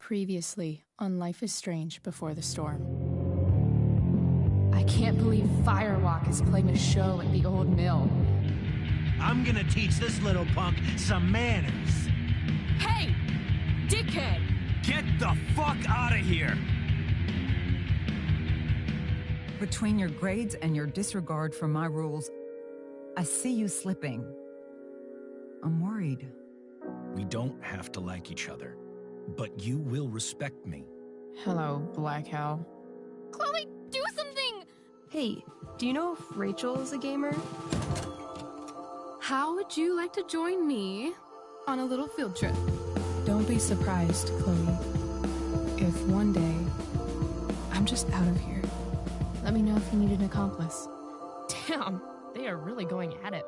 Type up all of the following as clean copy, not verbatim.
Previously on Life is Strange Before the Storm. I can't believe Firewalk is playing a show at the old mill. I'm gonna teach this little punk some manners. Hey! Dickhead! Get the fuck out of here! Between your grades and your disregard for my rules, I see you slipping. I'm worried. We don't have to like each other, but you will respect me. Hello, Black Hell. Chloe, do something! Hey, do you know if Rachel is a gamer? How would you like to join me on a little field trip? Don't be surprised, Chloe, if one day I'm just out of here. Let me know if you need an accomplice. Damn, they are really going at it.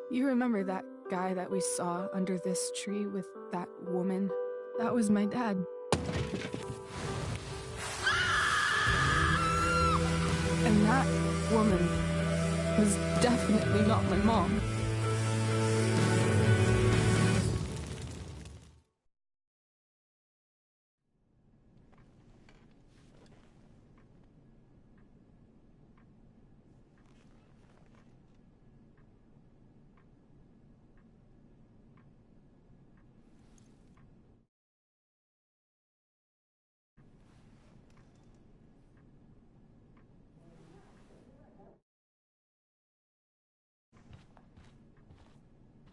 You remember that guy that we saw under this tree with that woman? That was my dad. And that woman was definitely not my mom.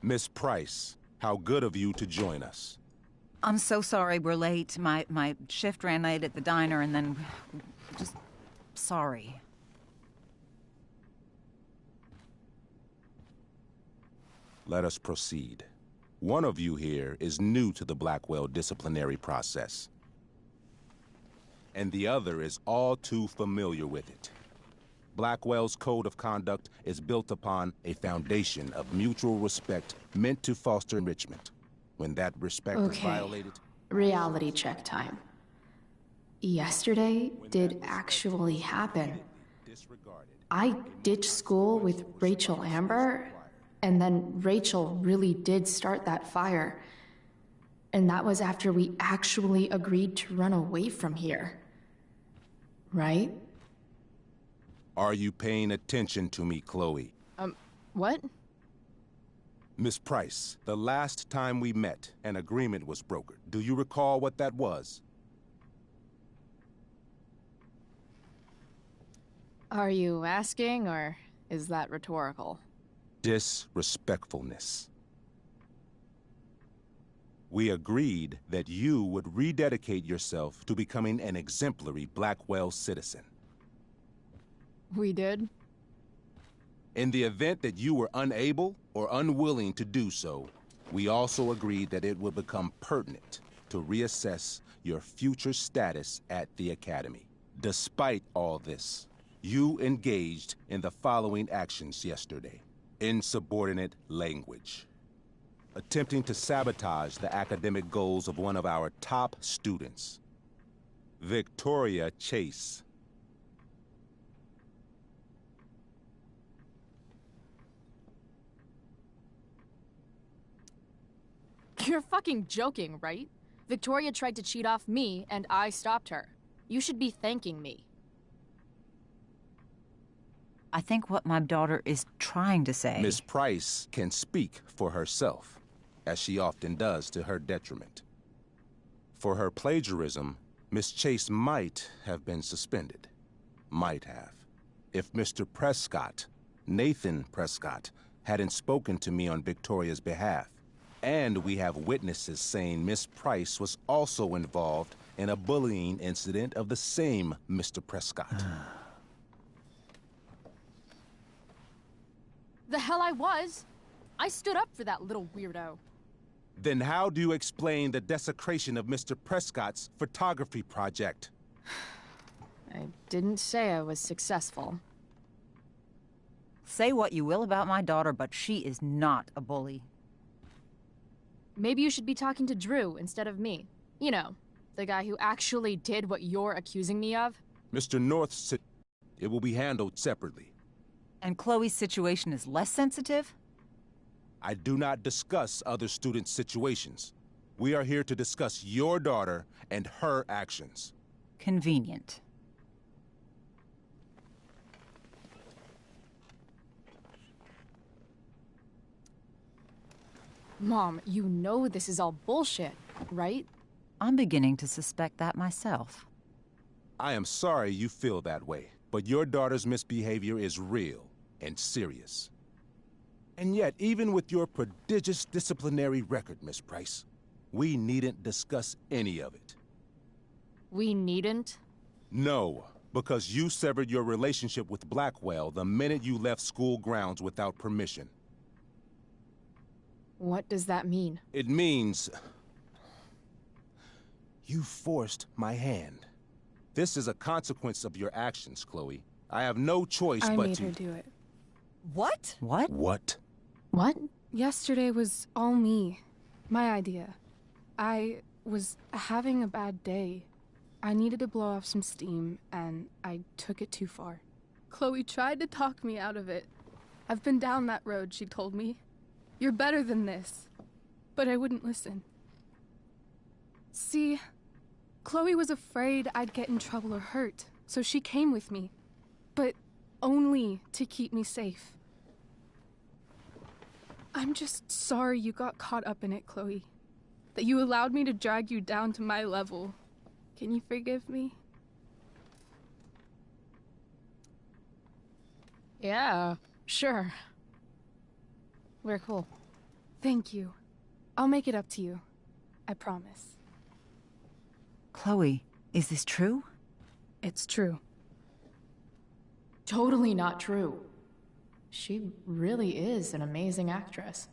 Miss Price, how good of you to join us. I'm so sorry we're late. My shift ran late at the diner and then... just... sorry. Let us proceed. One of you here is new to the Blackwell disciplinary process, and the other is all too familiar with it. Blackwell's code of conduct is built upon a foundation of mutual respect meant to foster enrichment. When that respect is violated... Reality check time. Yesterday did actually happen. I ditched school with Rachel Amber, and then Rachel really did start that fire. And that was after we actually agreed to run away from here. Right? Are you paying attention to me, Chloe? What? Miss Price, the last time we met, an agreement was brokered. Do you recall what that was? Are you asking, or is that rhetorical? Disrespectfulness. We agreed that you would rededicate yourself to becoming an exemplary Blackwell citizen. We did? In the event that you were unable or unwilling to do so, we also agreed that it would become pertinent to reassess your future status at the Academy. Despite all this, you engaged in the following actions yesterday. Insubordinate language. Attempting to sabotage the academic goals of one of our top students, Victoria Chase. You're fucking joking, right? Victoria tried to cheat off me, and I stopped her. You should be thanking me. I think what my daughter is trying to say... Miss Price can speak for herself, as she often does to her detriment. For her plagiarism, Miss Chase might have been suspended. Might have. If Mr. Prescott, Nathan Prescott, hadn't spoken to me on Victoria's behalf. And we have witnesses saying Miss Price was also involved in a bullying incident of the same Mr. Prescott. The hell I was! I stood up for that little weirdo. Then how do you explain the desecration of Mr. Prescott's photography project? I didn't say I was successful. Say what you will about my daughter, but she is not a bully. Maybe you should be talking to Drew instead of me. You know, the guy who actually did what you're accusing me of. Mr. North, it will be handled separately. And Chloe's situation is less sensitive? I do not discuss other students' situations. We are here to discuss your daughter and her actions. Convenient. Mom, you know this is all bullshit, right? I'm beginning to suspect that myself. I am sorry you feel that way, but your daughter's misbehavior is real and serious. And yet, even with your prodigious disciplinary record, Miss Price, we needn't discuss any of it. We needn't? No, because you severed your relationship with Blackwell the minute you left school grounds without permission. What does that mean? It means... you forced my hand. This is a consequence of your actions, Chloe. I have no choice I but made to... her do it. What? What? What? What? Yesterday was all me. My idea. I was having a bad day. I needed to blow off some steam, and I took it too far. Chloe tried to talk me out of it. I've been down that road, she told me. You're better than this. But I wouldn't listen. See, Chloe was afraid I'd get in trouble or hurt, so she came with me. But only to keep me safe. I'm just sorry you got caught up in it, Chloe. That you allowed me to drag you down to my level. Can you forgive me? Yeah, sure. We're cool. Thank you. I'll make it up to you. I promise. Chloe, is this true? It's true. Totally not true. She really is an amazing actress.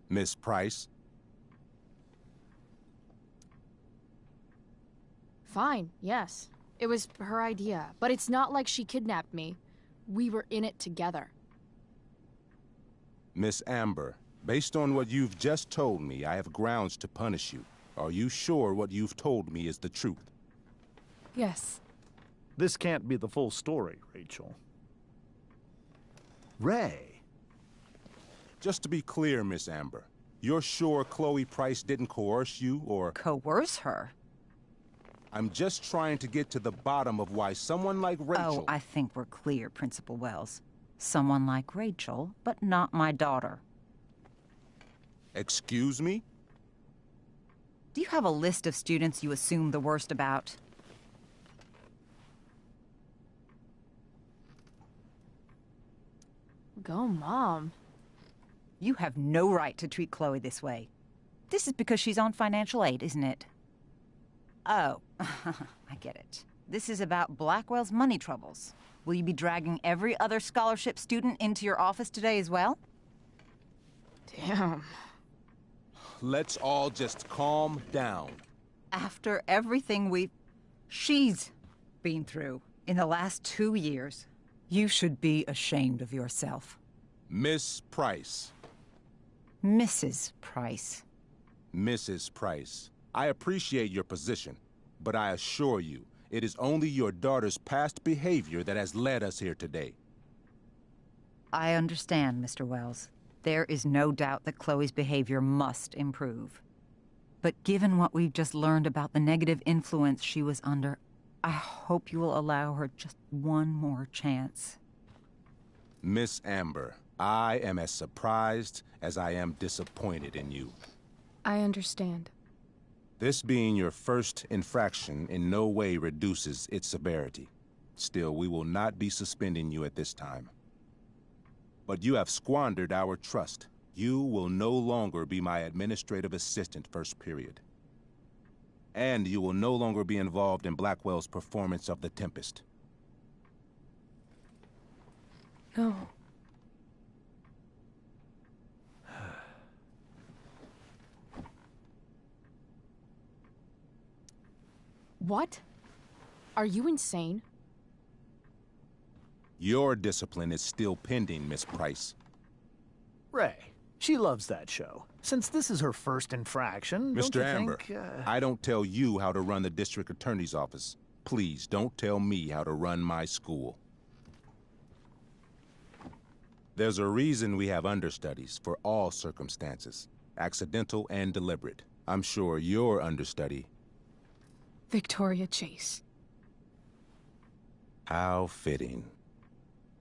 Miss Price? Fine, yes. It was her idea, but it's not like she kidnapped me. We were in it together. Miss Amber, based on what you've just told me, I have grounds to punish you. Are you sure what you've told me is the truth? Yes. This can't be the full story, Rachel. Ray. Just to be clear, Miss Amber, you're sure Chloe Price didn't coerce you, or... Coerce her? I'm just trying to get to the bottom of why someone like Rachel... Oh, I think we're clear, Principal Wells. Someone like Rachel, but not my daughter. Excuse me? Do you have a list of students you assume the worst about? Go, Mom. You have no right to treat Chloe this way. This is because she's on financial aid, isn't it? Oh, I get it. This is about Blackwell's money troubles. Will you be dragging every other scholarship student into your office today as well? Damn. Let's all just calm down. After everything she's been through in the last 2 years, you should be ashamed of yourself. Miss Price. Mrs. Price. Mrs. Price, I appreciate your position, but I assure you, it is only your daughter's past behavior that has led us here today. I understand, Mr. Wells. There is no doubt that Chloe's behavior must improve. But given what we've just learned about the negative influence she was under, I hope you will allow her just one more chance. Miss Amber, I am as surprised as I am disappointed in you. I understand. This being your first infraction in no way reduces its severity. Still, we will not be suspending you at this time. But you have squandered our trust. You will no longer be my administrative assistant first period. And you will no longer be involved in Blackwell's performance of The Tempest. No. What? Are you insane? Your discipline is still pending, Miss Price. Ray, she loves that show. Since this is her first infraction, don't Mr. you Amber, think, I don't tell you how to run the district attorney's office. Please don't tell me how to run my school. There's a reason we have understudies for all circumstances. accidental and deliberate. I'm sure your understudy. Victoria Chase. How fitting.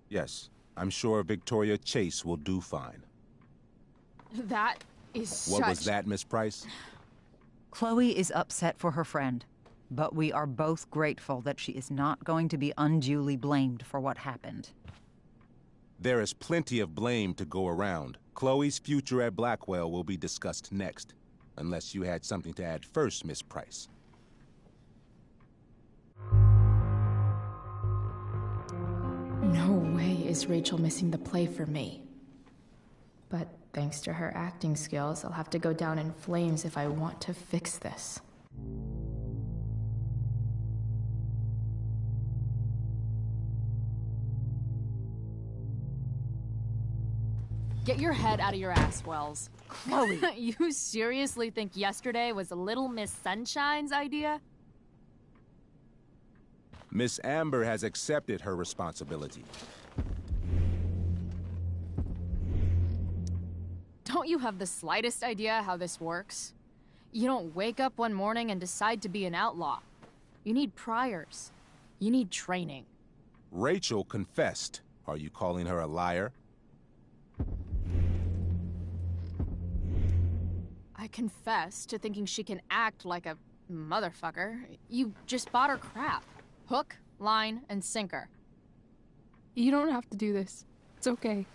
Yes, I'm sure Victoria Chase will do fine. That is What was that, Miss Price? Chloe is upset for her friend, but we are both grateful that she is not going to be unduly blamed for what happened. There is plenty of blame to go around. Chloe's future at Blackwell will be discussed next, unless you had something to add first, Miss Price. No way is Rachel missing the play for me. But thanks to her acting skills, I'll have to go down in flames if I want to fix this. Get your head out of your ass, Wells. Chloe! You seriously think yesterday was Little Miss Sunshine's idea? Miss Amber has accepted her responsibility. Don't you have the slightest idea how this works? You don't wake up one morning and decide to be an outlaw. You need priors. You need training. Rachel confessed. Are you calling her a liar? I confess to thinking she can act like a motherfucker. You just bought her crap. Hook, line, and sinker. You don't have to do this. It's okay.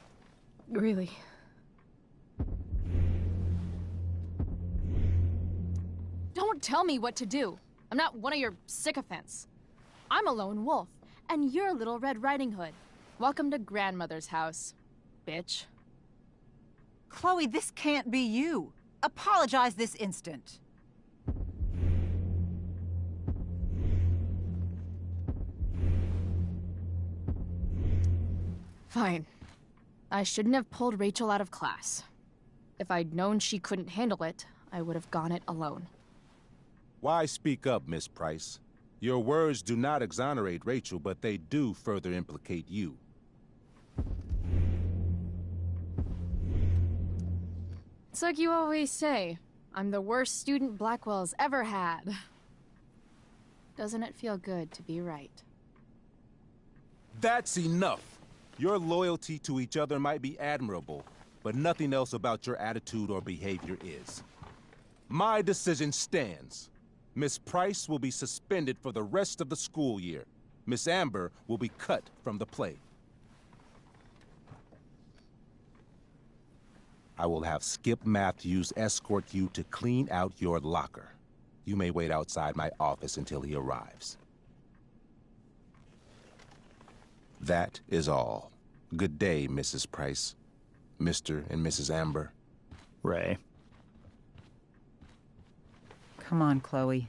Really. Don't tell me what to do. I'm not one of your sycophants. I'm a lone wolf, and you're Little Red Riding Hood. Welcome to grandmother's house, bitch. Chloe, this can't be you. Apologize this instant. Fine. I shouldn't have pulled Rachel out of class. If I'd known she couldn't handle it, I would have gone it alone. Why speak up, Miss Price? Your words do not exonerate Rachel, but they do further implicate you. It's like you always say, I'm the worst student Blackwell's ever had. Doesn't it feel good to be right? That's enough! Your loyalty to each other might be admirable, but nothing else about your attitude or behavior is. My decision stands. Miss Price will be suspended for the rest of the school year. Miss Amber will be cut from the play. I will have Skip Matthews escort you to clean out your locker. You may wait outside my office until he arrives. That is all. Good day, Mrs. Price. Mr. and Mrs. Amber. Ray. Come on, Chloe.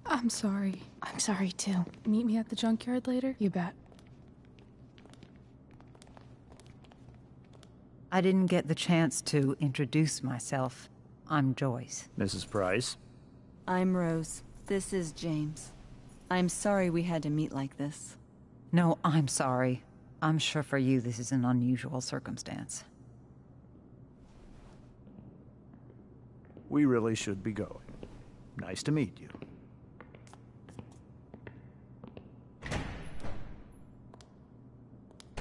I'm sorry. I'm sorry too. Meet me at the junkyard later? You bet. I didn't get the chance to introduce myself. I'm Joyce. Mrs. Price. I'm Rose. This is James. I'm sorry we had to meet like this. No, I'm sorry. I'm sure for you this is an unusual circumstance. We really should be going. Nice to meet you.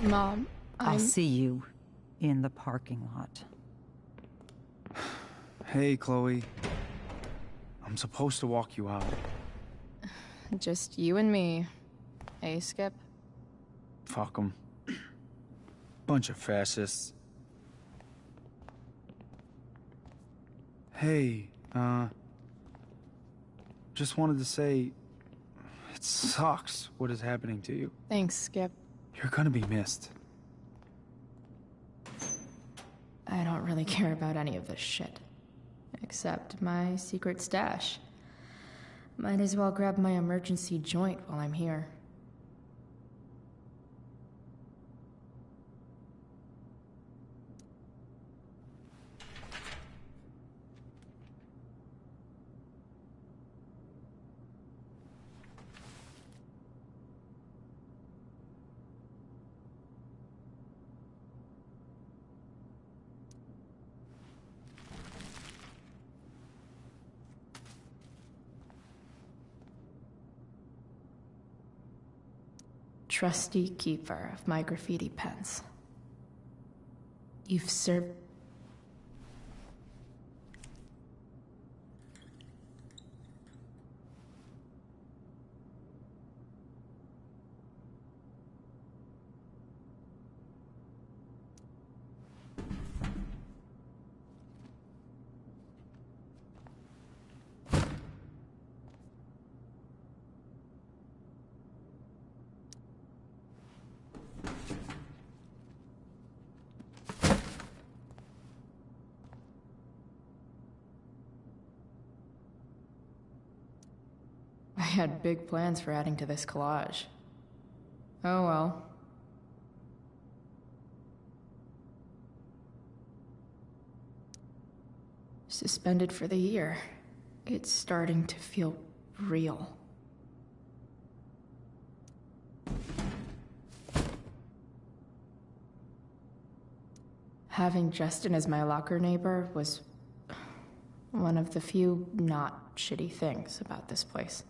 Mom, I'll see you in the parking lot. Hey, Chloe. I'm supposed to walk you out. Just you and me. Hey, Skip? Fuck 'em. Bunch of fascists. Hey, just wanted to say, it sucks what is happening to you. Thanks, Skip. You're gonna be missed. I don't really care about any of this shit. Except my secret stash. Might as well grab my emergency joint while I'm here. trusty keeper of my graffiti pens. You've served... I had big plans for adding to this collage. Oh well. Suspended for the year. It's starting to feel real. Having Justin as my locker neighbor was one of the few not shitty things about this place.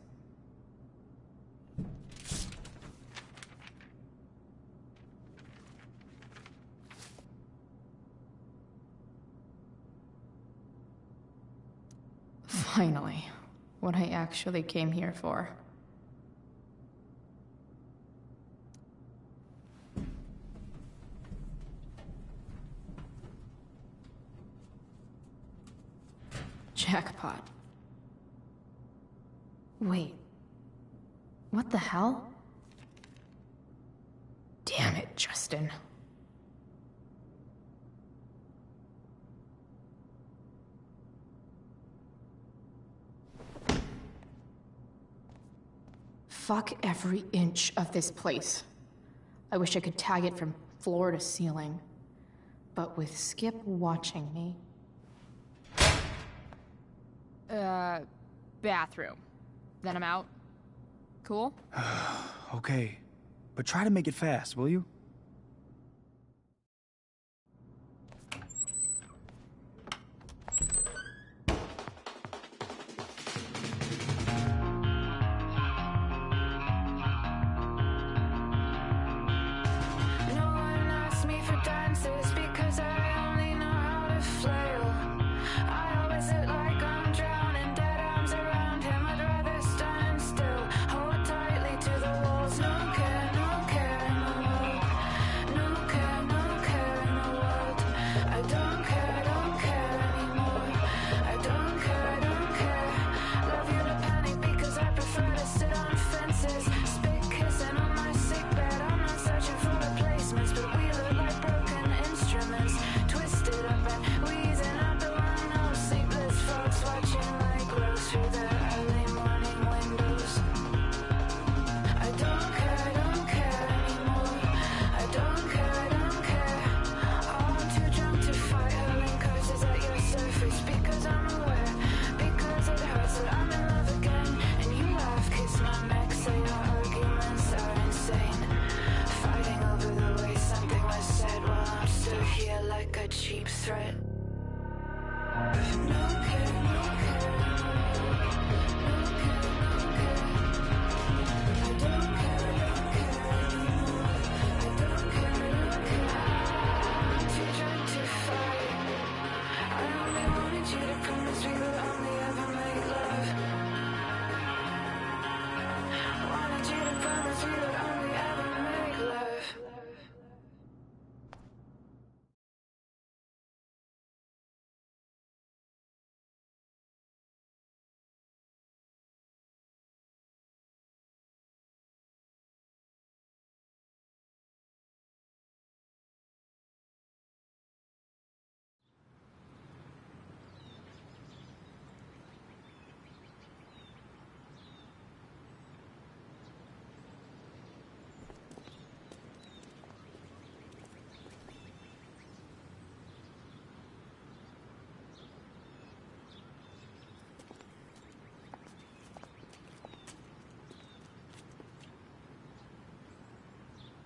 Finally, what I actually came here for. Jackpot. Wait. What the hell? Damn it, Justin. Fuck every inch of this place. I wish I could tag it from floor to ceiling. But with Skip watching me... Bathroom. Then I'm out. Cool? Okay, but try to make it fast, will you?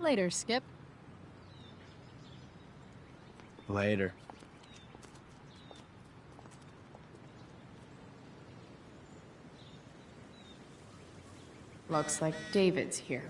Later, Skip. Later. Looks like David's here.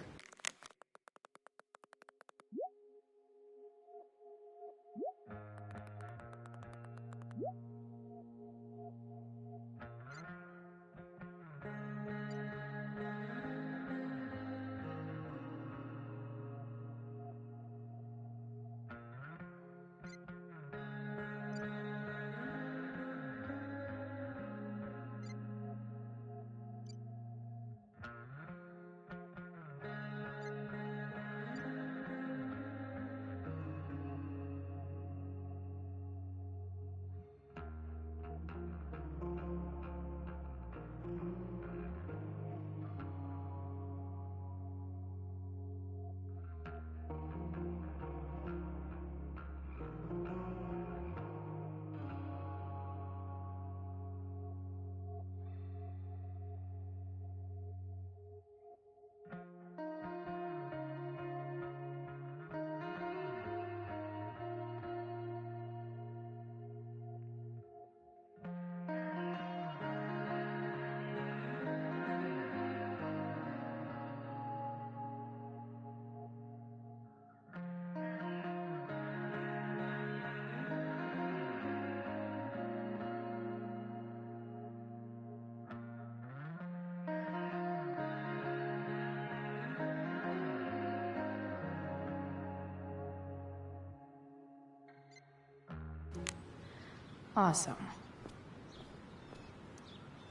Awesome.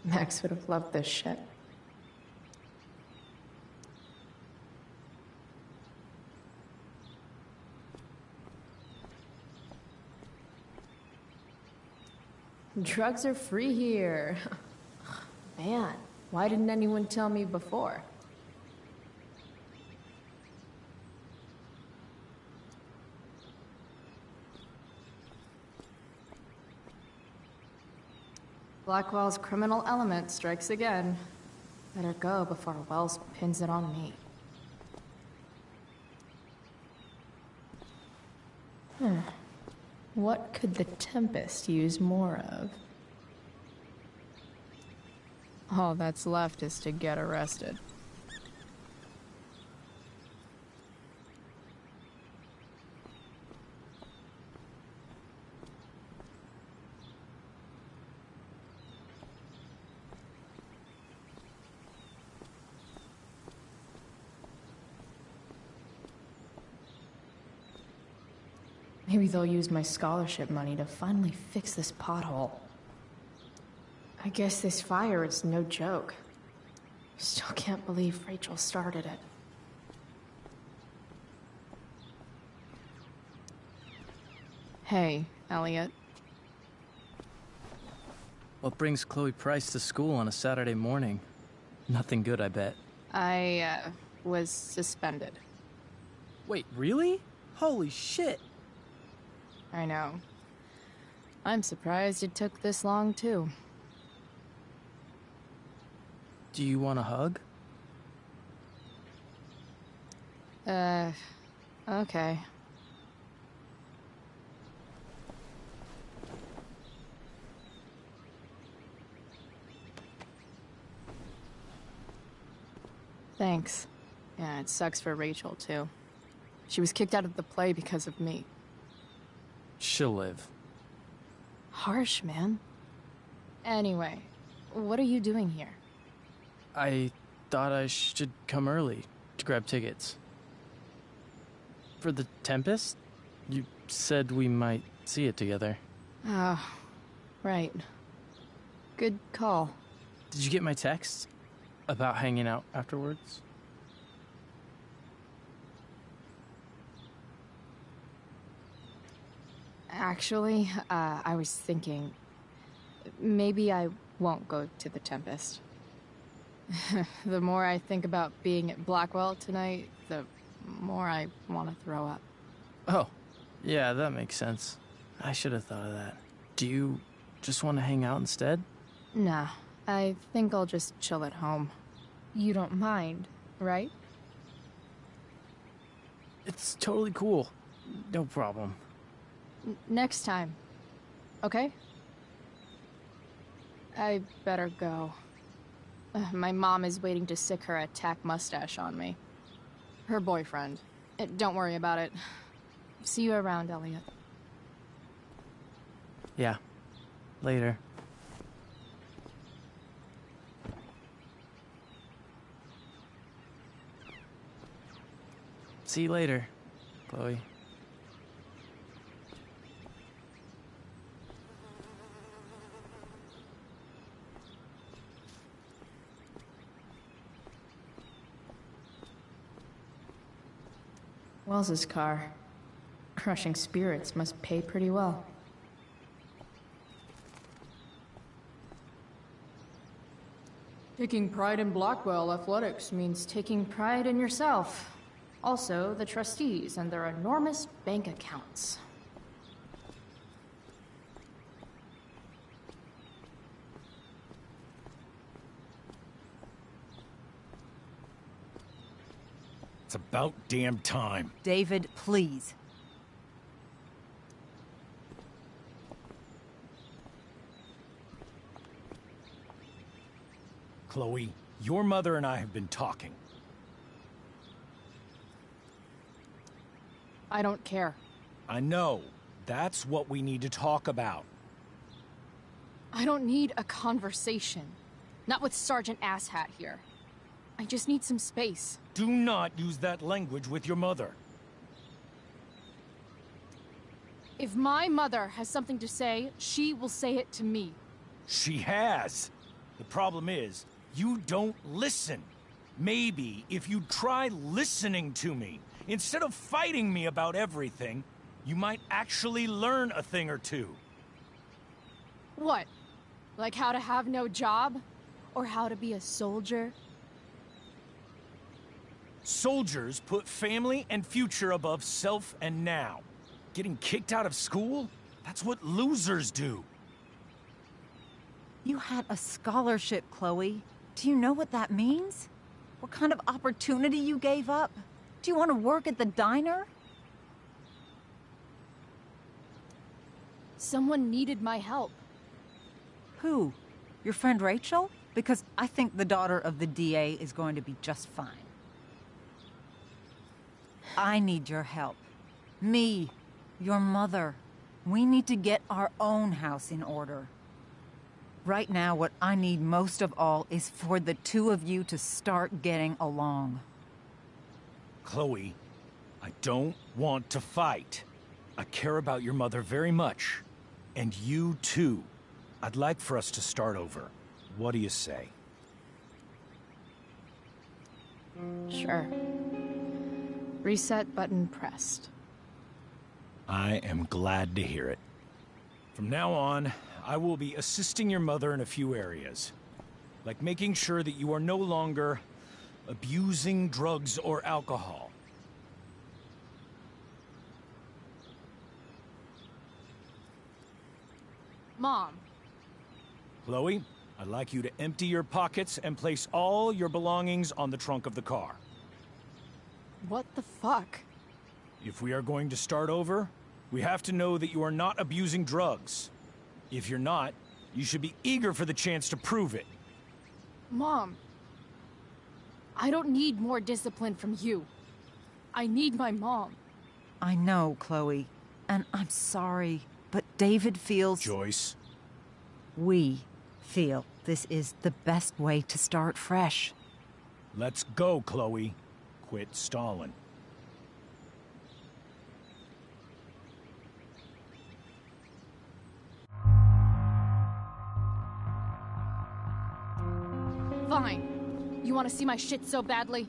Max would have loved this shit. Drugs are free here. Man, why didn't anyone tell me before? Blackwell's criminal element strikes again. Better go before Wells pins it on me. What could the Tempest use more of? All that's left is to get arrested. Maybe they'll use my scholarship money to finally fix this pothole. I guess this fire is no joke. Still can't believe Rachel started it. Hey, Elliot. What brings Chloe Price to school on a Saturday morning? Nothing good, I bet. I, was suspended. Wait, really? Holy shit! I know. I'm surprised it took this long, too. Do you want a hug? Okay. Thanks. Yeah, it sucks for Rachel, too. She was kicked out of the play because of me. She'll live. Harsh, man. Anyway, what are you doing here? I thought I should come early to grab tickets. For the Tempest? You said we might see it together. Oh, right. Good call. Did you get my text? About hanging out afterwards? Actually, I was thinking... maybe I won't go to the Tempest. The more I think about being at Blackwell tonight, the more I want to throw up. Oh, yeah, that makes sense. I should have thought of that. Do you just want to hang out instead? Nah, I think I'll just chill at home. You don't mind, right? It's totally cool. No problem. Next time, okay? I better go. My mom is waiting to sick her attack mustache on me. Her boyfriend. Don't worry about it. See you around, Elliot. Yeah. Later. See you later, Chloe. Wells's car. Crushing spirits must pay pretty well. Taking pride in Blackwell athletics means taking pride in yourself. Also, the trustees and their enormous bank accounts. It's about damn time. David, please. Chloe, your mother and I have been talking. I don't care. I know. That's what we need to talk about. I don't need a conversation. Not with Sergeant Asshat here. I just need some space. Do not use that language with your mother. If my mother has something to say, she will say it to me. She has. The problem is, you don't listen. Maybe if you try listening to me, instead of fighting me about everything, you might actually learn a thing or two. What? Like how to have no job? Or how to be a soldier? Soldiers put family and future above self and now. Getting kicked out of school? That's what losers do. You had a scholarship, Chloe. Do you know what that means? What kind of opportunity you gave up? Do you want to work at the diner? Someone needed my help. Who? Your friend Rachel? Because I think the daughter of the DA is going to be just fine. I need your help. Me, your mother. We need to get our own house in order. Right now, what I need most of all is for the two of you to start getting along. Chloe, I don't want to fight. I care about your mother very much. And you too. I'd like for us to start over. What do you say? Sure. Reset button pressed. I am glad to hear it. From now on, I will be assisting your mother in a few areas. Like making sure that you are no longer abusing drugs or alcohol. Mom. Chloe, I'd like you to empty your pockets and place all your belongings on the trunk of the car. What the fuck? If we are going to start over, we have to know that you are not abusing drugs. If you're not, you should be eager for the chance to prove it. Mom. I don't need more discipline from you. I need my mom. I know, Chloe, and I'm sorry, but David feels... Joyce. We feel this is the best way to start fresh. Let's go, Chloe. Quit stalling. Fine. You want to see my shit so badly?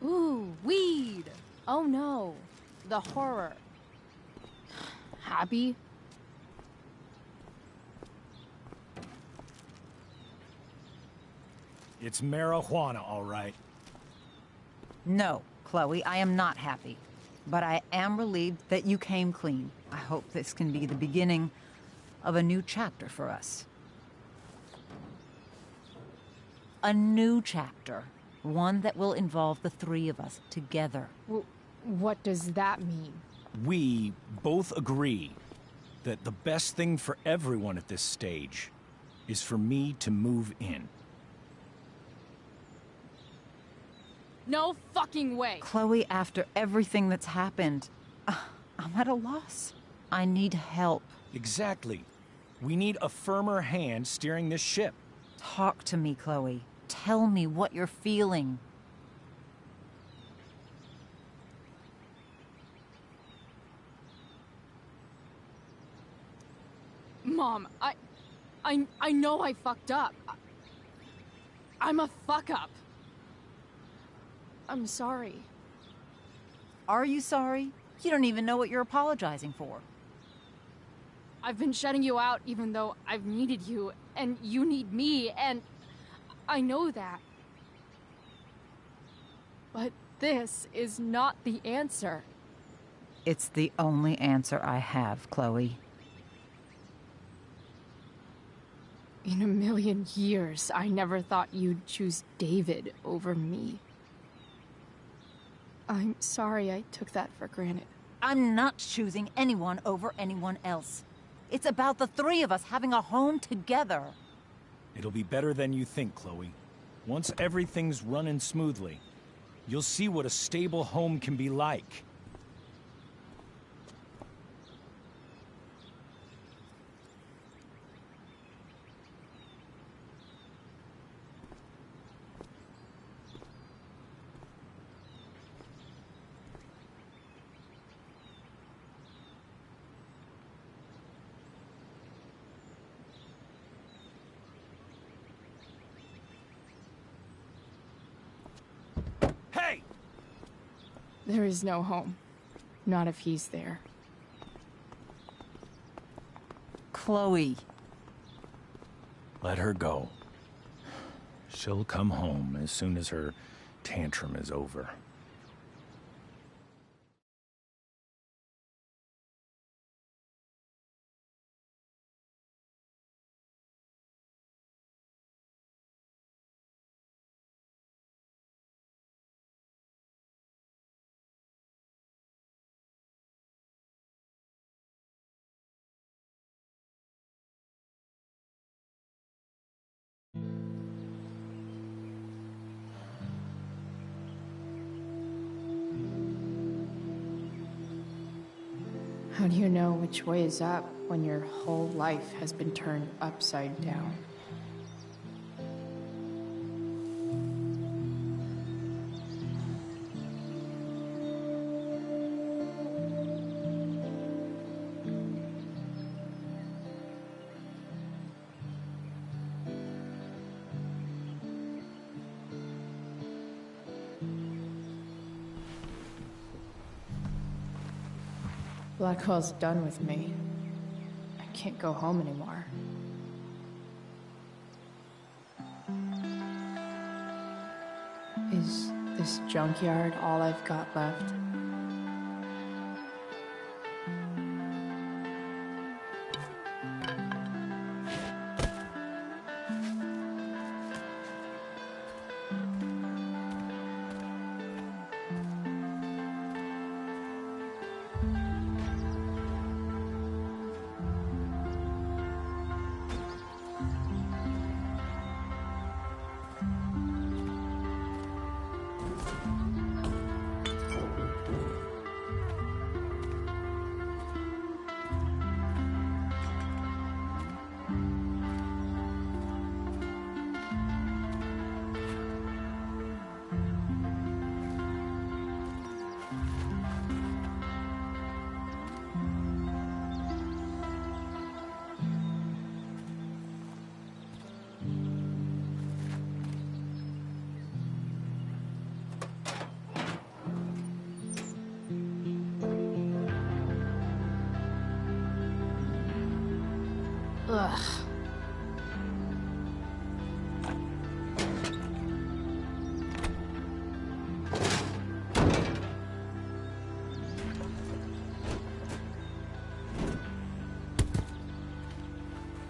Ooh, weed! Oh no, the horror. Happy? It's marijuana, all right. No, Chloe, I am not happy. But I am relieved that you came clean. I hope this can be the beginning of a new chapter for us. A new chapter. One that will involve the three of us together. What does that mean? We both agree that the best thing for everyone at this stage is for me to move in. No fucking way! Chloe, after everything that's happened, I'm at a loss. I need help. Exactly. We need a firmer hand steering this ship. Talk to me, Chloe. Tell me what you're feeling. Mom, I know I fucked up. I'm a fuck up. I'm sorry. Are you sorry? You don't even know what you're apologizing for. I've been shutting you out even though I've needed you, and you need me, and I know that. But this is not the answer. It's the only answer I have, Chloe. In a million years, I never thought you'd choose David over me. I'm sorry I took that for granted. I'm not choosing anyone over anyone else. It's about the three of us having a home together. It'll be better than you think, Chloe. Once everything's running smoothly, you'll see what a stable home can be like. Hey! There is no home. Not if he's there. Chloe. Let her go. She'll come home as soon as her tantrum is over. How do you know which way is up when your whole life has been turned upside down? Blackwell's done with me. I can't go home anymore. Is this junkyard all I've got left? Ugh.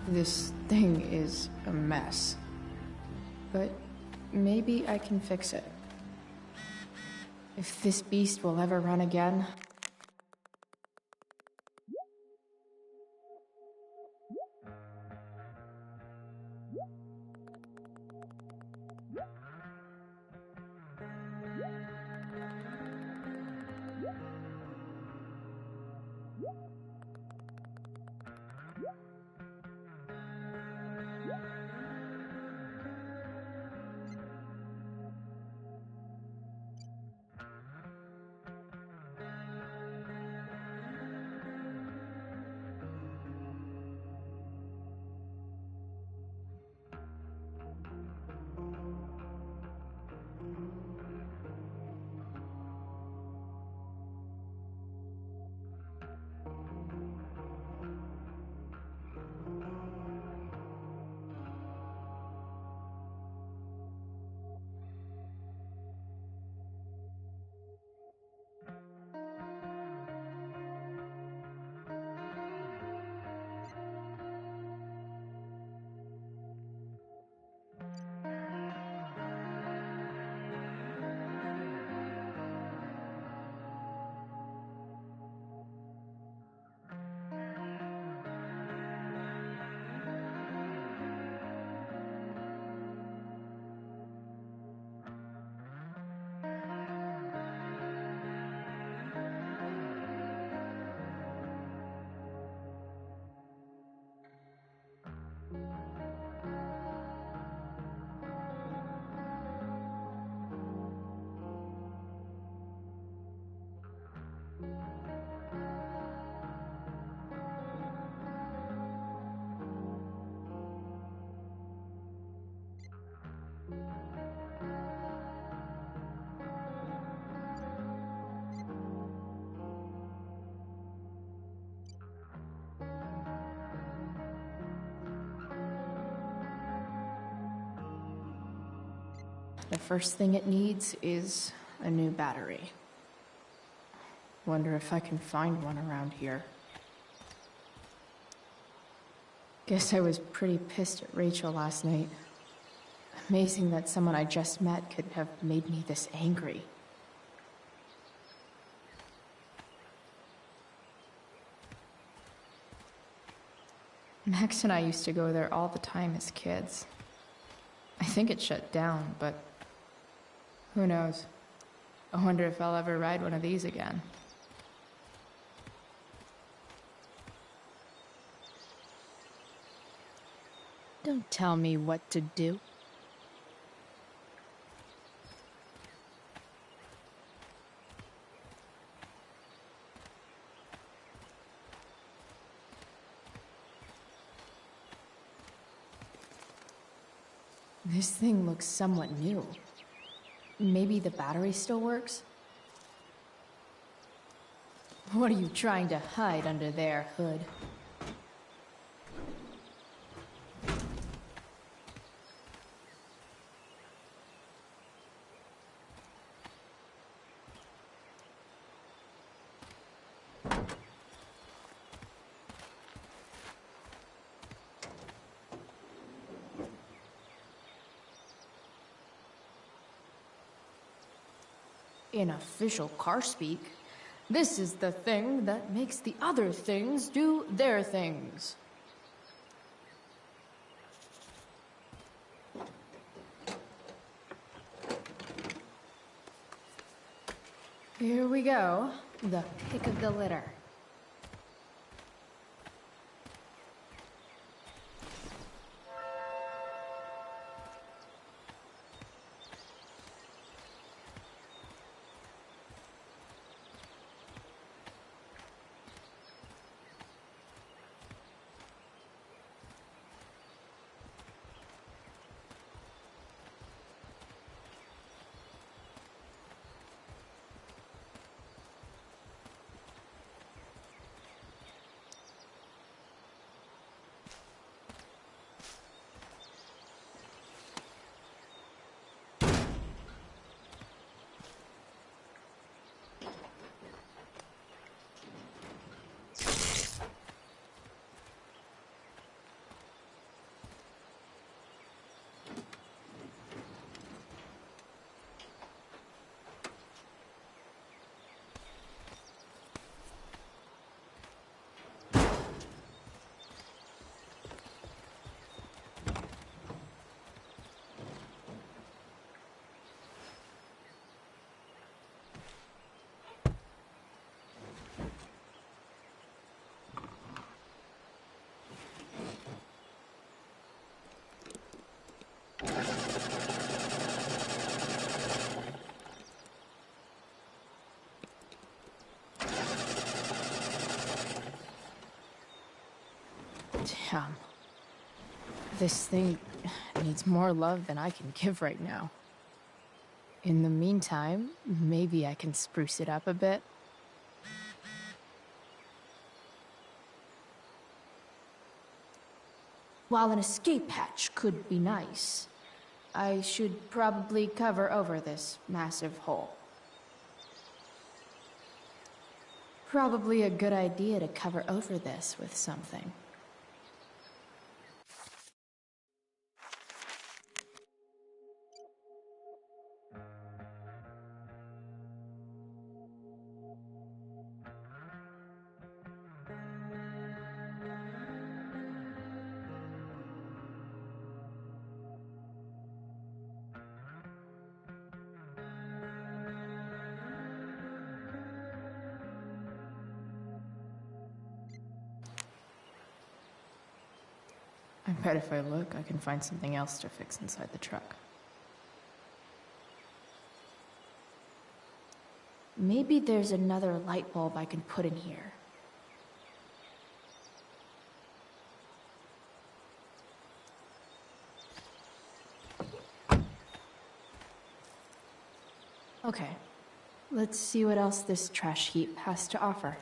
This thing is a mess. But maybe I can fix it. If this beast will ever run again, The first thing it needs is a new battery. Wonder if I can find one around here. Guess I was pretty pissed at Rachel last night. Amazing that someone I just met could have made me this angry. Max and I used to go there all the time as kids. I think it shut down, but who knows? I wonder if I'll ever ride one of these again. Don't tell me what to do. This thing looks somewhat new. Maybe the battery still works? What are you trying to hide under there, Hood? In official car speak, this is the thing that makes the other things do their things. Here we go, the pick of the litter. Damn. This thing needs more love than I can give right now. In the meantime, maybe I can spruce it up a bit. While an escape hatch could be nice, I should probably cover over this massive hole. Probably a good idea to cover over this with something. I bet if I look, I can find something else to fix inside the truck. Maybe there's another light bulb I can put in here. Okay, let's see what else this trash heap has to offer.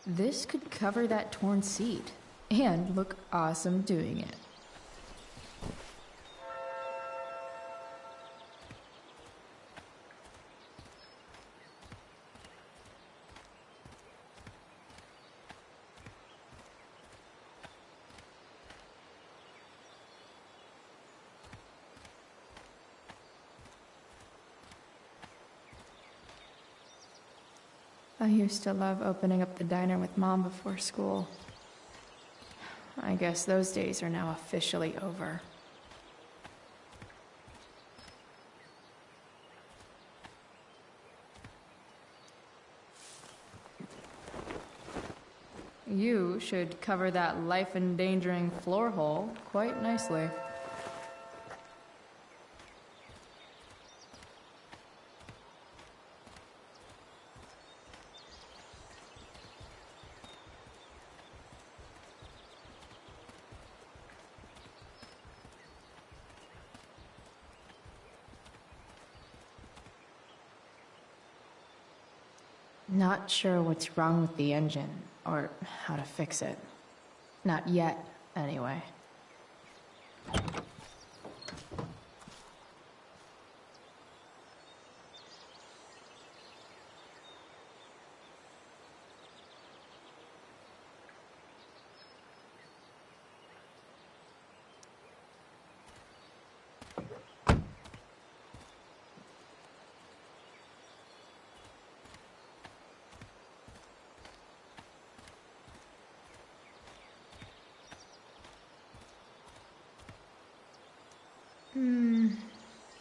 This could cover that torn seat and look awesome doing it. I used to love opening up the diner with Mom before school. I guess those days are now officially over. You should cover that life-endangering floor hole quite nicely. Not sure what's wrong with the engine, or how to fix it. Not yet, anyway.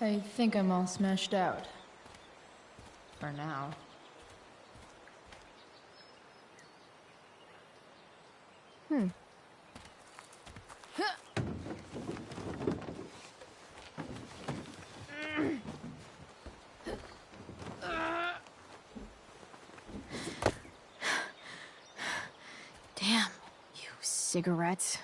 I think I'm all smashed out. For now. Damn, you cigarettes.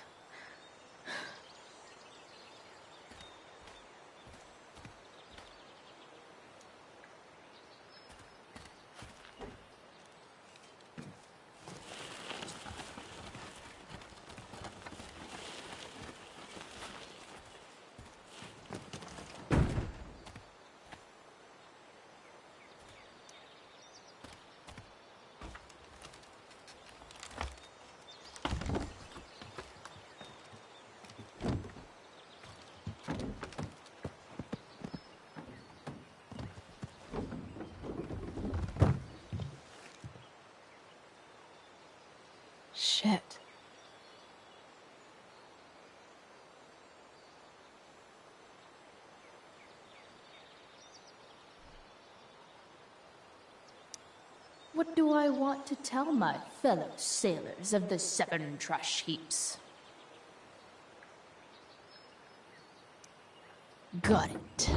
Shit. What do I want to tell my fellow sailors of the 7 trash heaps? Got it.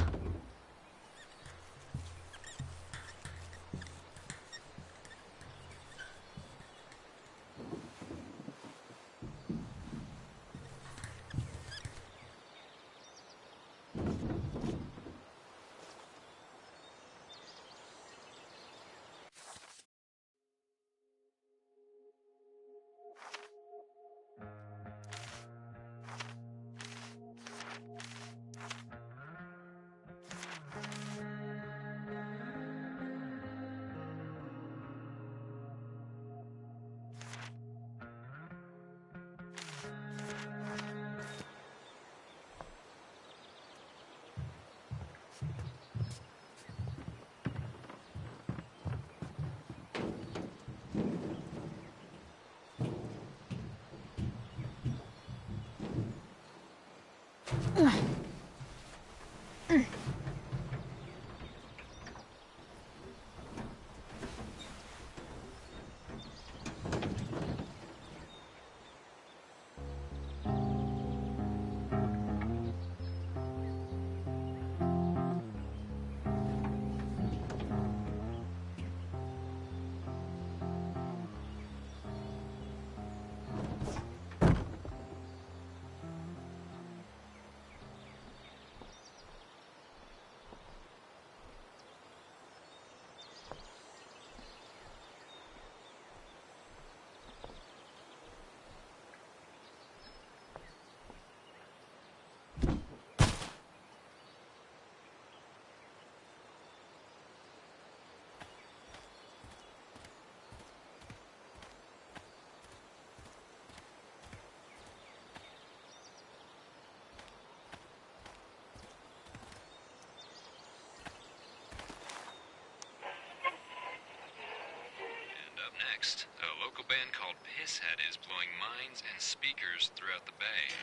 next, a local band called Pisshead is blowing minds and speakers throughout the bay.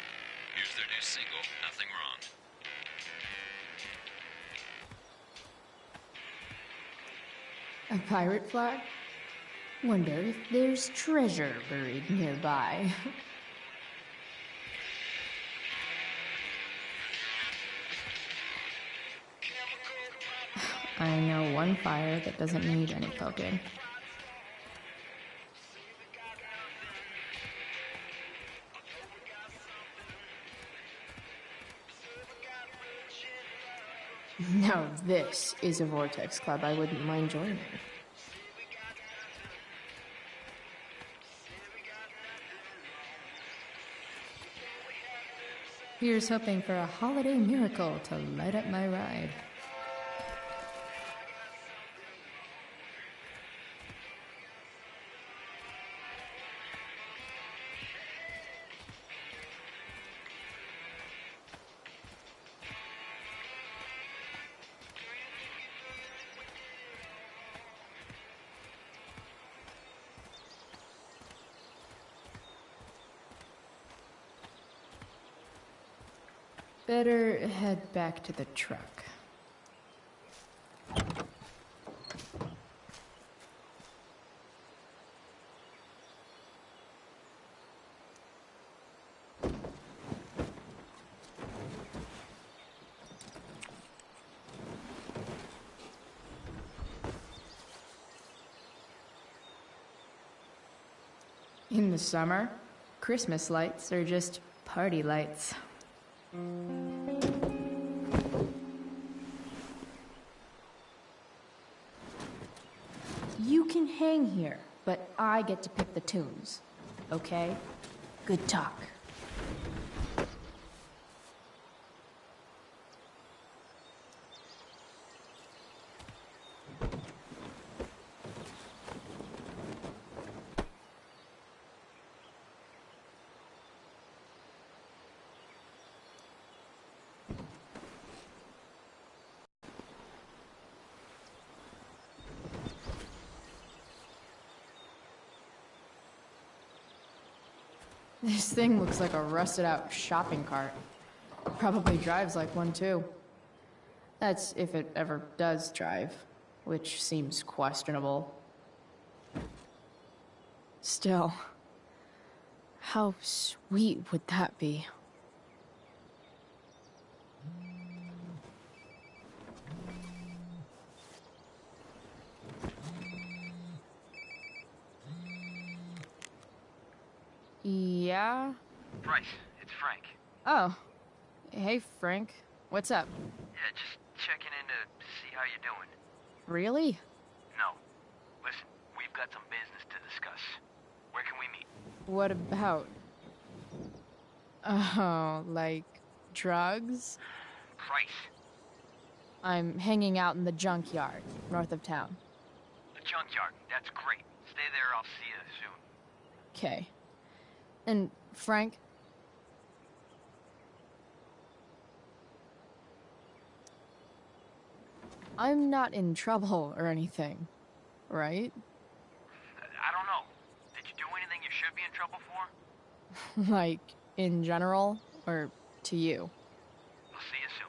Here's their new single, Nothing Wrong. A pirate flag? Wonder if there's treasure buried nearby. I know one fire that doesn't need any poking. Now this is a Vortex Club I wouldn't mind joining. Here's hoping for a holiday miracle to light up my ride. Better head back to the truck. In the summer, Christmas lights are just party lights. You can hang here, but I get to pick the tunes. Okay? Good talk. This thing looks like a rusted-out shopping cart. Probably drives like one, too. That's if it ever does drive, which seems questionable. Still, how sweet would that be? Yeah? Bryce, it's Frank. Oh. Hey, Frank. What's up? Yeah, just checking in to see how you're doing. Really? No. Listen, we've got some business to discuss. Where can we meet? What about? Oh, like drugs? Bryce. I'm hanging out in the junkyard, north of town. The junkyard. That's great. Stay there, I'll see you soon. Okay. And Frank? I'm not in trouble or anything, right? I don't know. Did you do anything you should be in trouble for? Like, in general, or to you? I'll see you soon.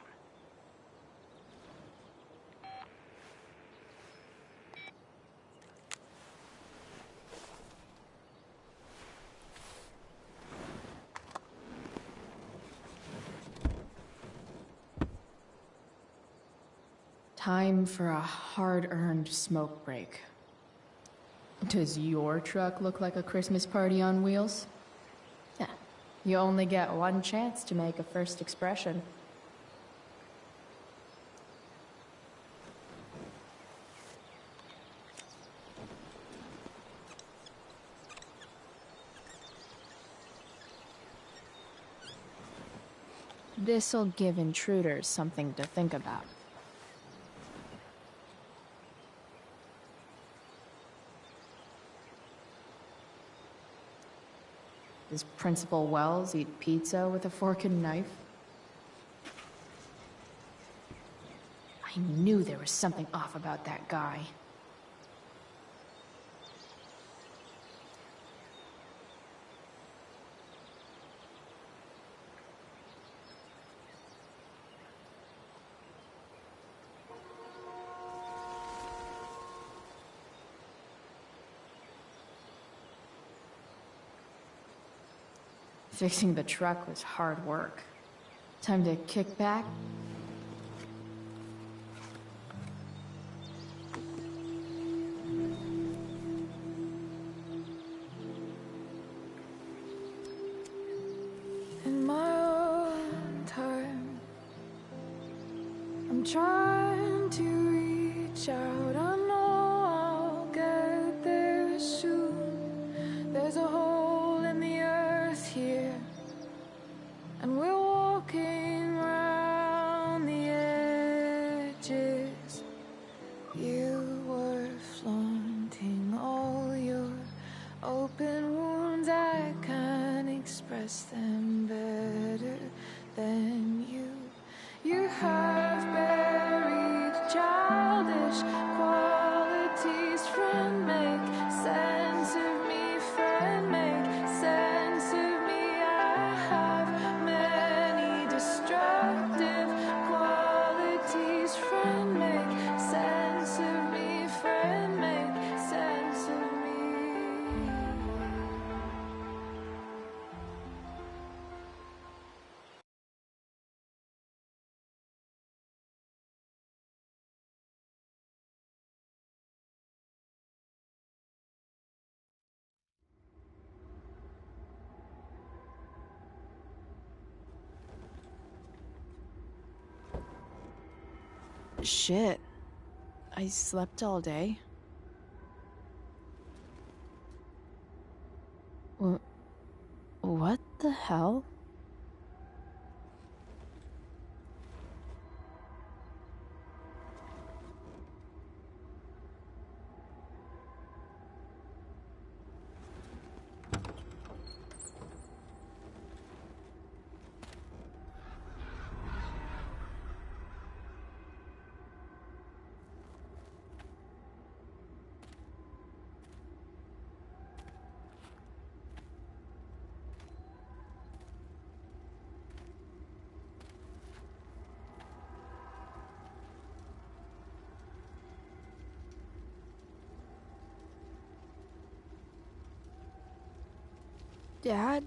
Time for a hard-earned smoke break. Does your truck look like a Christmas party on wheels? Yeah. You only get one chance to make a first expression. This'll give intruders something to think about. Does Principal Wells eat pizza with a fork and knife? I knew there was something off about that guy. Fixing the truck was hard work. Time to kick back. In my own time, I'm trying to reach out. I know I'll get there soon. There's a hole in the earth here, and we're walking around the edges. You were flaunting all your open wounds. I can't express them better than you. You have buried childish qualities. Friend, make sense of me. Friend, make sense of me. I have many destructive qualities. Friend, make sense of me. Friend, make sense of me. Shit. I slept all day. What the hell? Dad?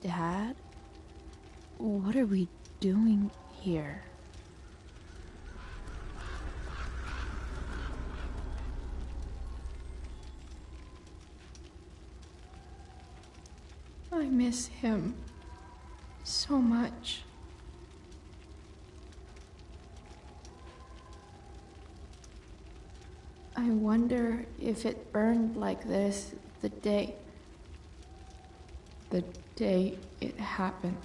Dad? What are we doing here? I miss him so much. I wonder if it burned like this the day it happened.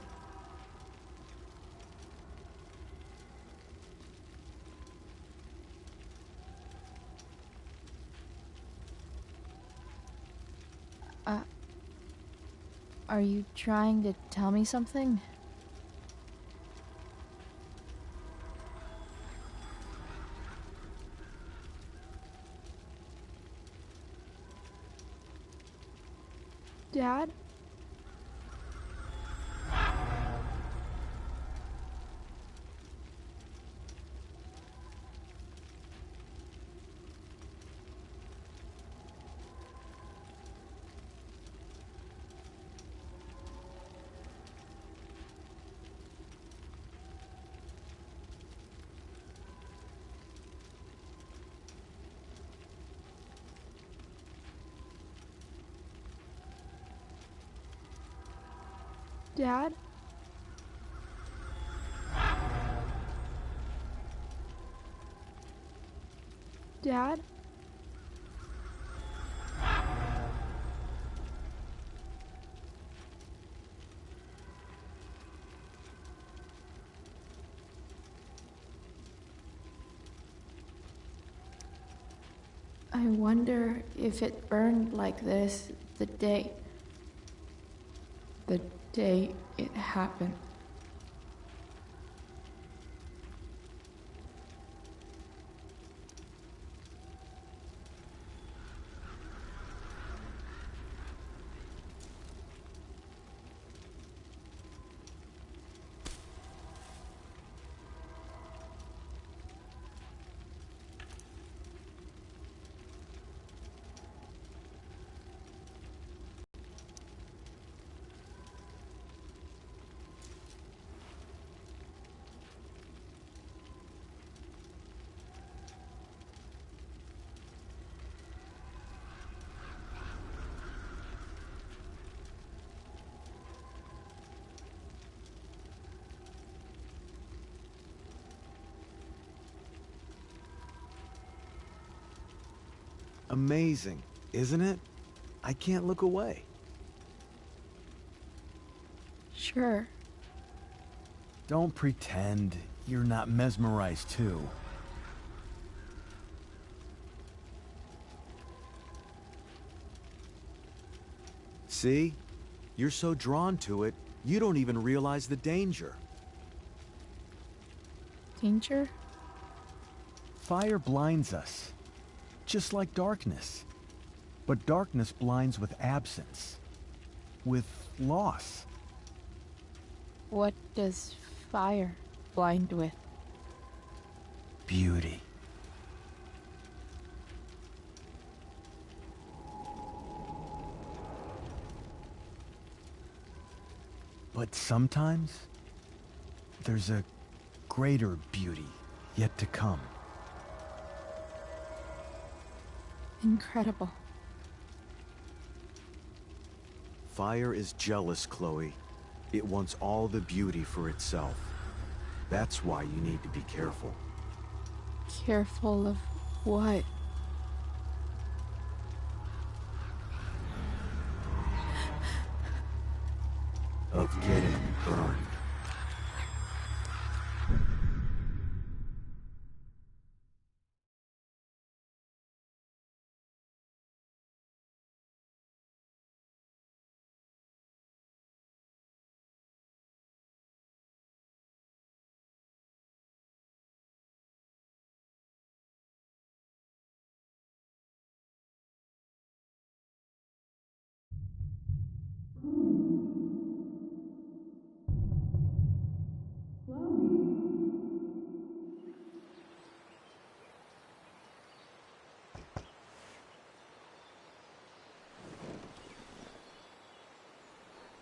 Are you trying to tell me something? Dad? Dad? Dad? I wonder if it burned like this the day it happened. Amazing, isn't it? I can't look away. Sure. Don't pretend you're not mesmerized too. See? You're so drawn to it, you don't even realize the danger. Danger? Fire blinds us, just like darkness. But darkness blinds with absence, with loss. What does fire blind with? Beauty. But sometimes, there's a greater beauty yet to come. Incredible. Fire is jealous, Chloe. It wants all the beauty for itself. That's why you need to be careful. Careful of what? Of getting burned.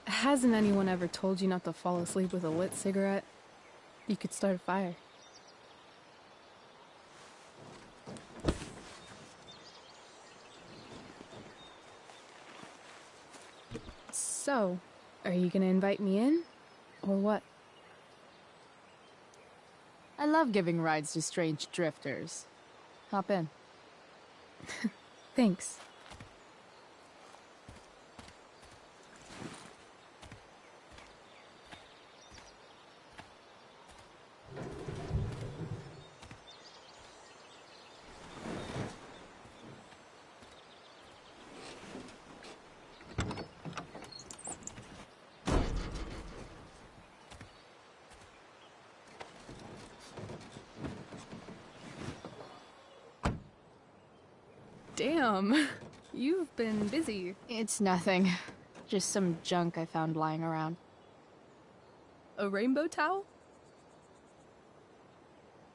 Hasn't anyone ever told you not to fall asleep with a lit cigarette? You could start a fire. So, are you gonna invite me in? Or what? I love giving rides to strange drifters. Hop in. Thanks. Damn, you've been busy. It's nothing. Just some junk I found lying around. A rainbow towel?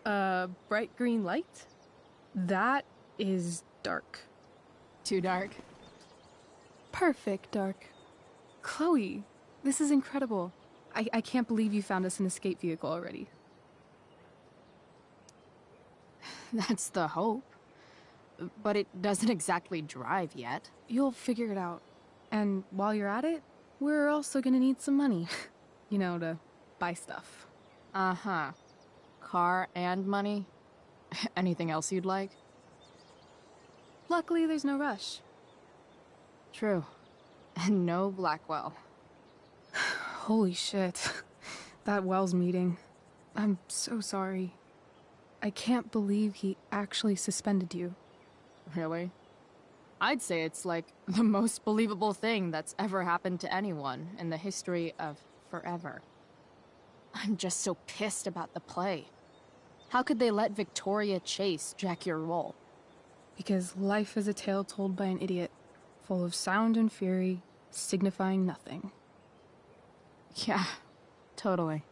A bright green light? That is dark. Too dark? Perfect dark. Chloe, this is incredible. I can't believe you found us an escape vehicle already. That's the hope. But it doesn't exactly drive yet. You'll figure it out. And while you're at it, we're also gonna need some money. You know, to buy stuff. Uh-huh. Car and money? Anything else you'd like? Luckily, there's no rush. True. And no Blackwell. Holy shit. That Wells meeting. I'm so sorry. I can't believe he actually suspended you. Really? I'd say it's like the most believable thing that's ever happened to anyone in the history of forever. I'm just so pissed about the play. How could they let Victoria Chase jack your role? Because life is a tale told by an idiot, full of sound and fury, signifying nothing. Yeah, totally.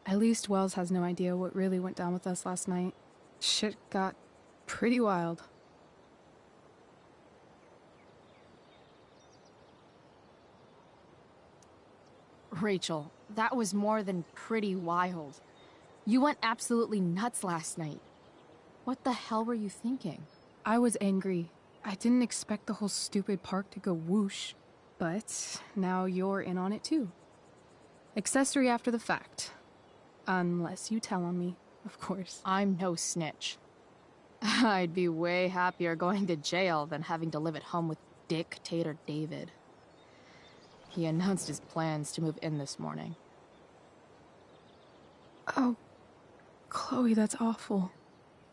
At least Wells has no idea what really went down with us last night. Shit got pretty wild. Rachel, that was more than pretty wild. You went absolutely nuts last night. What the hell were you thinking? I was angry. I didn't expect the whole stupid park to go whoosh. But now you're in on it too. Accessory after the fact. Unless you tell on me, of course. I'm no snitch. I'd be way happier going to jail than having to live at home with Dictator David. He announced his plans to move in this morning. Oh, Chloe, that's awful.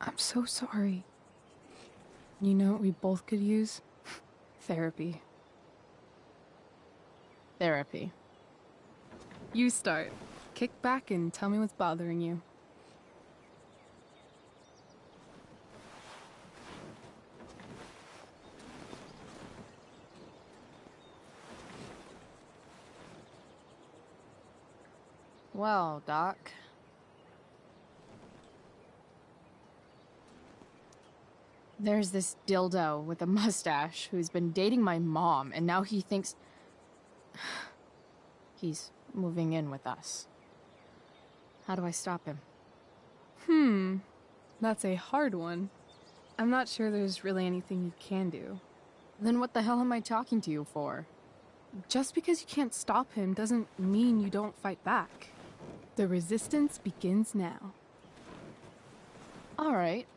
I'm so sorry. You know what we both could use? Therapy. Therapy. You start. Kick back and tell me what's bothering you. Well, Doc. There's this dildo with a mustache who's been dating my mom, and now he thinks he's moving in with us. How do I stop him? That's a hard one. I'm not sure there's really anything you can do. Then what the hell am I talking to you for? Just because you can't stop him doesn't mean you don't fight back. The resistance begins now. All right.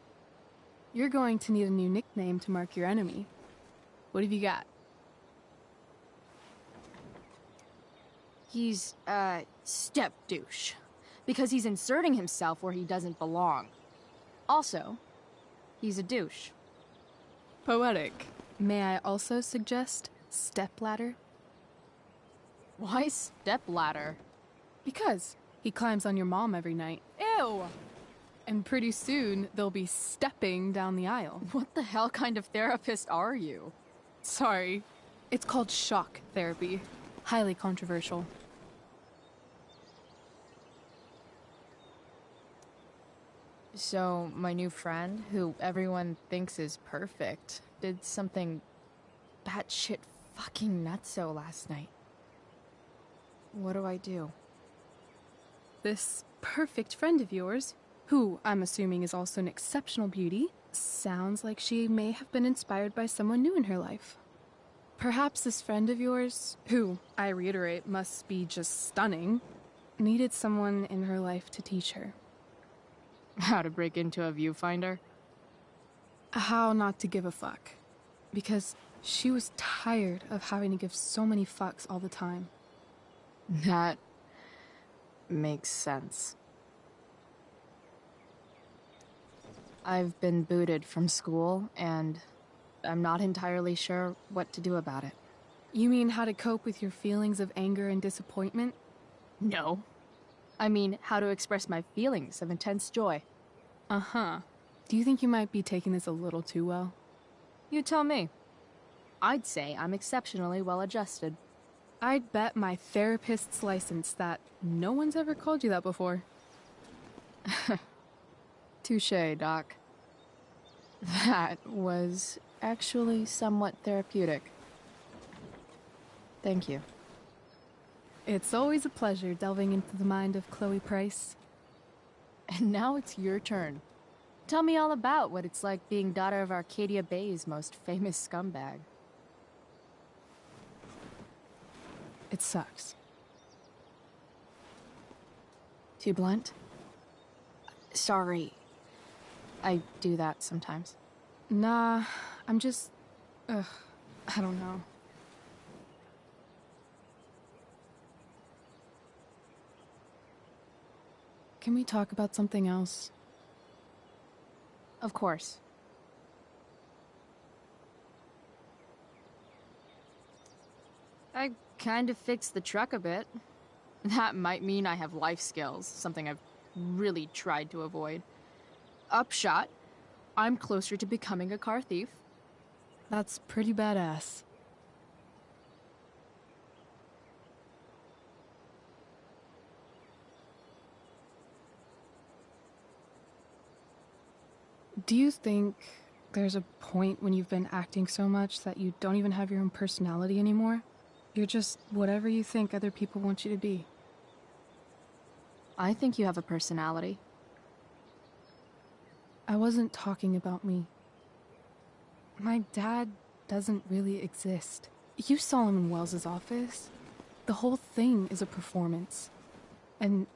You're going to need a new nickname to mark your enemy. What have you got? He's, step douche. Because he's inserting himself where he doesn't belong. Also, he's a douche. Poetic. May I also suggest stepladder? Why stepladder? Because he climbs on your mom every night. Ew! And pretty soon, they'll be stepping down the aisle. What the hell kind of therapist are you? Sorry. It's called shock therapy. Highly controversial. So, my new friend, who everyone thinks is perfect, did something batshit fucking nutso last night. What do I do? This perfect friend of yours, who I'm assuming is also an exceptional beauty, sounds like she may have been inspired by someone new in her life. Perhaps this friend of yours, who, I reiterate, must be just stunning, needed someone in her life to teach her. How to break into a viewfinder? How not to give a fuck. Because she was tired of having to give so many fucks all the time. That makes sense. I've been booted from school, and I'm not entirely sure what to do about it. You mean how to cope with your feelings of anger and disappointment? No. I mean, how to express my feelings of intense joy. Uh-huh. Do you think you might be taking this a little too well? You tell me. I'd say I'm exceptionally well-adjusted. I'd bet my therapist's license that no one's ever called you that before. Touché, Doc. That was actually somewhat therapeutic. Thank you. It's always a pleasure delving into the mind of Chloe Price. And now it's your turn. Tell me all about what it's like being daughter of Arcadia Bay's most famous scumbag. It sucks. Too blunt? Sorry. I do that sometimes. Nah, I'm just... I don't know. Can we talk about something else? Of course. I kind of fixed the truck a bit. That might mean I have life skills, something I've really tried to avoid. Upshot, I'm closer to becoming a car thief. That's pretty badass. Do you think there's a point when you've been acting so much that you don't even have your own personality anymore? You're just whatever you think other people want you to be. I think you have a personality. I wasn't talking about me. My dad doesn't really exist. You saw him in Wells's office. The whole thing is a performance. And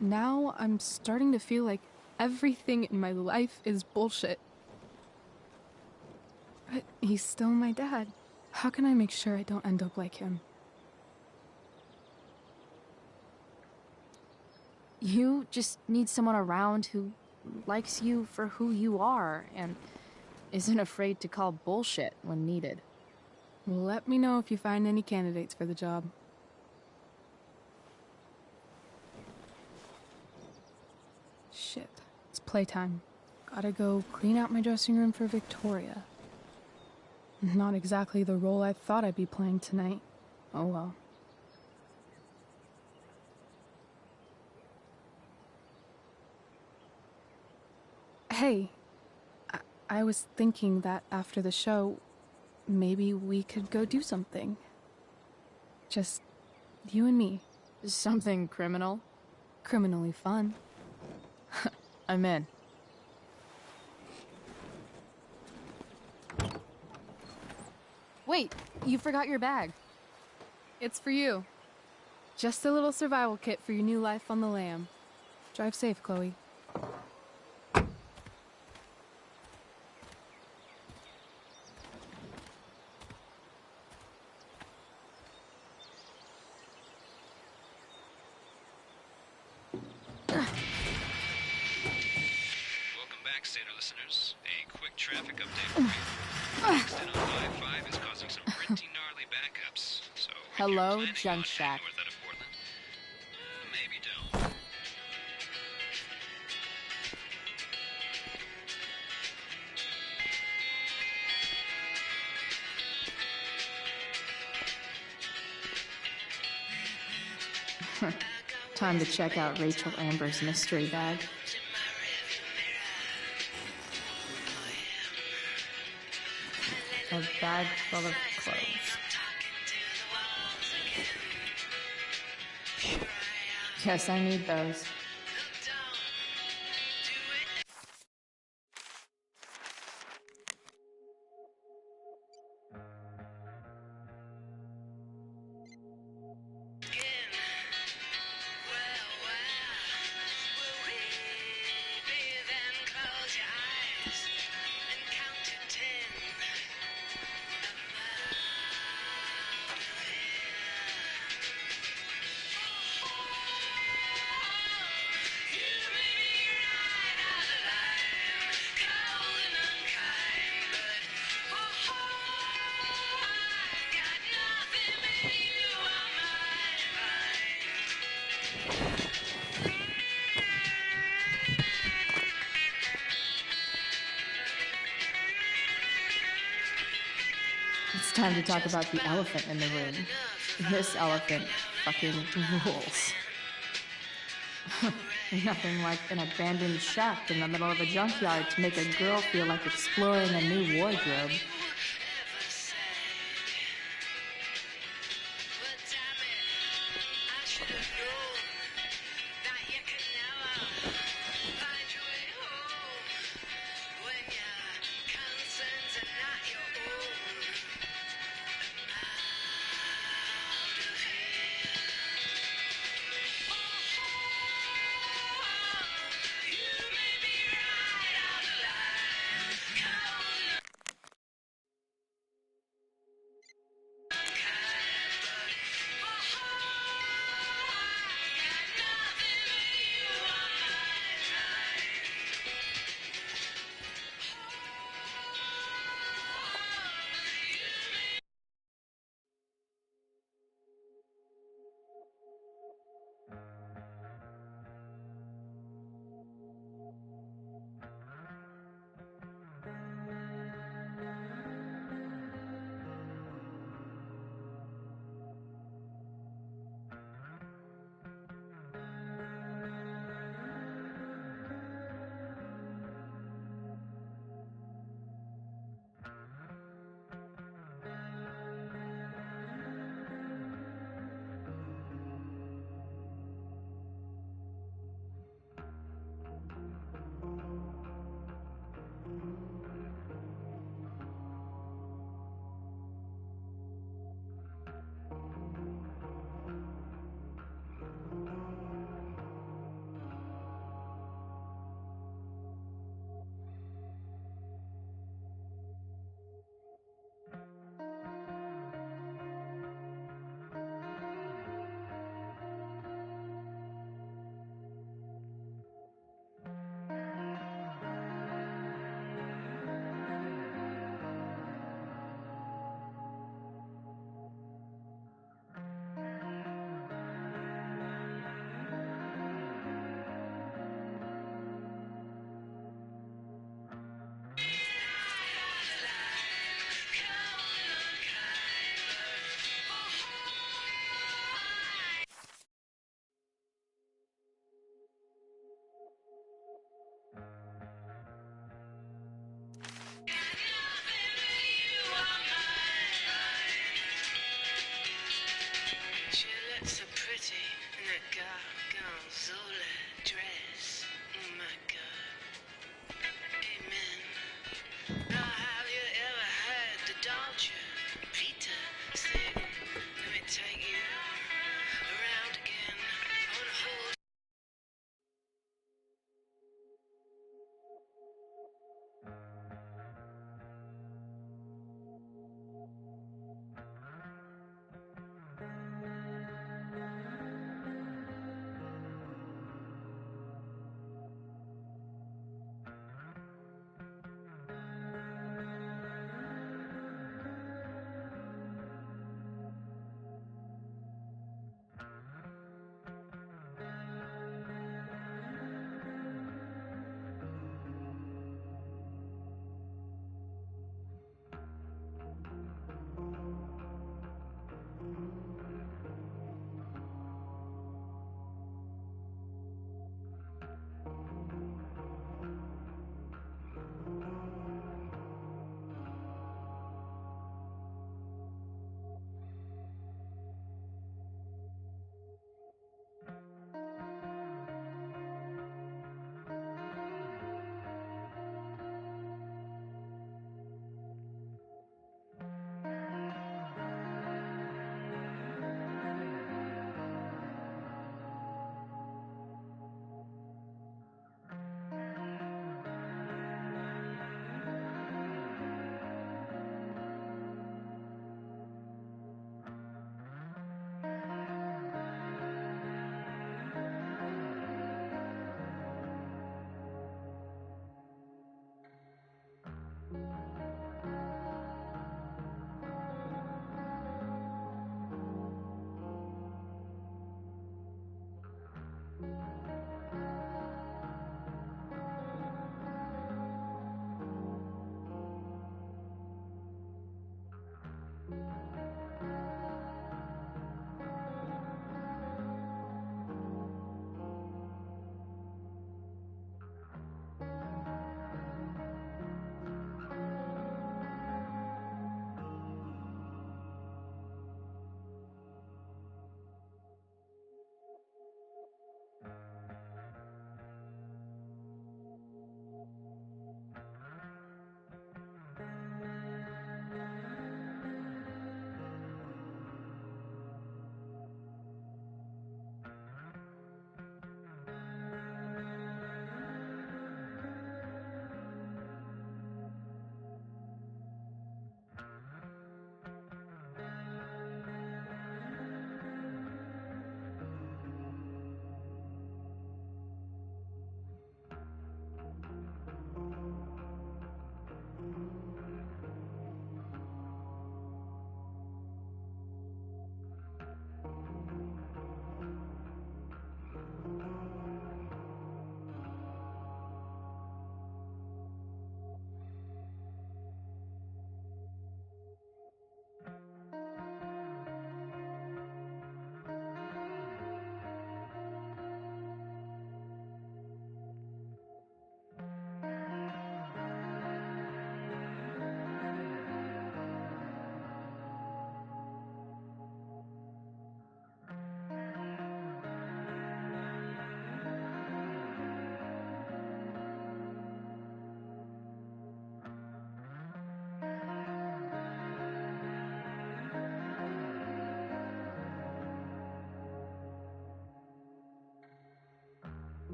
now I'm starting to feel like everything in my life is bullshit. But he's still my dad. How can I make sure I don't end up like him? You just need someone around who likes you for who you are and isn't afraid to call bullshit when needed. Let me know if you find any candidates for the job. Shit, it's playtime. Gotta go clean out my dressing room for Victoria. Not exactly the role I thought I'd be playing tonight. Oh well. Hey, I was thinking that after the show, maybe we could go do something. Just you and me. Something criminal? Criminally fun. I'm in. Wait, you forgot your bag. It's for you. Just a little survival kit for your new life on the lam. Drive safe, Chloe. Sailor listeners, a quick traffic update for you. Accident on I-5 is causing some pretty gnarly backups, so hello, Junk Shack. North out of Portland, maybe don't. Time to check out Rachel Amber's mystery bag. A bag full of clothes. Yes, I need those. It's time to talk about the elephant in the room. This elephant fucking rules. Nothing like an abandoned shack in the middle of a junkyard to make a girl feel like exploring a new wardrobe.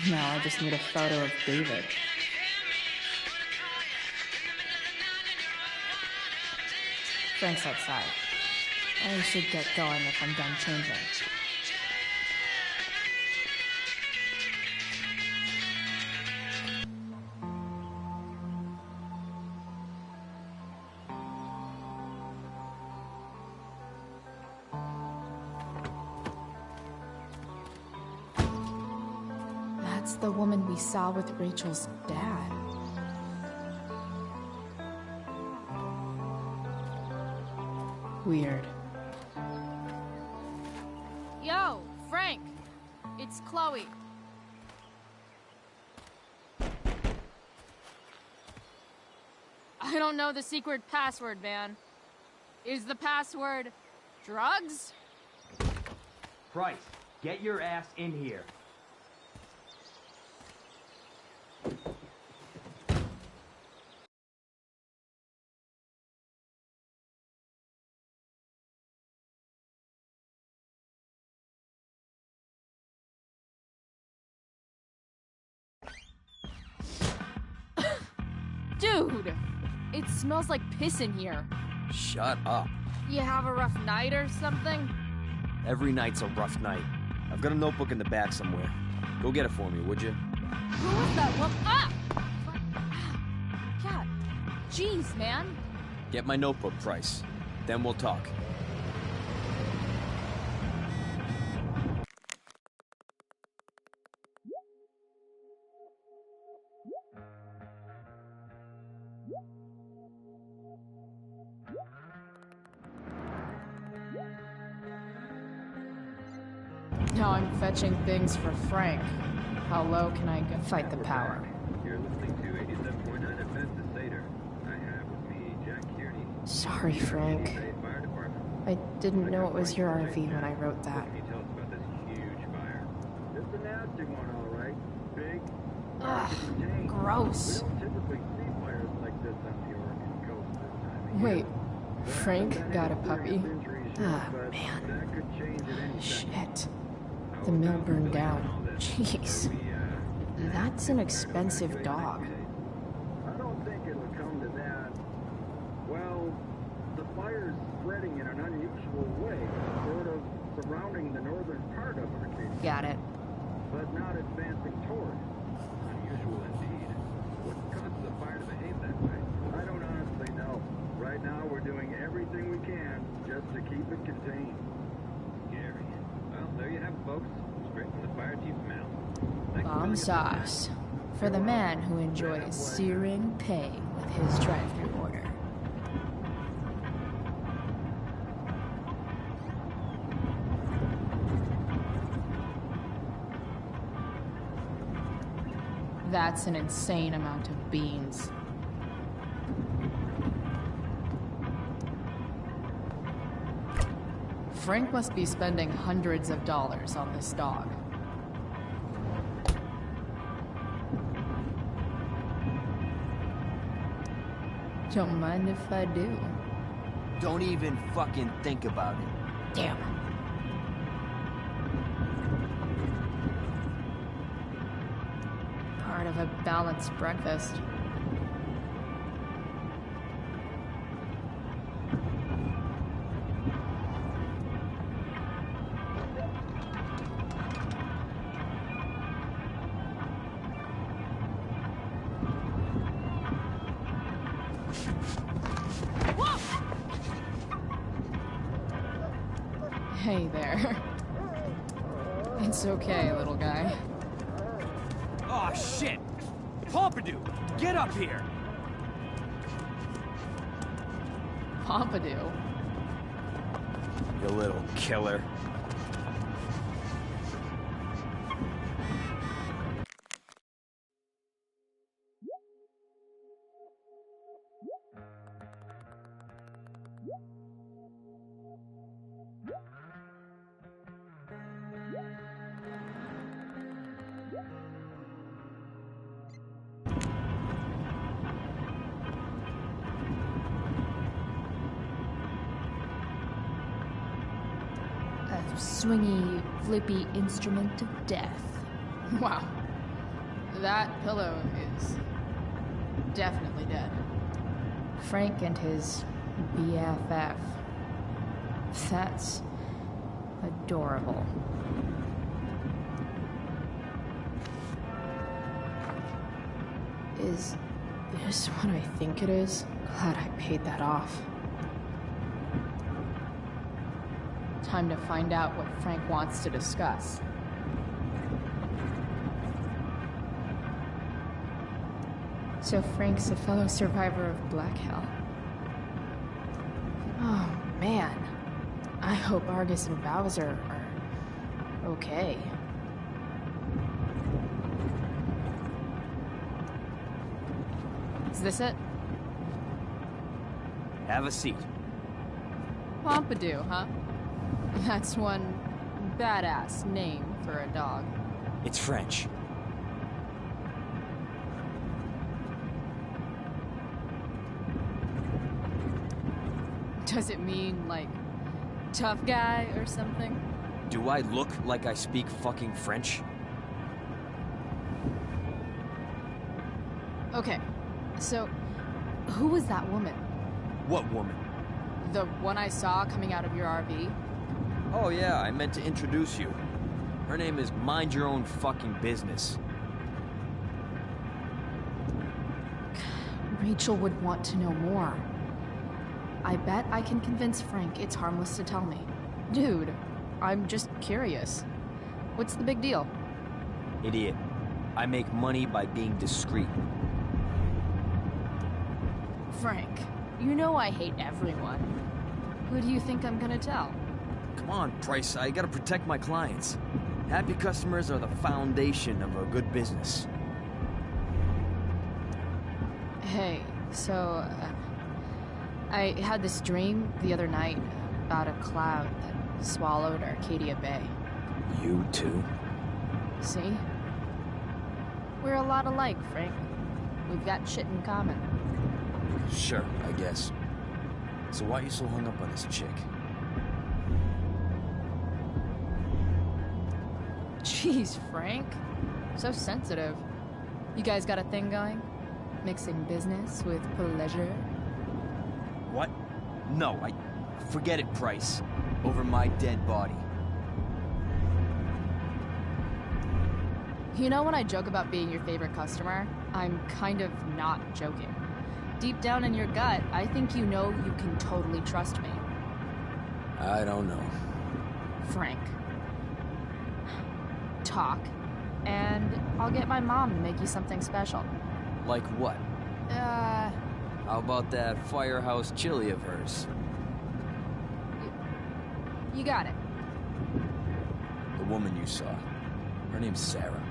Now I just need a photo of David. Frank's outside. I should get going if I'm done changing. That's the woman we saw with Rachel's dad. Weird. Yo, Frank! It's Chloe. I don't know the secret password, man. Is the password drugs? Price, get your ass in here. Dude! It smells like piss in here. Shut up. You have a rough night or something? Every night's a rough night. I've got a notebook in the back somewhere. Go get it for me, would you? Who was that? Well, God. Jeez, man. Get my notebook, Price. Then we'll talk. Now I'm fetching things for Frank. How low can I go? Fight the power. You're listening to 87.9 FM to Seder. I have with me Jack Kearney. Sorry, Frank. I didn't know it was your RV when I wrote that. Can you tell us about this huge fire? It's a nasty one, all right. Big. Ugh, gross. We don't typically see fires like this on the Oregon coast this time of Wait, year. Frank got a puppy? Ah, man. Shit. The mill burned down. Jeez. That's an expensive dog. I don't think it'll come to that. Well, the fire's spreading in an unusual way, sort of surrounding the northern part of Arcadia. Got it. But not advancing toward. Unusual indeed. What causes the fire to behave that way? I don't honestly know. Right now, we're doing everything we can just to keep it contained. Scary. Well, there you have it, folks. Straight from the fire chief's mouth. Bomb sauce. For the man who enjoys searing pay with his drive-thru order. That's an insane amount of beans. Frank must be spending hundreds of dollars on this dog. Don't mind if I do. Don't even fucking think about it. Damn. Part of a balanced breakfast. Hey there. It's okay, little guy. Aw, shit! Pompidou, get up here! Pompidou? You little killer. swingy, flippy instrument of death. Wow. That pillow is definitely dead. Frank and his BFF. That's adorable. Is this what I think it is? Glad I paid that off. Time to find out what Frank wants to discuss. So Frank's a fellow survivor of Black Hell. Oh, man. I hope Argus and Bowser are okay. Is this it? Have a seat. Pompidou, huh? That's one badass name for a dog. It's French. Does it mean, like, tough guy or something? Do I look like I speak fucking French? Okay, so who was that woman? What woman? The one I saw coming out of your RV? Oh yeah, I meant to introduce you. Her name is Mind Your Own Fucking Business. Rachel would want to know more. I bet I can convince Frank it's harmless to tell me. Dude, I'm just curious. What's the big deal? Idiot. I make money by being discreet. Frank, you know I hate everyone. Who do you think I'm gonna tell? Come on, Price, I gotta protect my clients. Happy customers are the foundation of a good business. Hey, so, I had this dream the other night about a cloud that swallowed Arcadia Bay. You too? See? We're a lot alike, Frank. We've got shit in common. Sure, I guess. So why are you so hung up on this chick? Jeez, Frank. So sensitive. You guys got a thing going? Mixing business with pleasure? What? No, forget it, Price. Over my dead body. You know when I joke about being your favorite customer, I'm kind of not joking. Deep down in your gut, I think you know you can totally trust me. I don't know. Frank. Talk, and I'll get my mom to make you something special. Like what? How about that firehouse chili of hers? You got it. The woman you saw. Her name's Sarah.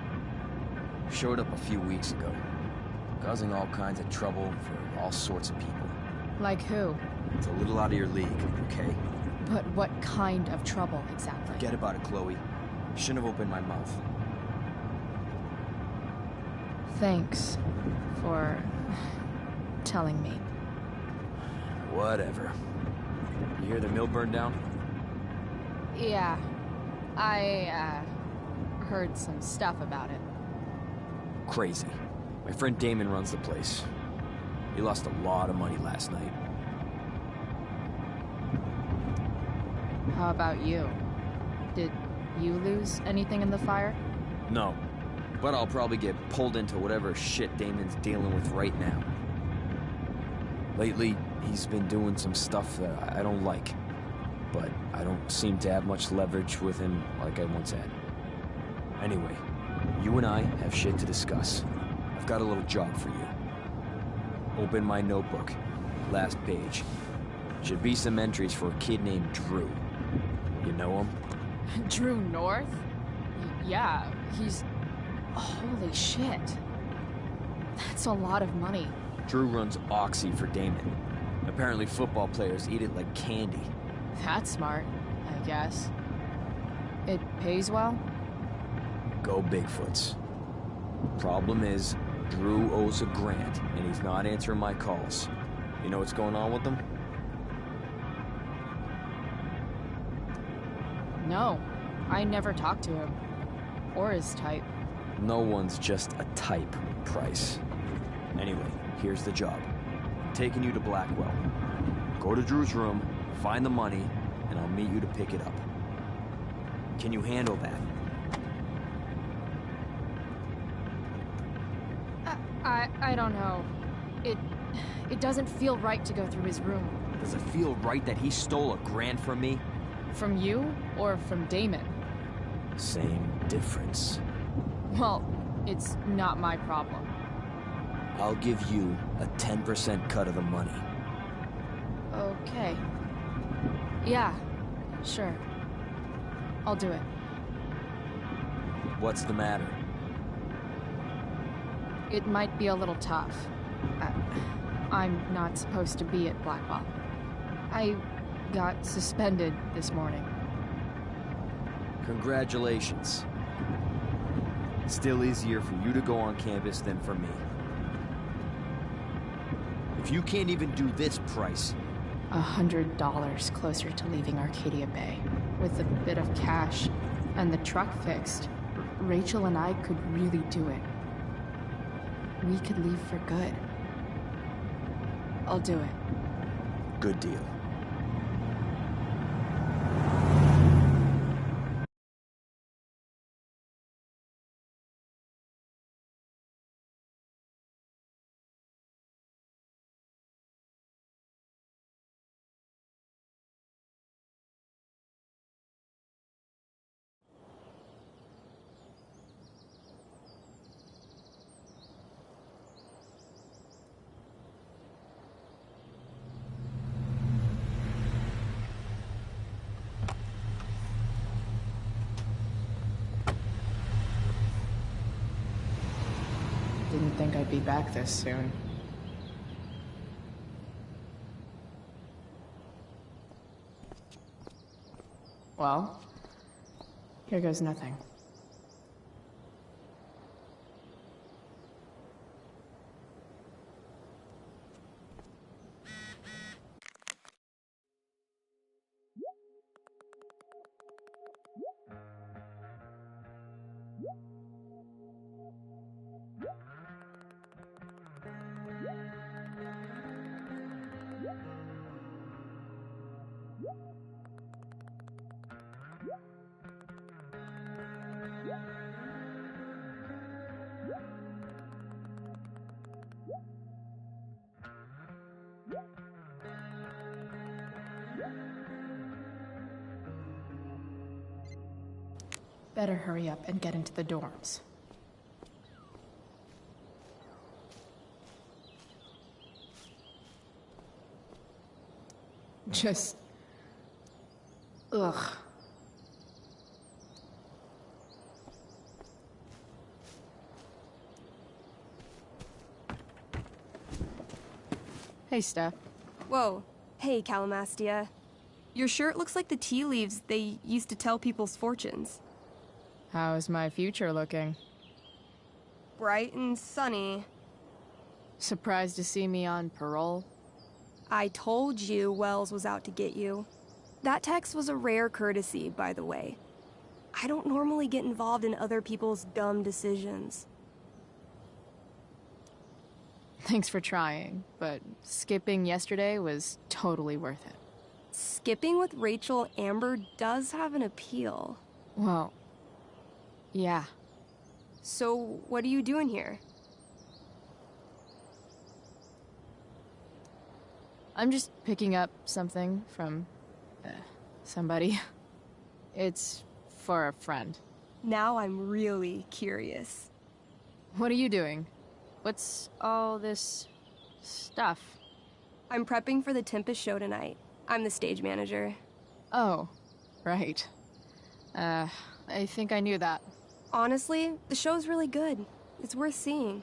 Showed up a few weeks ago. Causing all kinds of trouble for all sorts of people. Like who? It's a little out of your league, okay? But what kind of trouble, exactly? Forget about it, Chloe. Shouldn't have opened my mouth. Thanks for telling me. Whatever. You hear the mill burned down? Yeah. I, heard some stuff about it. Crazy. My friend Damon runs the place. He lost a lot of money last night. How about you? Did you lose anything in the fire? No. But I'll probably get pulled into whatever shit Damon's dealing with right now. Lately, he's been doing some stuff that I don't like. But I don't seem to have much leverage with him like I once had. Anyway, you and I have shit to discuss. I've got a little job for you. Open my notebook. Last page. Should be some entries for a kid named Drew. You know him? Drew North? Yeah, he's... Holy shit. That's a lot of money. Drew runs Oxy for Damon. Apparently football players eat it like candy. That's smart, I guess. It pays well? Go Bigfoots. Problem is, Drew owes a grant, and he's not answering my calls. You know what's going on with him? No, I never talked to him. Or his type. No one's just a type, Price. Anyway, here's the job. I'm taking you to Blackwell. Go to Drew's room, find the money, and I'll meet you to pick it up. Can you handle that? I don't know. It doesn't feel right to go through his room. Does it feel right that he stole $1,000 from me? From you or from Damon? Same difference. Well, it's not my problem. I'll give you a 10% cut of the money. Okay. Yeah, sure. I'll do it. What's the matter? It might be a little tough. I'm not supposed to be at Blackwell. I got suspended this morning. Congratulations. Still easier for you to go on campus than for me. If you can't even do this, Price... $100 closer to leaving Arcadia Bay. With a bit of cash and the truck fixed, Rachel and I could really do it. We could leave for good. I'll do it. Good deal. Didn't think I'd be back this soon. Well, here goes nothing. Better hurry up and get into the dorms. Just... ugh. Hey, Steph. Whoa. Hey, Calamastia. Your shirt looks like the tea leaves they used to tell people's fortunes. How's my future looking? Bright and sunny. Surprised to see me on parole? I told you Wells was out to get you. That text was a rare courtesy, by the way. I don't normally get involved in other people's dumb decisions. Thanks for trying, but skipping yesterday was totally worth it. Skipping with Rachel Amber does have an appeal. Well, yeah. So, what are you doing here? I'm just picking up something from... somebody. It's for a friend. Now I'm really curious. What are you doing? What's all this... stuff? I'm prepping for the Tempest show tonight. I'm the stage manager. Oh, right. I think I knew that. Honestly, the show's really good. It's worth seeing.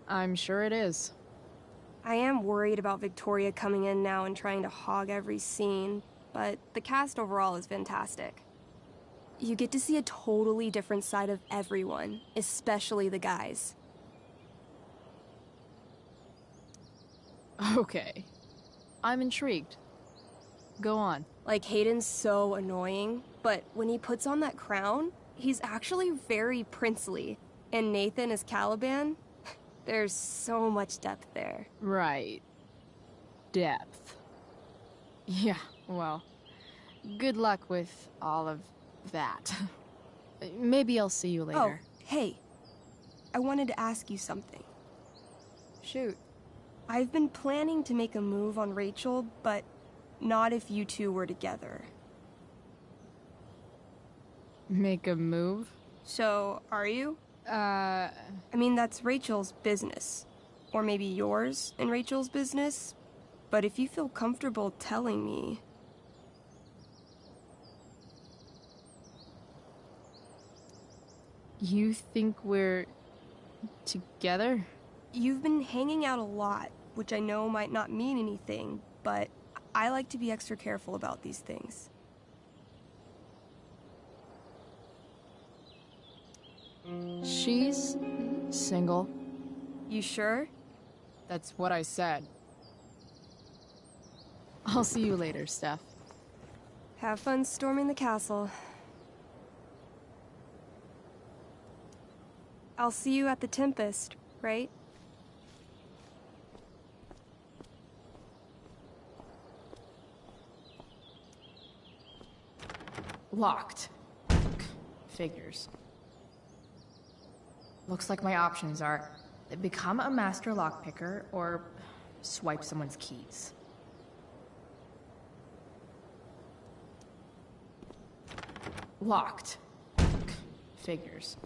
I'm sure it is. I am worried about Victoria coming in now and trying to hog every scene, but the cast overall is fantastic. You get to see a totally different side of everyone, especially the guys. Okay. I'm intrigued. Go on. Like, Hayden's so annoying, but when he puts on that crown, he's actually very princely. And Nathan as Caliban, there's so much depth there. Right. Depth. Yeah, well, good luck with all of that. Maybe I'll see you later. Oh, hey. I wanted to ask you something. Shoot. I've been planning to make a move on Rachel, but not if you two were together. Make a move? So, are you? I mean, that's Rachel's business. Or maybe yours and Rachel's business. But if you feel comfortable telling me... You think we're... together? You've been hanging out a lot, which I know might not mean anything, but I like to be extra careful about these things. She's single. You sure? That's what I said. I'll see you later, Steph. Have fun storming the castle. I'll see you at the Tempest, right? Locked. Figures. Looks like my options are become a master lockpicker or swipe someone's keys. Locked. Figures.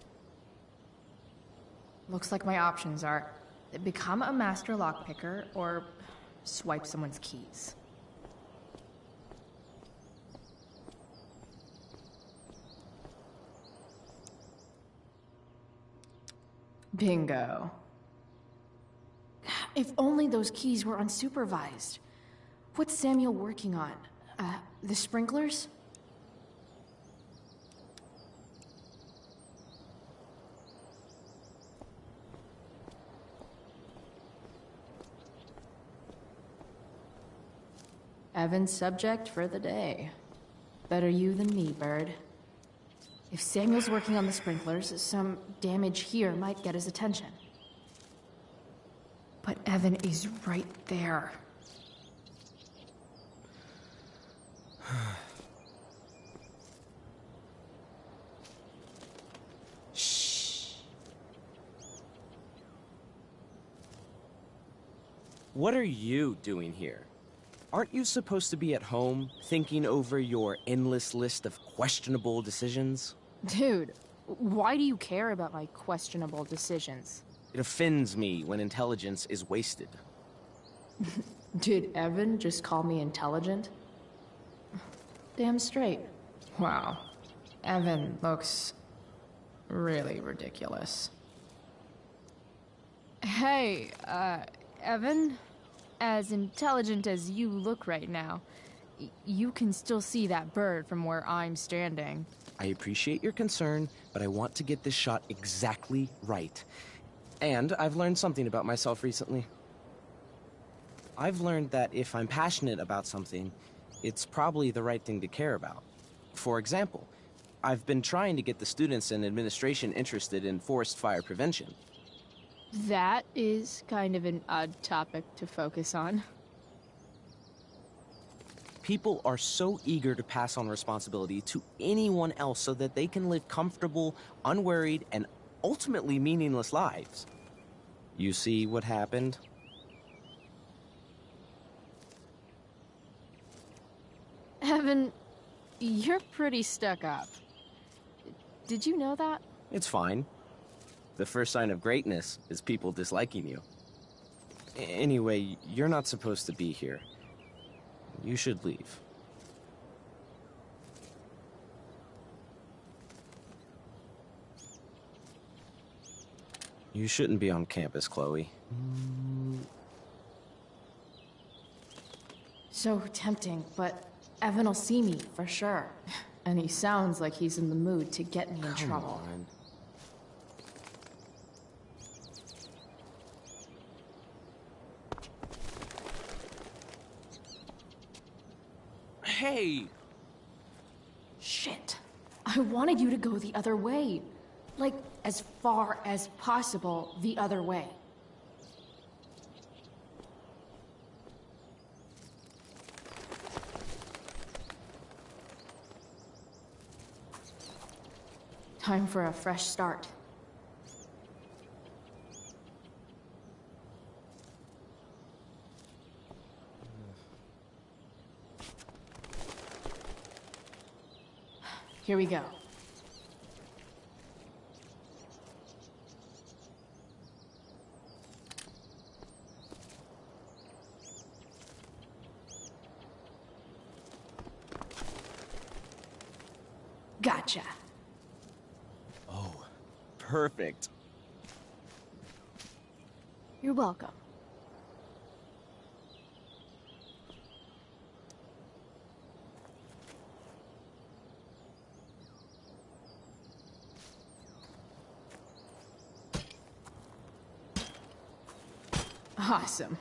Looks like my options are become a master lockpicker or swipe someone's keys. Bingo. If only those keys were unsupervised. What's Samuel working on? The sprinklers? Evan's subject for the day. Better you than me, Bird. If Samuel's working on the sprinklers, some damage here might get his attention. But Evan is right there. Shh. What are you doing here? Aren't you supposed to be at home, thinking over your endless list of questionable decisions? Dude, why do you care about my questionable decisions? It offends me when intelligence is wasted. Did Evan just call me intelligent? Damn straight. Wow. Evan looks really ridiculous. Hey, Evan? As intelligent as you look right now, you can still see that bird from where I'm standing. I appreciate your concern, but I want to get this shot exactly right. And I've learned something about myself recently. I've learned that if I'm passionate about something, it's probably the right thing to care about. For example, I've been trying to get the students and administration interested in forest fire prevention. That is kind of an odd topic to focus on. People are so eager to pass on responsibility to anyone else so that they can live comfortable, unworried, and ultimately meaningless lives. You see what happened? Evan, you're pretty stuck up. Did you know that? It's fine. The first sign of greatness is people disliking you. Anyway, you're not supposed to be here. You should leave. You shouldn't be on campus, Chloe. So tempting, but Evan will see me for sure. And he sounds like he's in the mood to get me in trouble. On. Hey! Shit. I wanted you to go the other way. Like, as far as possible the other way. Time for a fresh start. Here we go. Gotcha. Oh, perfect. You're welcome. Awesome.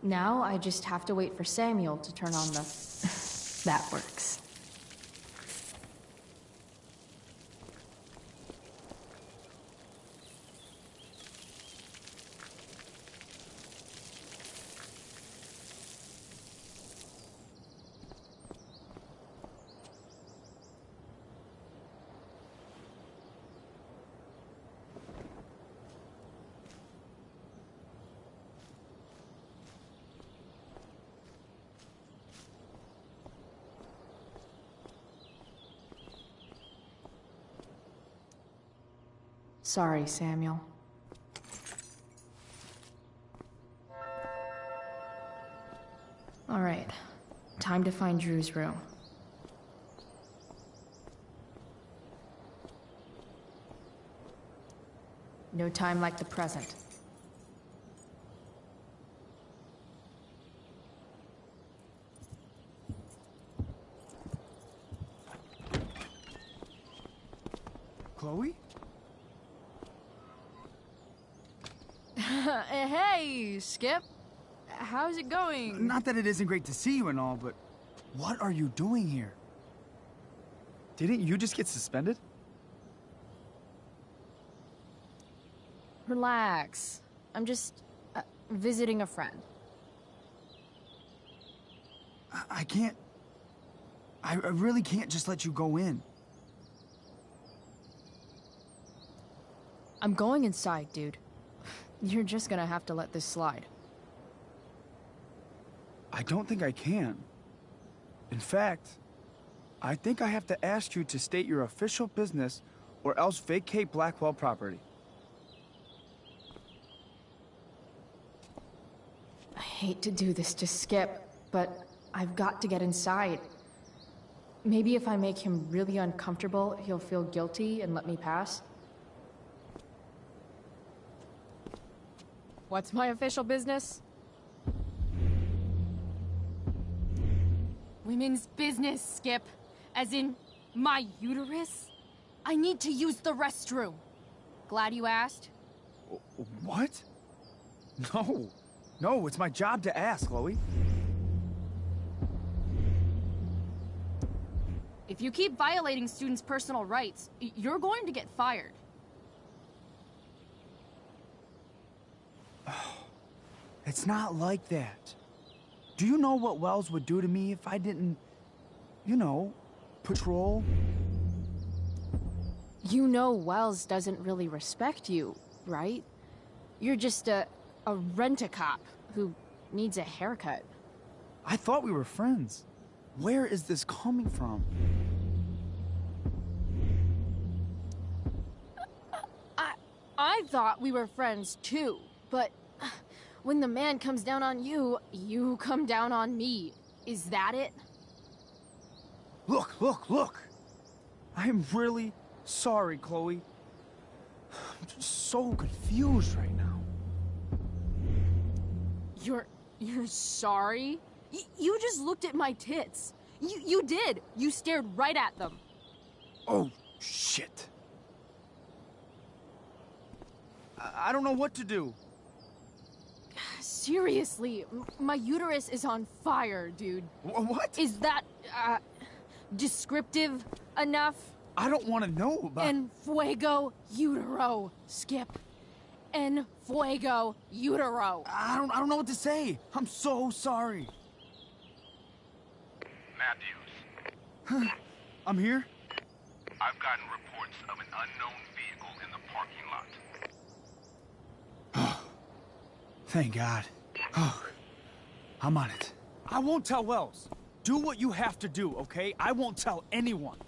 Now I just have to wait for Samuel to turn on the... That works. Sorry, Samuel. All right. Time to find Drew's room. No time like the present. Chloe? Hey, Skip. How's it going? Not that it isn't great to see you and all, but what are you doing here? Didn't you just get suspended? Relax. I'm just visiting a friend. I can't... I really can't just let you go in. I'm going inside, dude. You're just gonna have to let this slide. I don't think I can. In fact, I think I have to ask you to state your official business or else vacate Blackwell property. I hate to do this to Skip, but I've got to get inside. Maybe if I make him really uncomfortable, he'll feel guilty and let me pass. What's my official business? Women's business, Skip. As in, my uterus? I need to use the restroom. Glad you asked. What? No. No, it's my job to ask, Chloe. If you keep violating students' personal rights, you're going to get fired. It's not like that. Do you know what Wells would do to me if I didn't, you know, patrol? You know Wells doesn't really respect you, right? You're just a rent-a-cop who needs a haircut. I thought we were friends. Where is this coming from? I thought we were friends too, but when the man comes down on you, you come down on me. Is that it? Look, look, look! I'm really sorry, Chloe. I'm just so confused right now. You're sorry? You just looked at my tits. You did. You stared right at them. Oh, shit. I don't know what to do. seriously, my uterus is on fire, dude. What? Is that, descriptive enough? I don't want to know about... En fuego utero, Skip. En fuego utero. I don't know what to say. I'm so sorry. Matthews. I'm here? I've gotten reports of an unknown vehicle in the parking lot. Thank God. Oh, I'm on it. I won't tell Wells. Do what you have to do, okay? I won't tell anyone.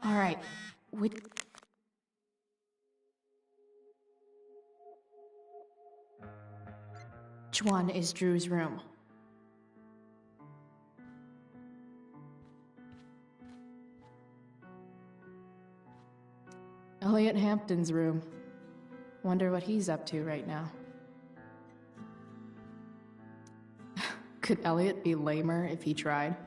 All right. Which one is Drew's room? Elliot Hampton's room. Wonder what he's up to right now. Could Elliot be lamer if he tried?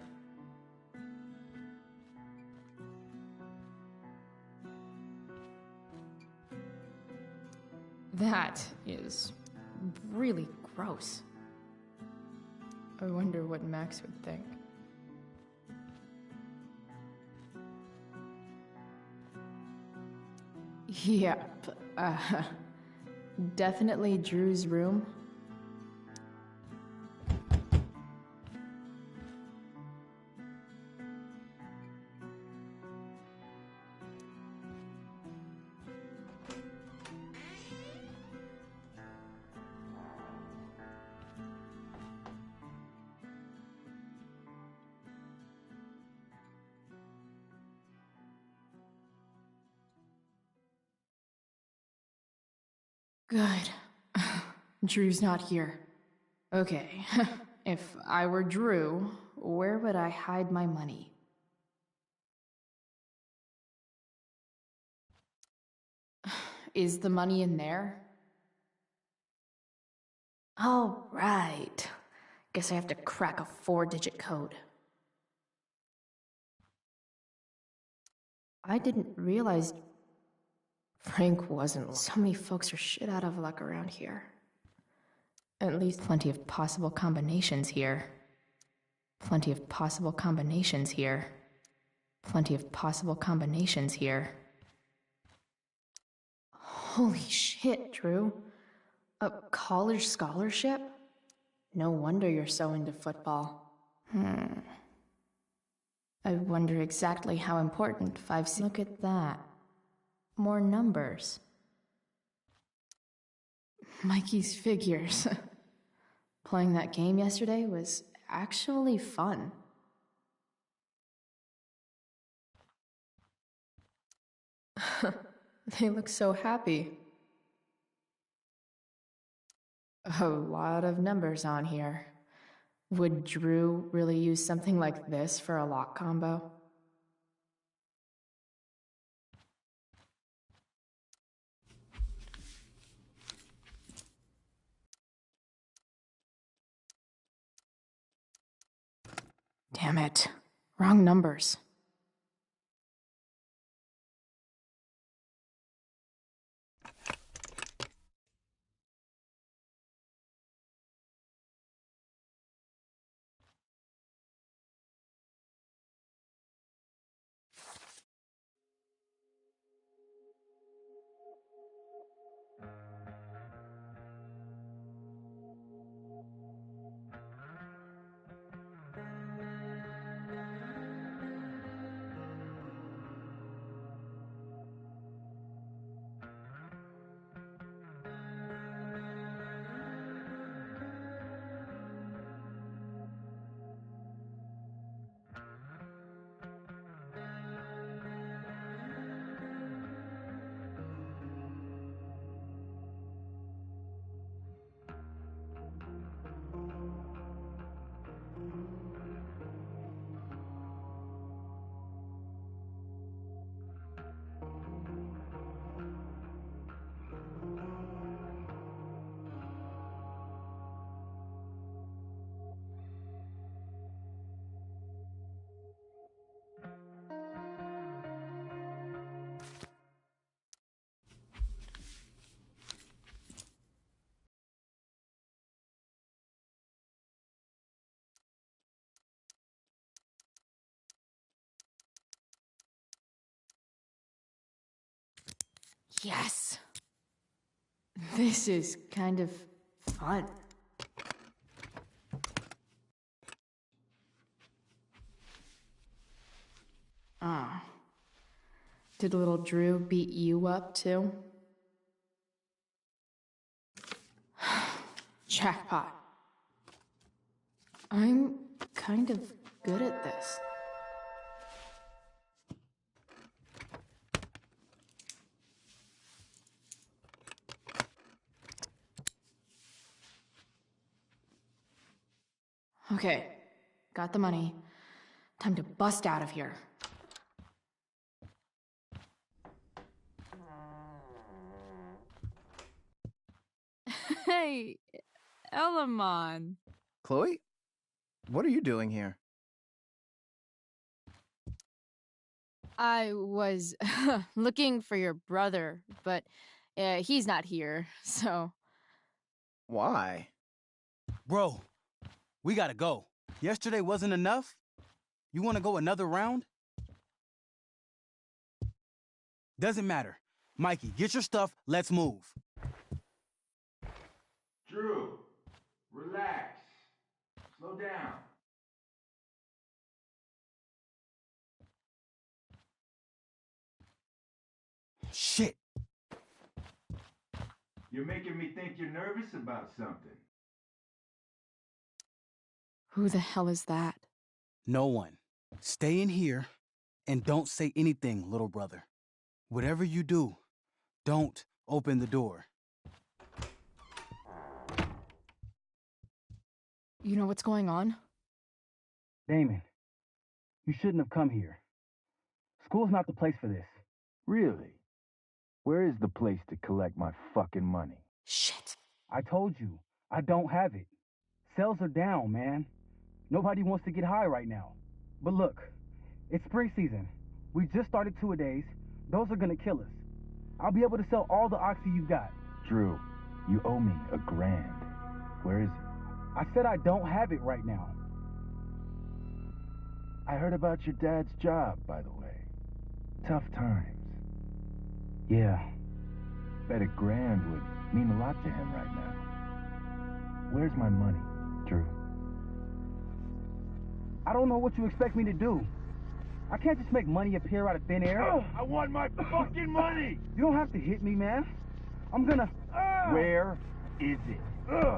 That is really gross. I wonder what Max would think. Yep. Definitely Drew's room. Good. Drew's not here. Okay. If I were Drew, where would I hide my money? Is the money in there? Oh, right. Guess I have to crack a 4-digit code. I didn't realize Frank wasn't. So many folks are shit out of luck around here. At least plenty of possible combinations here. Plenty of possible combinations here. Plenty of possible combinations here. Holy shit, Drew. A college scholarship? No wonder you're so into football. I wonder exactly how important 5... Look at that. More numbers. Mikey's figures. Playing that game yesterday was actually fun. They look so happy. A lot of numbers on here. Would Drew really use something like this for a lock combo? Damn it. Wrong numbers. Yes. This is kind of fun. Ah. Did little Drew beat you up too? Jackpot. I'm kind of good at this. Okay, got the money. Time to bust out of here. Hey, Elamon. Chloe? What are you doing here? I was looking for your brother, but he's not here, so... Why? Bro, we gotta go. Yesterday wasn't enough? You wanna go another round? Doesn't matter. Mikey, get your stuff, let's move. Drew, relax. Slow down. Shit. You're making me think you're nervous about something. Who the hell is that? No one. Stay in here and don't say anything, little brother. Whatever you do, don't open the door. You know what's going on? Damon, you shouldn't have come here. School's not the place for this. Really? Where is the place to collect my fucking money? Shit. I told you, I don't have it. Sales are down, man. Nobody wants to get high right now. But look, it's spring season. We just started two-a-days. Those are gonna kill us. I'll be able to sell all the oxy you've got. Drew, you owe me $1,000. Where is it? I said I don't have it right now. I heard about your dad's job, by the way. Tough times. Yeah. Bet $1,000 would mean a lot to him right now. Where's my money, Drew? I don't know what you expect me to do. I can't just make money appear out of thin air. I want my fucking money! You don't have to hit me, man. I'm gonna... Where is it?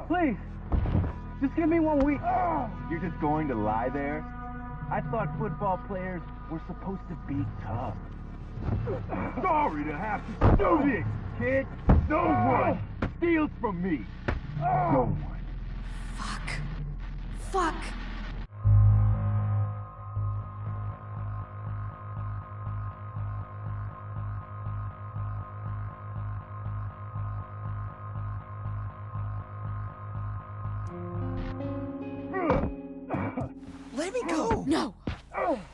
Please! Just give me 1 week. You're just going to lie there? I thought football players were supposed to be tough. Sorry to have to do this, kid. No one steals from me. No one. Fuck. Let me go! No!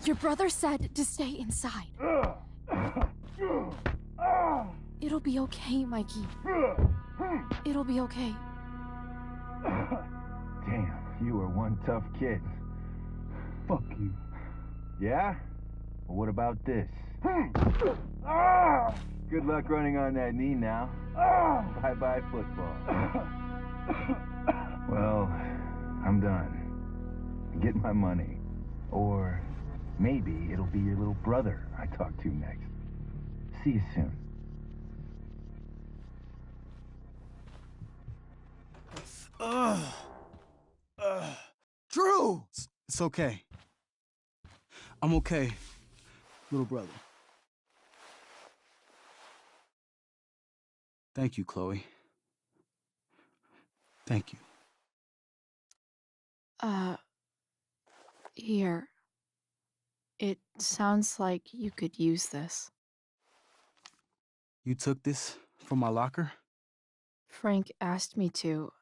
Your brother said to stay inside. It'll be okay, Mikey. It'll be okay. Damn, you are one tough kid. Fuck you. Yeah? Well, what about this? Good luck running on that knee now. Bye-bye football. Well, I'm done. Get my money. Or maybe it'll be your little brother I talk to next. See you soon. Drew! It's okay. I'm okay, little brother. Thank you, Chloe. Thank you. Here. It sounds like you could use this. You took this from my locker? Frank asked me to.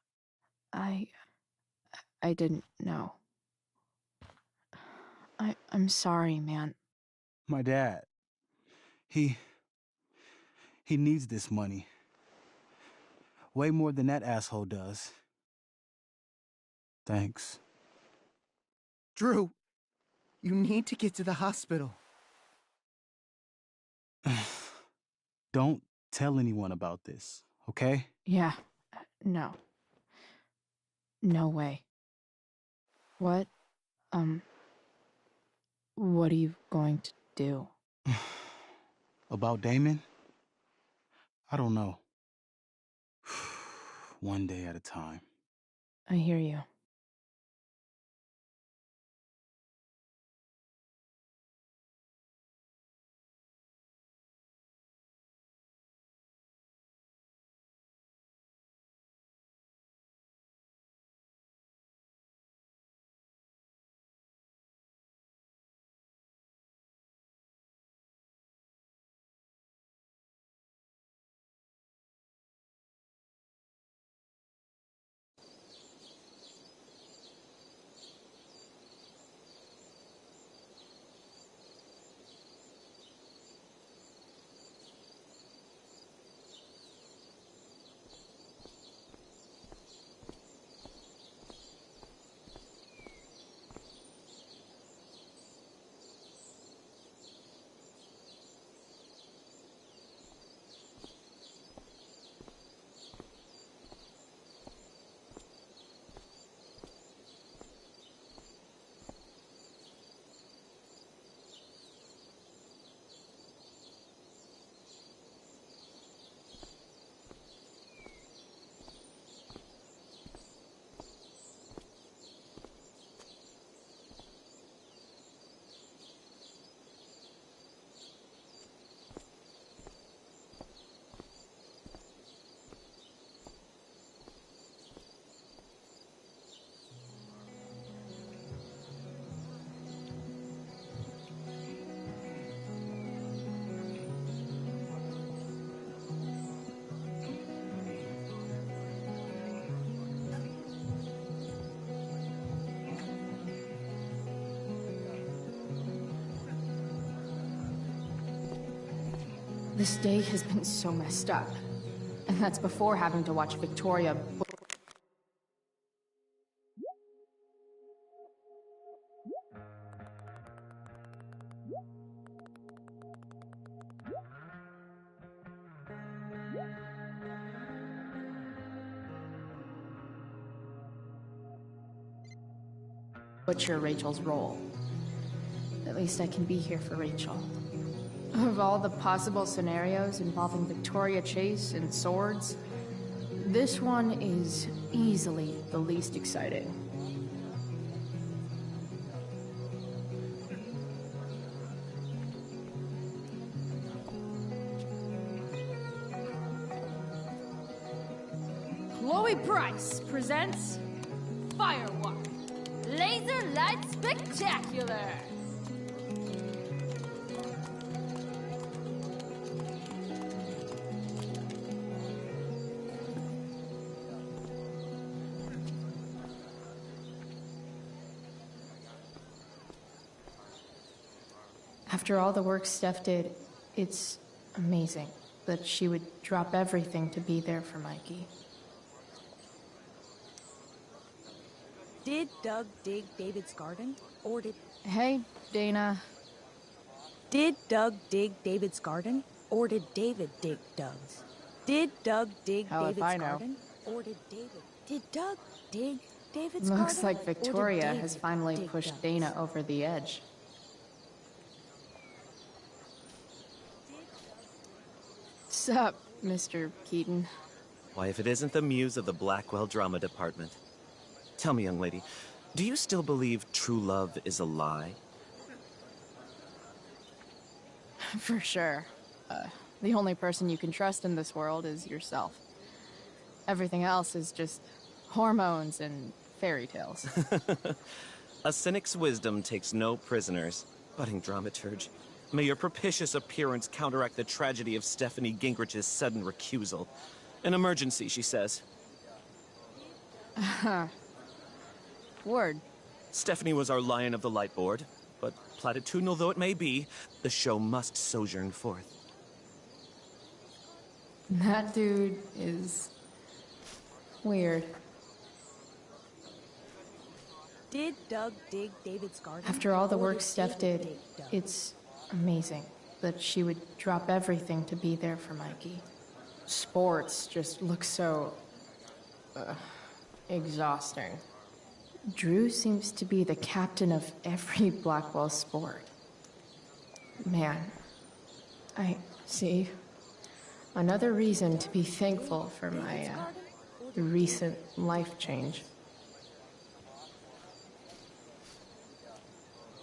I didn't know. I'm sorry, man. My dad. He needs this money. Way more than that asshole does. Thanks. Drew, you need to get to the hospital. Don't tell anyone about this, okay? Yeah. No. No way. What are you going to do? About Damon? I don't know. One day at a time. I hear you. This day has been so messed up. And that's before having to watch Victoria butcher Rachel's role. At least I can be here for Rachel. Of all the possible scenarios involving Victoria Chase and swords, this one is easily the least exciting. Chloe Price presents Firewalk Laser Light Spectacular! After all the work Steph did, it's amazing that she would drop everything to be there for Mikey. Did Doug dig David's garden? Or did... Hey, Dana. Did Doug dig David's garden? Or did David dig Doug's? Did Doug dig Hell if David's I know. garden? Or did David... Did Doug dig David's garden? Looks like Or did Victoria David has finally dig pushed Doug's? Dana over the edge. Sup, Mr. Keaton? Why, if it isn't the muse of the Blackwell Drama Department. Tell me, young lady, do you still believe true love is a lie? For sure. The only person you can trust in this world is yourself. Everything else is just hormones and fairy tales. A cynic's wisdom takes no prisoners. Budding dramaturge, may your propitious appearance counteract the tragedy of Stephanie Gingrich's sudden recusal. An emergency, she says. Word. Stephanie was our lion of the light board, but platitudinal though it may be, the show must sojourn forth. That dude is weird. Did Doug dig David's garden? After all the Or work did Steph David did, dig Doug's? it's amazing that she would drop everything to be there for Mikey. sports just look so... exhausting. Drew seems to be the captain of every Blackwell sport. Man, I see. Another reason to be thankful for my recent life change.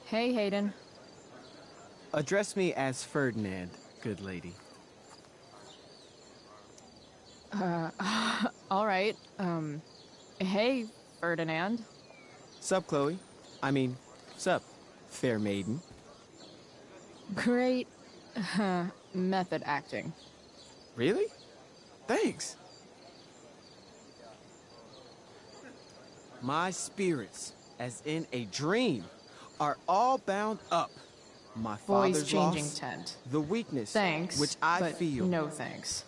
Hey, Hayden. Address me as Ferdinand, good lady. All right. Hey, Ferdinand. Sup, Chloe? I mean, sup, fair maiden. Great method acting. Really? Thanks. My spirits, as in a dream, are all bound up. My Voice father's changing loss, tent. the weakness, Thanks, which I but feel. no thanks.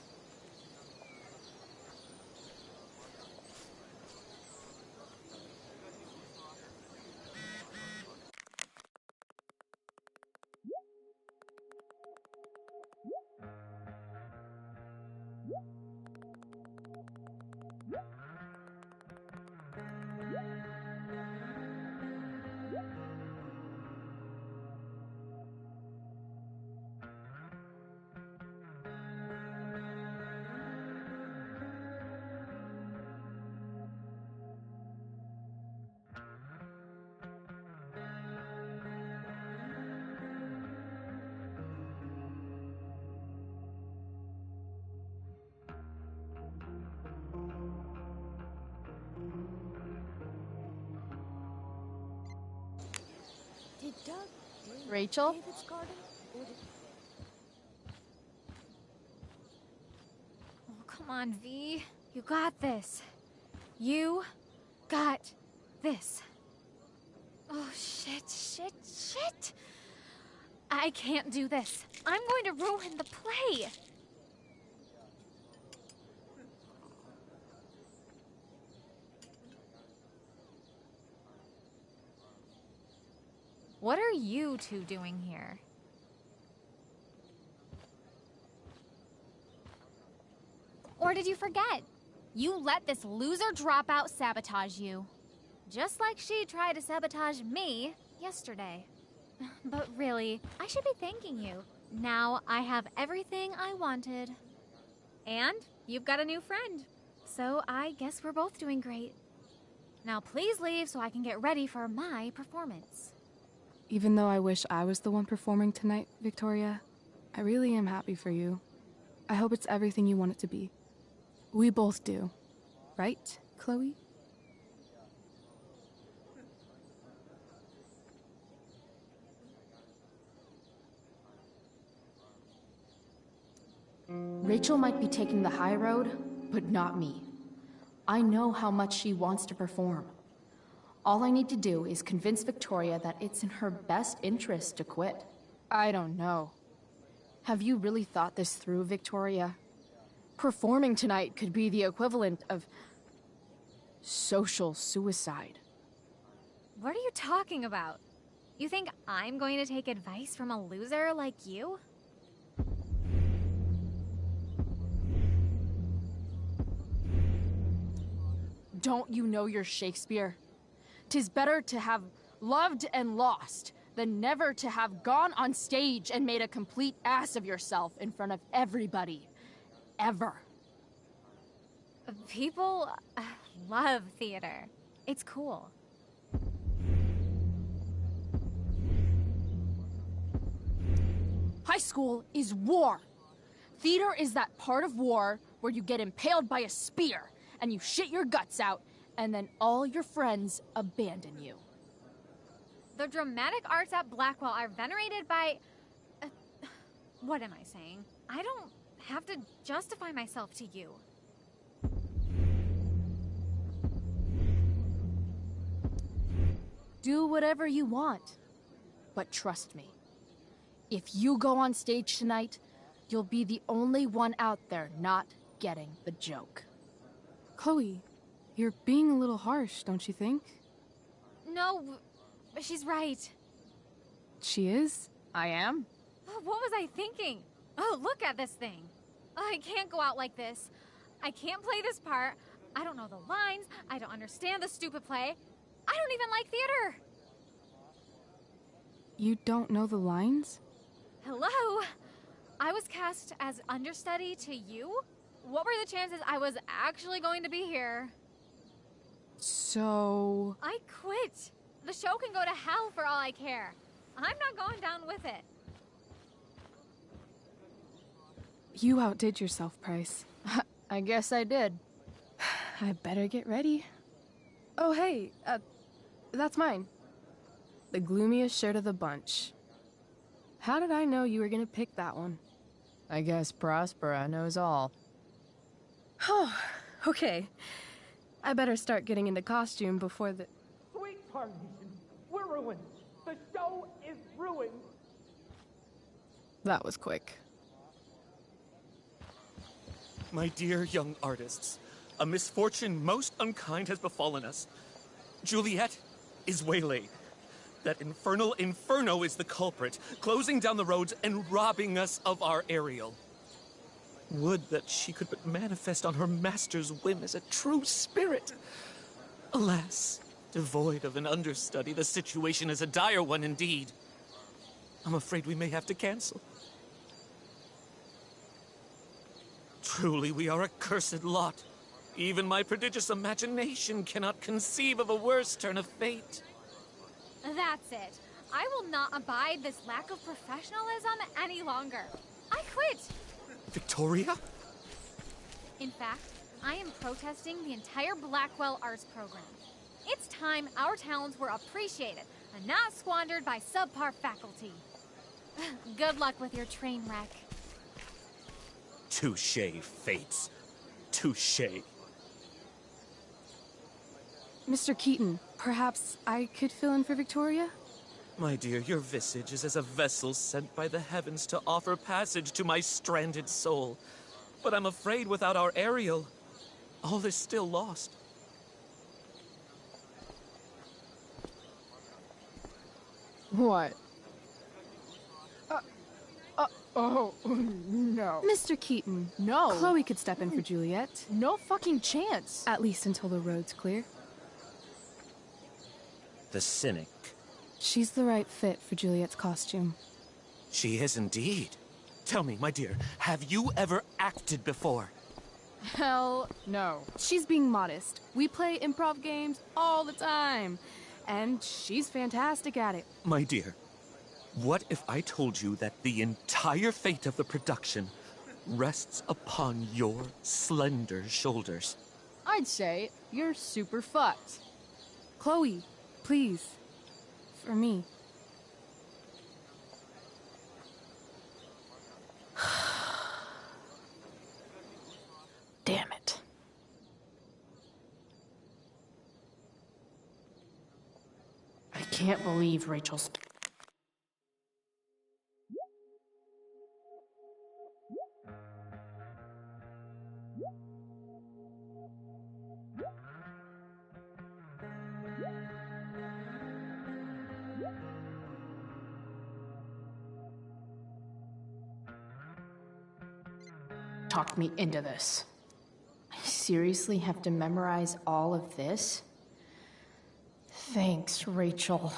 Did Doug Rachel? David's garden? Oh, come on, V. You got this. You got this. Oh, shit. I can't do this. I'm going to ruin the play. What are you two doing here? Or did you forget? You let this loser dropout sabotage you. Just like she tried to sabotage me yesterday. But really, I should be thanking you. Now I have everything I wanted. And you've got a new friend. So I guess we're both doing great. Now please leave so I can get ready for my performance. Even though I wish I was the one performing tonight, Victoria, I really am happy for you. I hope it's everything you want it to be. We both do. Right, Chloe? Rachel might be taking the high road, but not me. I know how much she wants to perform. All I need to do is convince Victoria that it's in her best interest to quit. I don't know. Have you really thought this through, Victoria? Performing tonight could be the equivalent of social suicide. What are you talking about? You think I'm going to take advice from a loser like you? Don't you know your Shakespeare? 'Tis better to have loved and lost than never to have gone on stage and made a complete ass of yourself in front of everybody. Ever. People love theater. It's cool. High school is war. Theater is that part of war where you get impaled by a spear and you shit your guts out and then all your friends abandon you. The dramatic arts at Blackwell are venerated by... what am I saying? I don't have to justify myself to you. Do whatever you want. But trust me, if you go on stage tonight, you'll be the only one out there not getting the joke. Chloe, you're being a little harsh, don't you think? No, she's right. She is? I am? Oh, what was I thinking? Oh, look at this thing. I can't go out like this. I can't play this part. I don't know the lines. I don't understand the stupid play. I don't even like theater. You don't know the lines? Hello? I was cast as understudy to you? What were the chances I was actually going to be here? So... I quit. The show can go to hell for all I care. I'm not going down with it. You outdid yourself, Price. I guess I did. I better get ready. Oh, hey, that's mine. The gloomiest shirt of the bunch. How did I know you were gonna pick that one? I guess Prospera knows all. Oh, okay. I better start getting into costume before the... Sweet Tarnation, we're ruined. The show is ruined. That was quick. My dear young artists, a misfortune most unkind has befallen us. Juliet is waylaid. That infernal Inferno is the culprit, closing down the roads and robbing us of our Ariel. Would that she could but manifest on her master's whim as a true spirit. Alas, devoid of an understudy, the situation is a dire one indeed. I'm afraid we may have to cancel. Truly, we are a cursed lot. Even my prodigious imagination cannot conceive of a worse turn of fate. That's it. I will not abide this lack of professionalism any longer. I quit. Victoria? In fact, I am protesting the entire Blackwell Arts program. It's time our talents were appreciated and not squandered by subpar faculty. Good luck with your train wreck. Touché, Fates. Touché. Mr. Keaton, perhaps I could fill in for Victoria? My dear, your visage is as a vessel sent by the heavens to offer passage to my stranded soul. But I'm afraid without our Ariel, all is still lost. What? Oh, no. Mr. Keaton. No. Chloe could step in for Juliet. No fucking chance. At least until the road's clear. The cynic. She's the right fit for Juliet's costume. She is indeed. Tell me, my dear, have you ever acted before? Hell no. She's being modest. We play improv games all the time. And she's fantastic at it. My dear, what if I told you that the entire fate of the production rests upon your slender shoulders? I'd say you're super fucked. Chloe, please. For me. Damn it. I can't believe Rachel's... talked me into this. I seriously have to memorize all of this? Thanks, Rachel.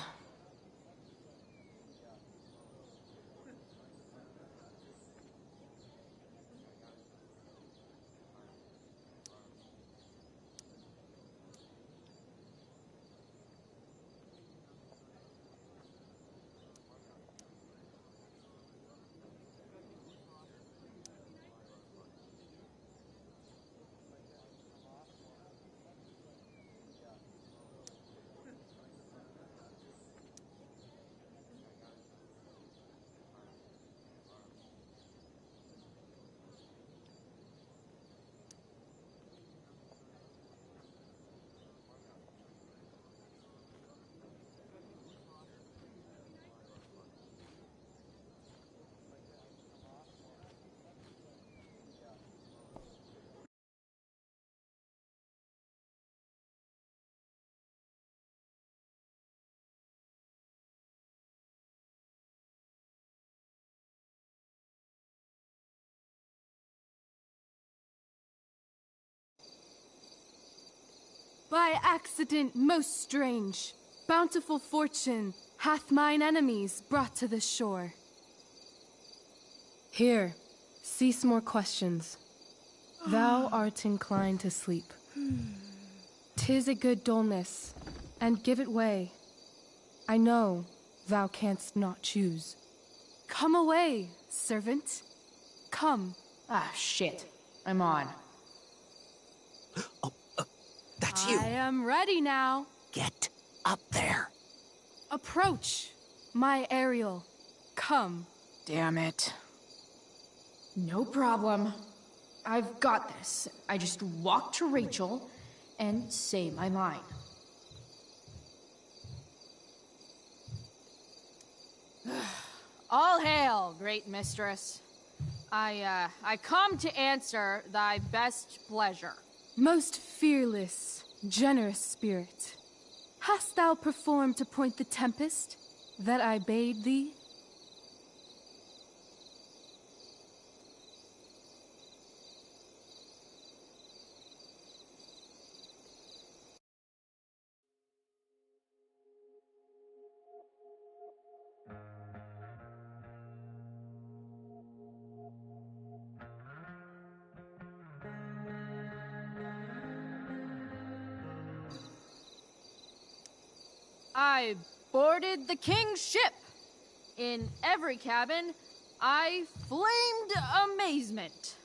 By accident most strange, bountiful fortune hath mine enemies brought to the shore. Here, cease more questions. Thou art inclined to sleep. 'Tis a good dullness, and give it way. I know thou canst not choose. Come away, servant. Come. Ah, shit. I'm on. That's you. I am ready now. Get up there. Approach, my Ariel. Come. Damn it. No problem. I've got this. I just walk to Rachel and say my line. All hail, great mistress. I come to answer thy best pleasure. Most fearless, generous spirit, hast thou performed to point the tempest that I bade thee? I boarded the king's ship. In every cabin, I flamed amazement.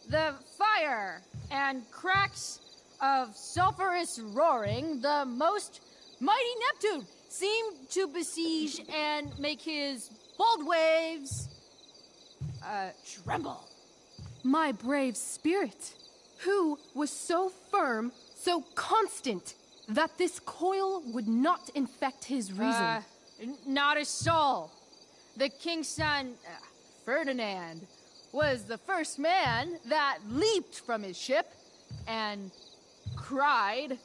The fire and cracks of sulphurous roaring, the most mighty Neptune seemed to besiege and make his bold waves tremble. My brave spirit, who was so firm, so constant, that this coil would not infect his reason. Not a soul. The king's son, Ferdinand, was the first man that leaped from his ship and cried.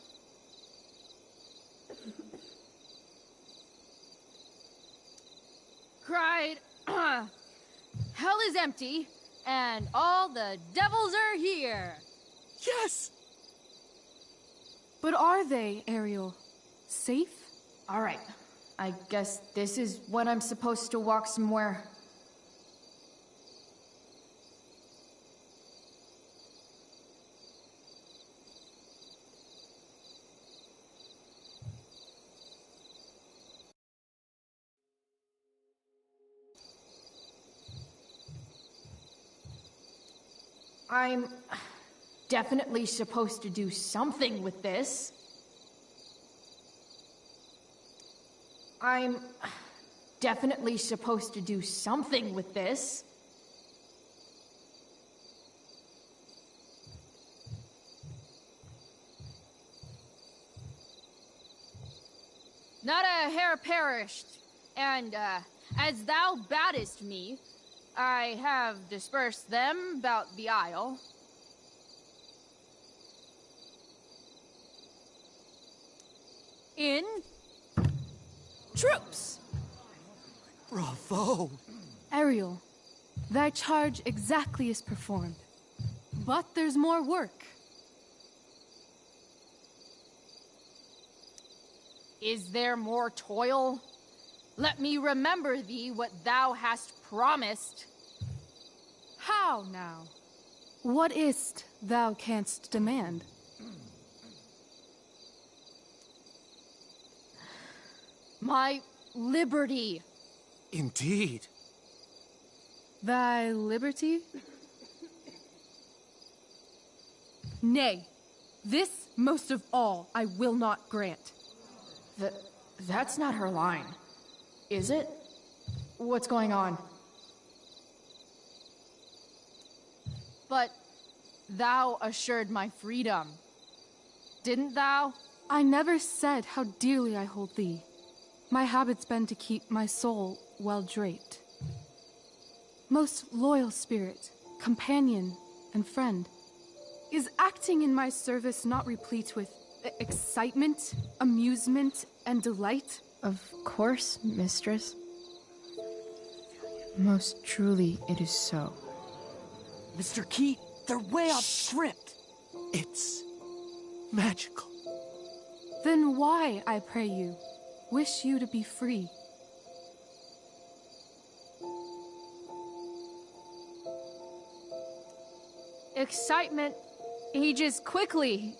Hell is empty, and all the devils are here. Yes! But are they, Ariel? Safe? All right. I guess this is when I'm supposed to walk somewhere. I'm definitely supposed to do something with this. I'm definitely supposed to do something with this. Not a hair perished, and as thou badest me, I have dispersed them about the isle. In troops. Bravo! Ariel, thy charge exactly is performed. But there's more work. Is there more toil? Let me remember thee what thou hast promised. How now? What is't thou canst demand? My liberty. Indeed. Thy liberty? Nay, this most of all I will not grant. That's not her line, is it? What's going on? But thou assured my freedom, didn't thou? I never said how dearly I hold thee. My habit's been to keep my soul well draped. Most loyal spirit, companion, and friend, is acting in my service not replete with excitement, amusement, and delight? Of course, mistress. Most truly it is so. Mr. Key, they're way off script. It's magical. Then why, I pray you, wish you to be free? Excitement ages quickly.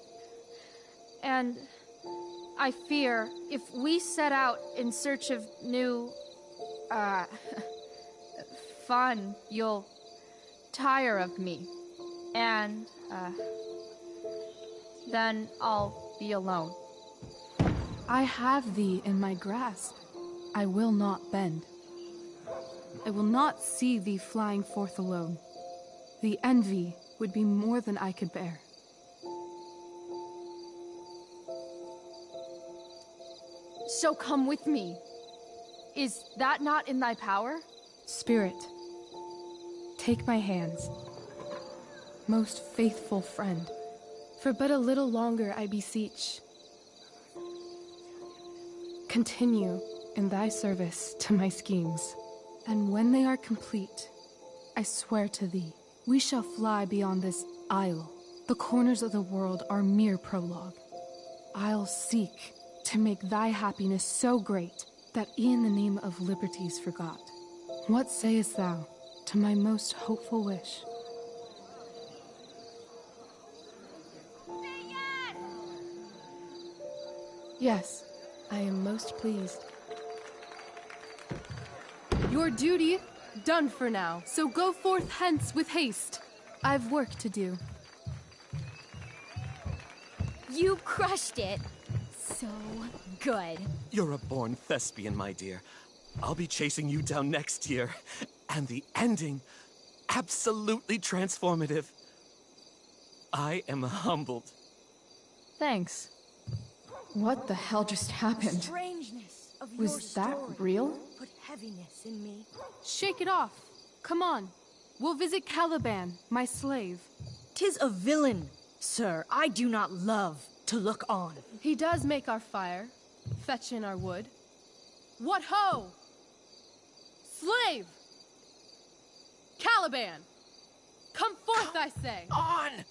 And I fear if we set out in search of new, fun, you'll tire of me. And, then I'll be alone. I have thee in my grasp. I will not bend. I will not see thee flying forth alone. The envy would be more than I could bear. So come with me. Is that not in thy power? Spirit, take my hands. Most faithful friend, for but a little longer I beseech. Continue in thy service to my schemes, and when they are complete, I swear to thee, we shall fly beyond this isle. The corners of the world are mere prologue. I'll seek to make thy happiness so great that e'en the name of liberty's forgot. What sayest thou to my most hopeful wish? Yes, I am most pleased. Your duty done for now, so go forth hence with haste. I've work to do. You crushed it. So good. You're a born thespian, my dear. I'll be chasing you down next year. And the ending, absolutely transformative. I am humbled. Thanks. What the hell just happened? Strangeness of your Was that story real? Put heaviness in me. Shake it off. Come on. We'll visit Caliban, my slave. 'Tis a villain, sir. I do not love to look on. He does make our fire, fetch in our wood. What ho! Slave! Caliban! Come forth, I say! On!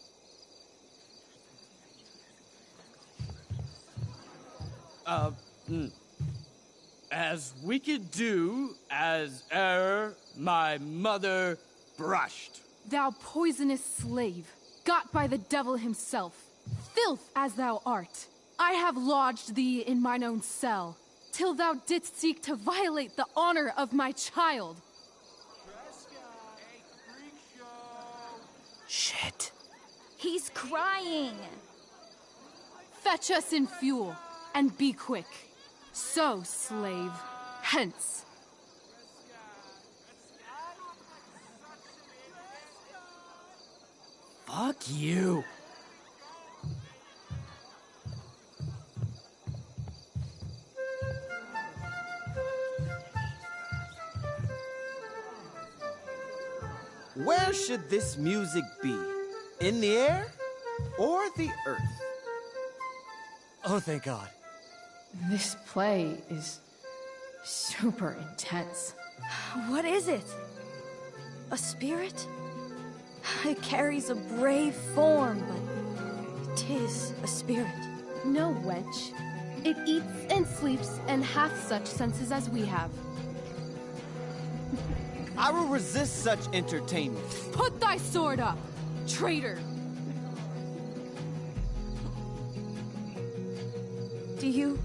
As wicked do as e'er my mother brushed. Thou poisonous slave, got by the devil himself, filth as thou art, I have lodged thee in mine own cell, till thou didst seek to violate the honor of my child. Shit. He's crying. Fetch us in fuel, and be quick. So, slave, hence. Fuck you. Where should this music be? In the air or the earth? Oh, thank God. This play is super intense. What is it? A spirit? It carries a brave form, but 'tis a spirit. No, wench. It eats and sleeps and hath such senses as we have. I will resist such entertainment. Put thy sword up, traitor! Do you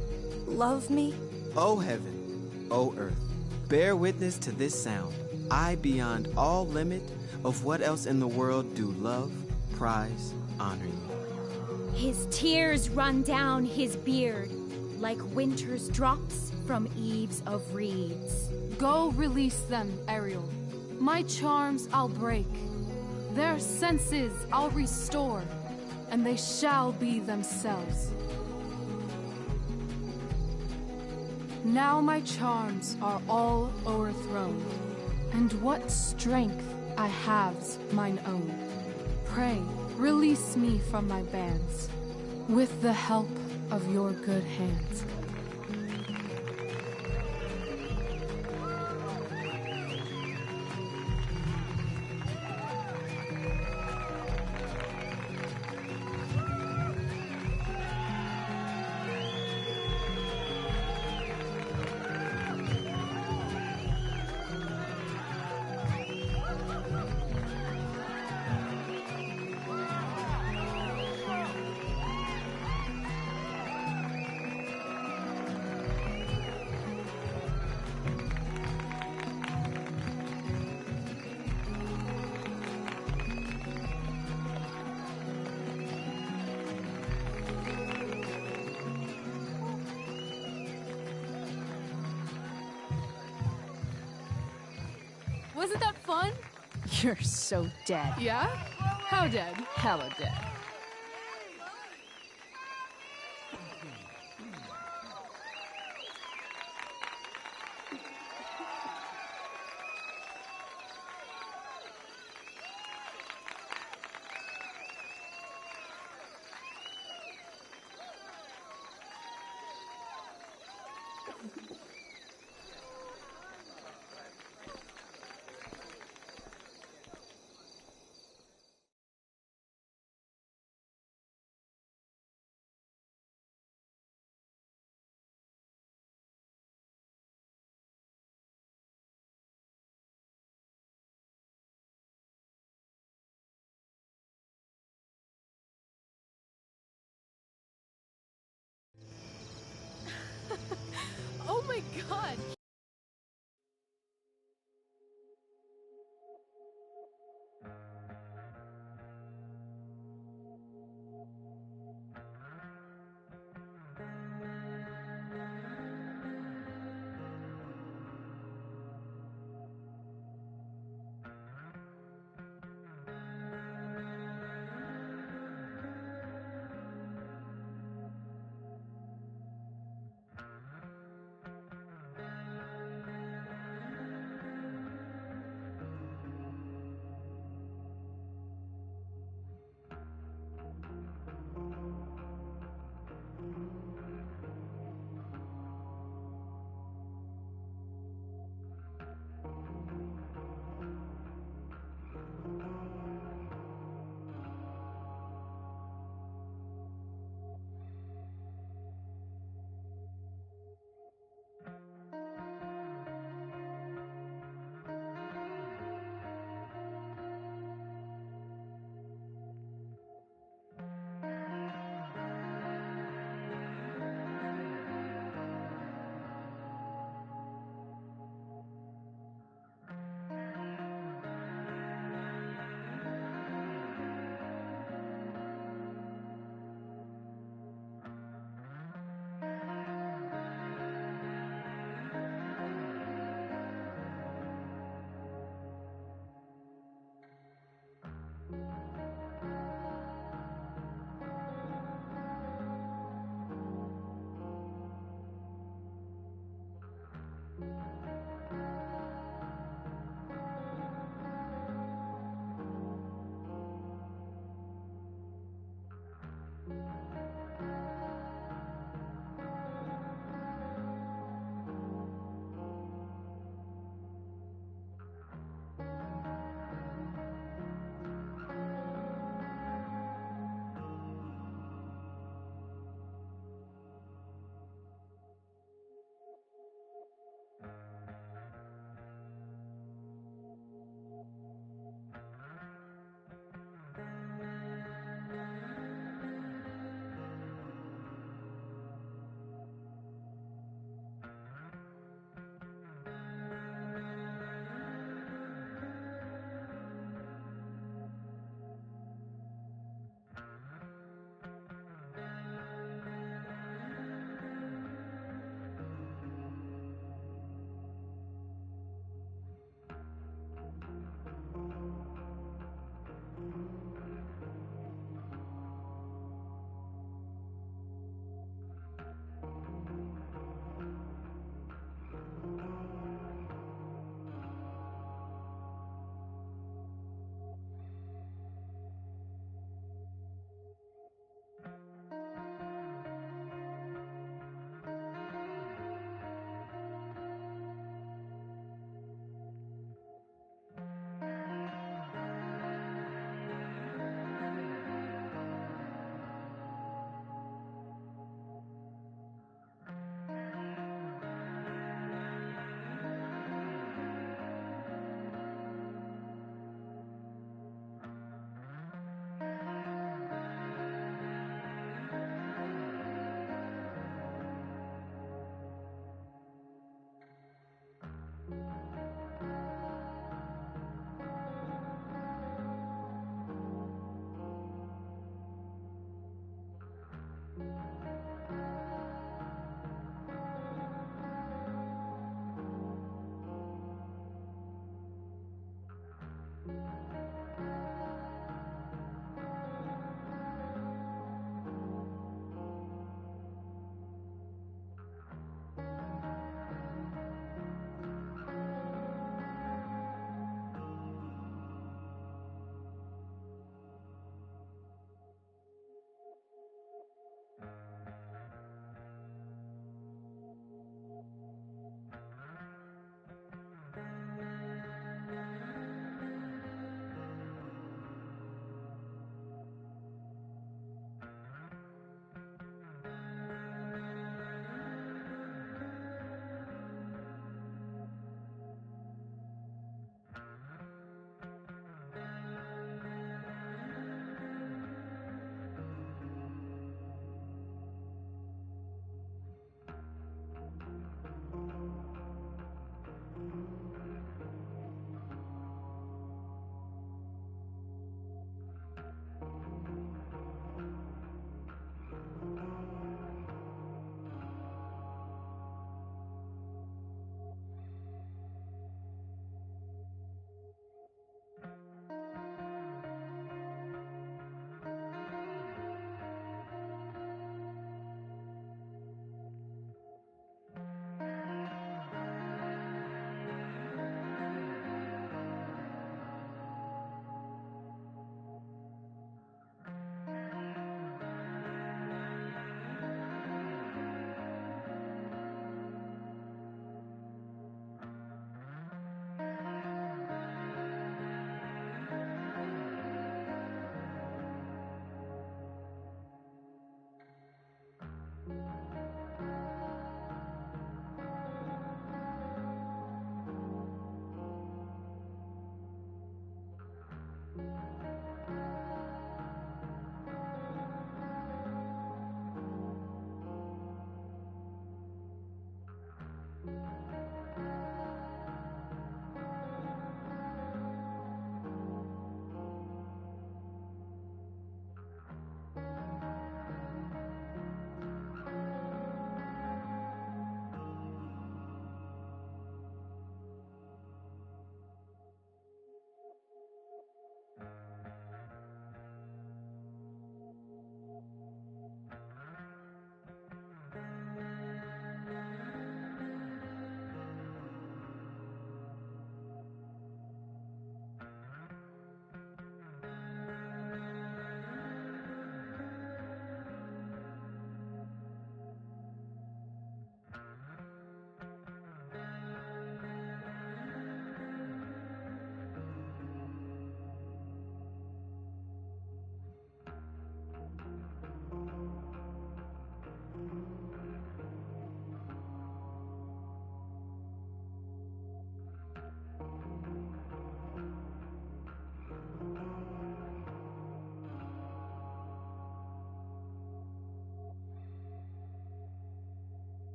love me? O heaven, O earth, bear witness to this sound. I, beyond all limit of what else in the world, do love, prize, honor you. His tears run down his beard like winter's drops from eaves of reeds. Go release them, Ariel. My charms I'll break. Their senses I'll restore, and they shall be themselves. Now my charms are all o'erthrown, and what strength I have's mine own. Pray, release me from my bands, with the help of your good hands. Wasn't that fun? You're so dead. Yeah? How dead? Hella dead. Oh my god!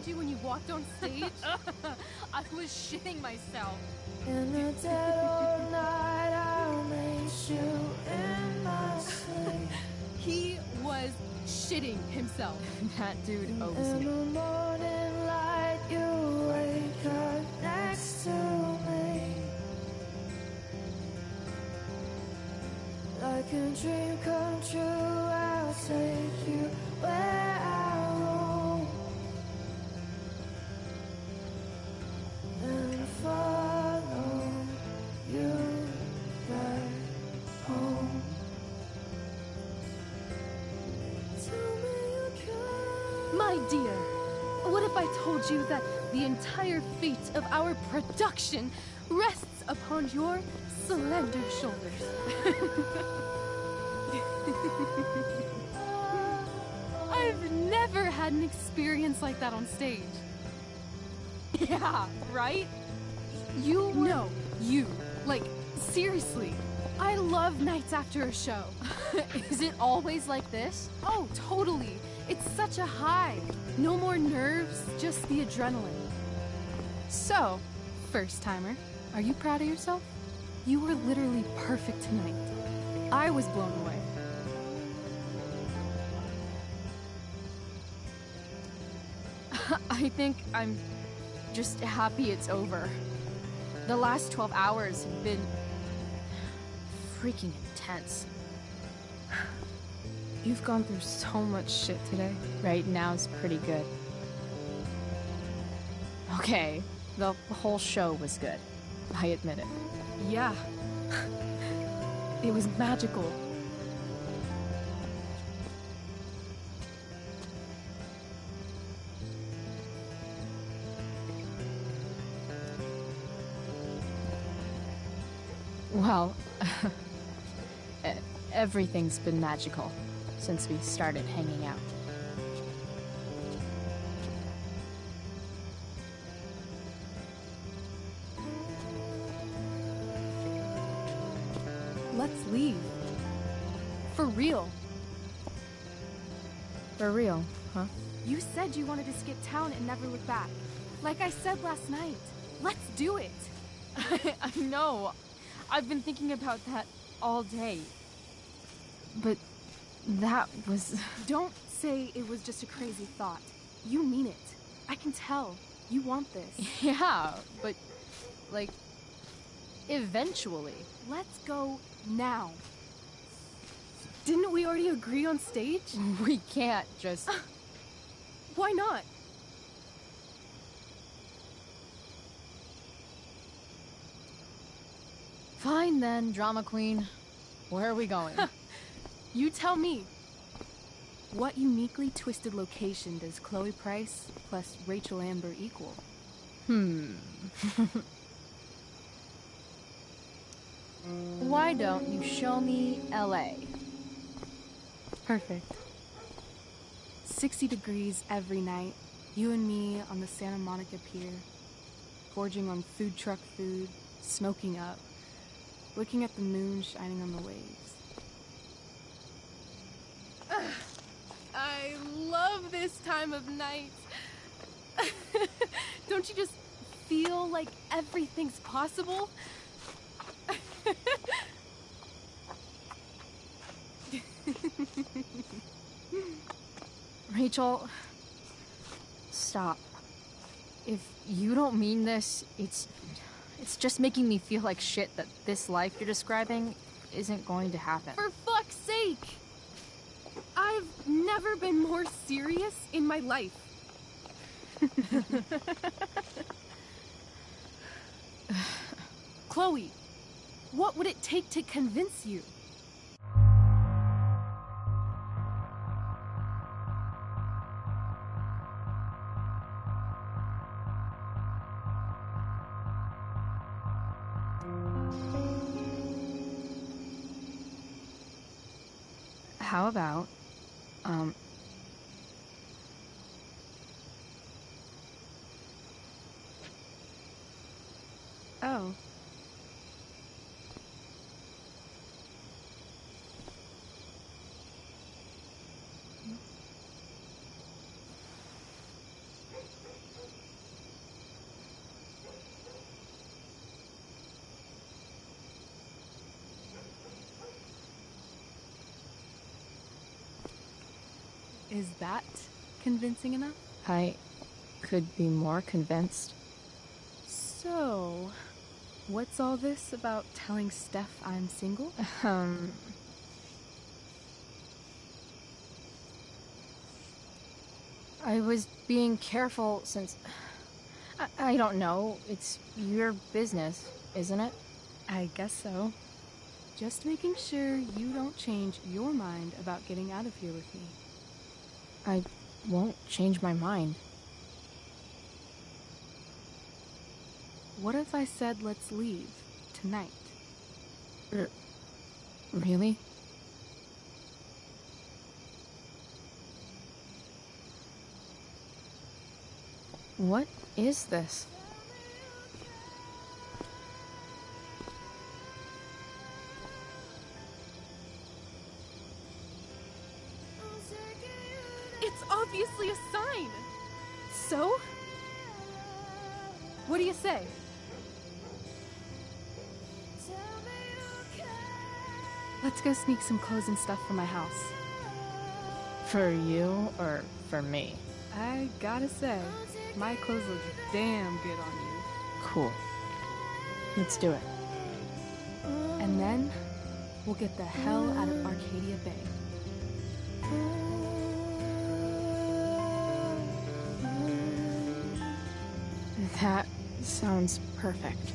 behind you when you walked on stage? I was shitting myself. In the dead of night, I'll make you in my sleep. He was shitting himself. That dude owes In me. the morning light, you wake up next to me. Like a dream come true, I'll take you where I roam. And follow you back home. My dear, what if I told you that the entire fate of our production rests upon your slender shoulders? I've never had an experience like that on stage. Yeah, right? You were... No, you. Like, seriously. I love nights after a show. Is it always like this? Oh, totally. It's such a high. No more nerves, just the adrenaline. So, first timer, are you proud of yourself? You were literally perfect tonight. I was blown away. I think I'm just happy it's over. The last 12 hours have been freaking intense. You've gone through so much shit today. Right now's pretty good. Okay, the whole show was good. I admit it. Yeah. It was magical. Well, everything's been magical since we started hanging out. Let's leave. For real. For real, huh? You said you wanted to skip town and never look back. Like I said last night. Let's do it. I know. I've been thinking about that all day. But that was... Don't say it was just a crazy thought. You mean it. I can tell. You want this. Yeah, but... like... eventually. Let's go now. Didn't we already agree on stage? We can't just... Why not? Fine then, drama queen. Where are we going? You tell me. What uniquely twisted location does Chloe Price plus Rachel Amber equal? Why don't you show me LA? Perfect. 60 degrees every night. You and me on the Santa Monica Pier. Gorging on food truck food. Smoking up. Looking at the moon shining on the waves. I love this time of night. Don't you just feel like everything's possible? Rachel, stop. If you don't mean this, it's just making me feel like shit that this life you're describing isn't going to happen. For fuck's sake! I've never been more serious in my life. Chloe, what would it take to convince you? How about, Oh. Is that convincing enough? I could be more convinced. So, what's all this about telling Steph I'm single? I was being careful since... I don't know. It's your business, isn't it? I guess so. Just making sure you don't change your mind about getting out of here with me. I won't change my mind. What if I said let's leave tonight? Really? What is this? It's obviously a sign! So? What do you say? Let's go sneak some clothes and stuff from my house. For you or for me? I gotta say, my clothes look damn good on you. Cool. Let's do it. And then, we'll get the hell out of Arcadia Bay. That sounds perfect.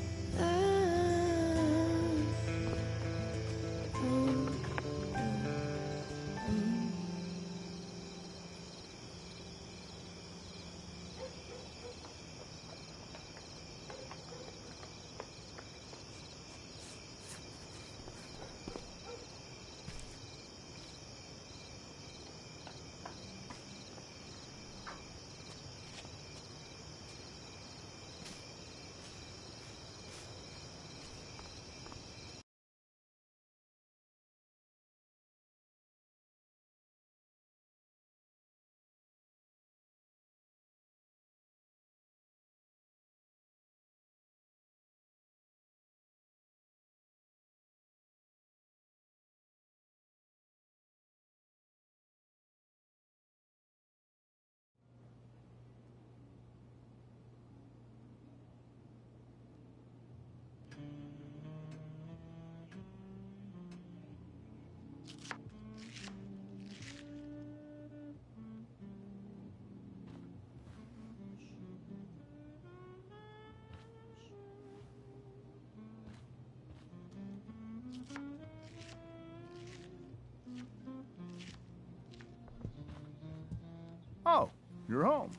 Oh, you're home.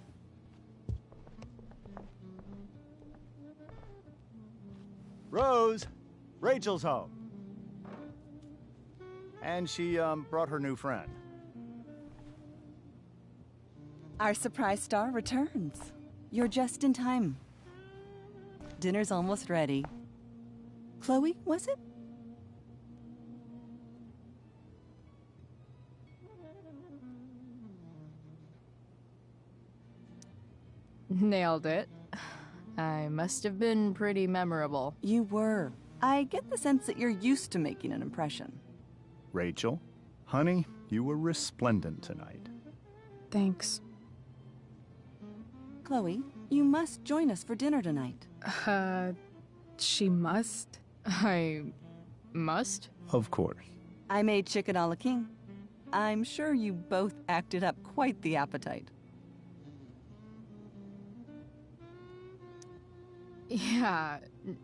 Rose, Rachel's home. And she, brought her new friend. Our surprise star returns. You're just in time. Dinner's almost ready. Chloe, was it? Nailed it. I must have been pretty memorable. You were. I get the sense that you're used to making an impression. Rachel, honey, you were resplendent tonight. Thanks. Chloe, you must join us for dinner tonight. She must? I must? Of course. I made chicken a la king. I'm sure you both acted up quite the appetite. Yeah,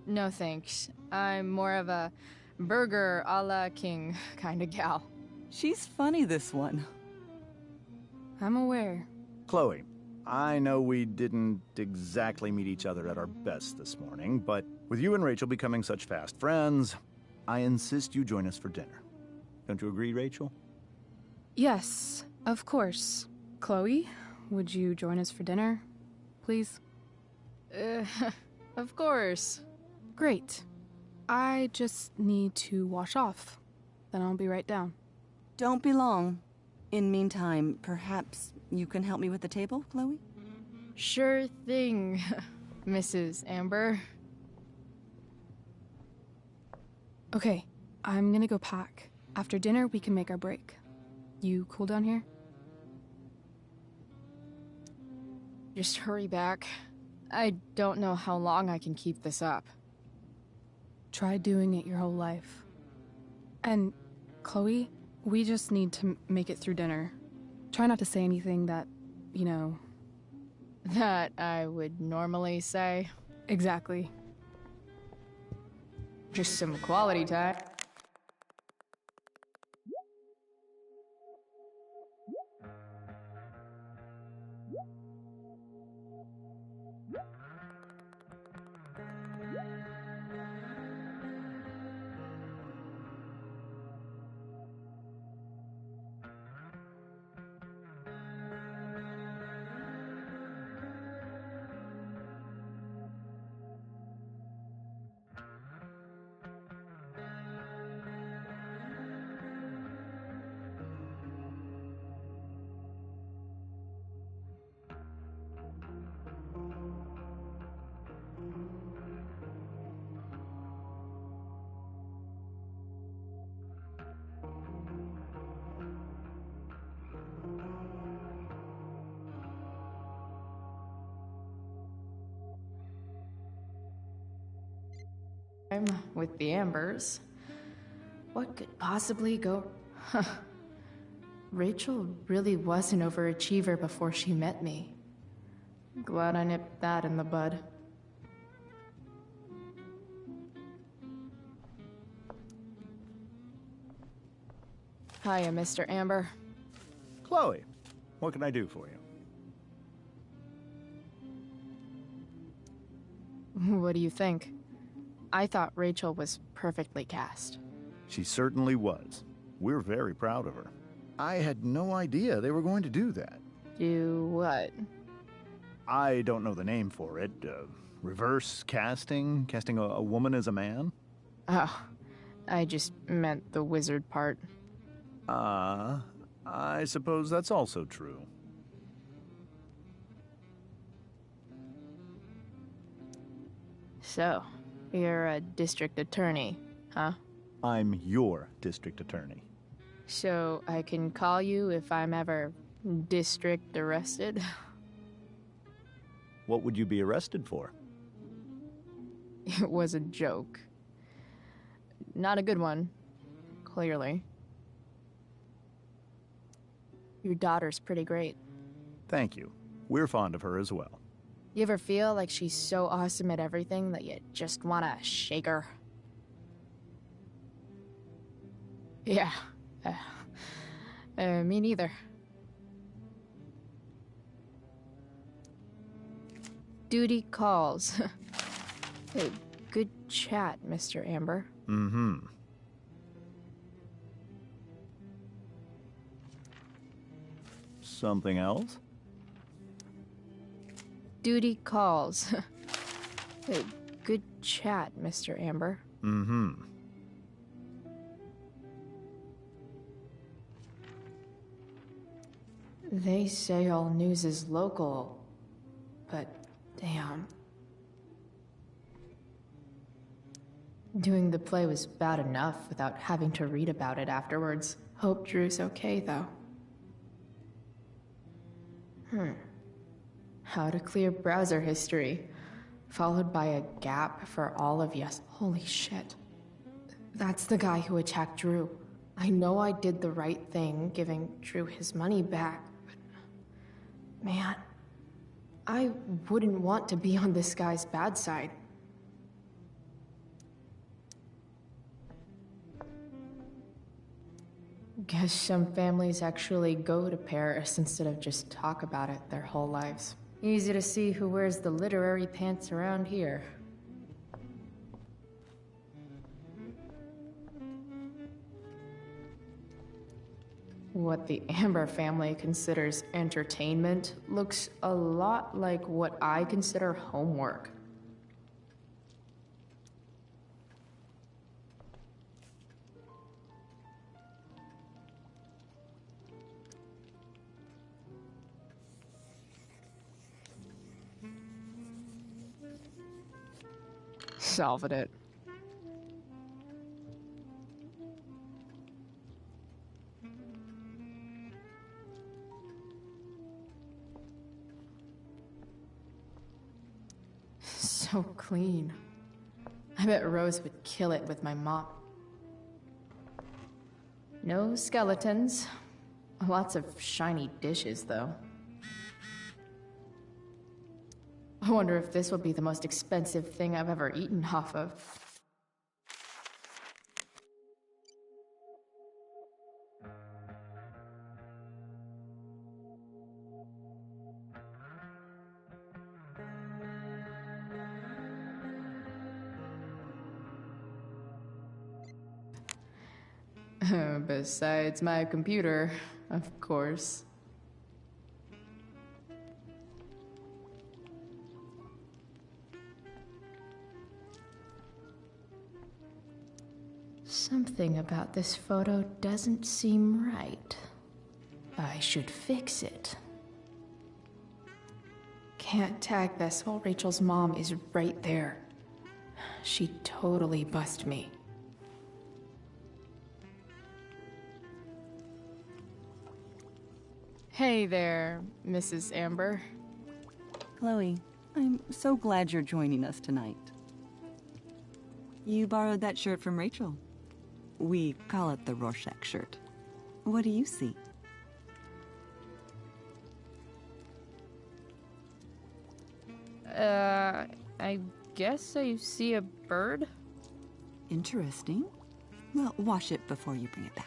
no thanks. I'm more of a burger a la king kind of gal. She's funny, this one. I'm aware. Chloe, I know we didn't exactly meet each other at our best this morning, but with you and Rachel becoming such fast friends, I insist you join us for dinner. Don't you agree, Rachel? Yes, of course. Chloe, would you join us for dinner, please? Of course. Great. I just need to wash off. Then I'll be right down. Don't be long. In meantime, perhaps you can help me with the table, Chloe? Sure thing, Mrs. Amber. Okay, I'm gonna go pack. After dinner, we can make our break. You cool down here? Just hurry back. I don't know how long I can keep this up. Try doing it your whole life. And, Chloe, we just need to make it through dinner. Try not to say anything that, you know... That I would normally say. Exactly. Just some quality time. With the Ambers. What could possibly go... Rachel really was an overachiever before she met me. Glad I nipped that in the bud. Hiya, Mr. Amber. Chloe, what can I do for you? What do you think? I thought Rachel was perfectly cast. She certainly was. We're very proud of her. I had no idea they were going to do that. Do what? I don't know the name for it. Reverse casting? Casting a woman as a man? Oh, I just meant the wizard part. I suppose that's also true. So, you're a district attorney, huh? I'm your district attorney. So, I can call you if I'm ever district arrested? What would you be arrested for? It was a joke. Not a good one, clearly. Your daughter's pretty great. Thank you. We're fond of her as well. You ever feel like she's so awesome at everything that you just want to shake her? Yeah. Me neither. Duty calls. Hey, good chat, Mr. Amber. Mm-hmm. Something else? Duty calls. Hey, good chat, Mr. Amber. Mm-hmm. They say all news is local, but damn. Doing the play was bad enough without having to read about it afterwards. Hope Drew's okay, though. How to clear browser history, followed by a gap for all of yes. Holy shit. That's the guy who attacked Drew. I know I did the right thing, giving Drew his money back, but... Man, I wouldn't want to be on this guy's bad side. Guess some families actually go to Paris instead of just talk about it their whole lives. Easy to see who wears the literary pants around here. What the Amber family considers entertainment looks a lot like what I consider homework. Solving it. so clean. I bet Rose would kill it with my mop. No skeletons. Lots of shiny dishes, though. I wonder if this would be the most expensive thing I've ever eaten off of. Besides my computer, of course. Something about this photo doesn't seem right. I should fix it. Can't tag this while Rachel's mom is right there. She'd totally bust me. Hey there, Mrs. Amber. Chloe, I'm so glad you're joining us tonight. You borrowed that shirt from Rachel. We call it the Rorschach shirt. What do you see? I guess I see a bird? Interesting. Well, wash it before you bring it back.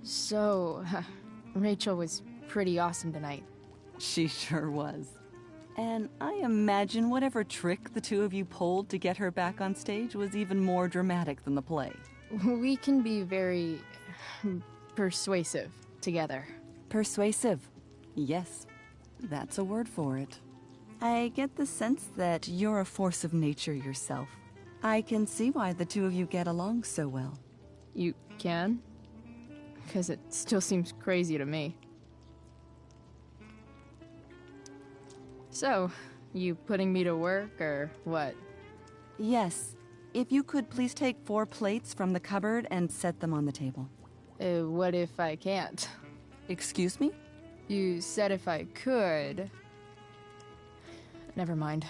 So, Rachel was pretty awesome tonight. She sure was. And I imagine whatever trick the two of you pulled to get her back on stage was even more dramatic than the play. We can be very persuasive together. Persuasive. Yes, that's a word for it. I get the sense that you're a force of nature yourself. I can see why the two of you get along so well. You can? Because it still seems crazy to me. So, you putting me to work, or what? Yes. If you could please take 4 plates from the cupboard and set them on the table. What if I can't? Excuse me? You said if I could. Never mind.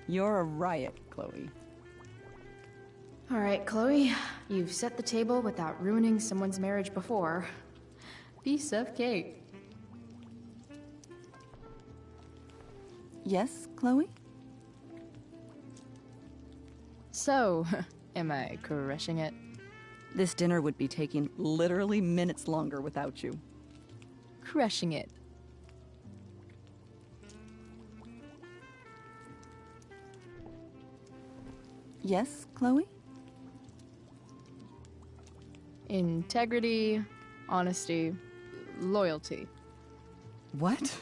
You're a riot, Chloe. All right, Chloe. You've set the table without ruining someone's marriage before. Piece of cake. Yes, Chloe? So, am I crushing it? This dinner would be taking literally minutes longer without you. Crushing it. Yes, Chloe? Integrity, honesty, loyalty. What?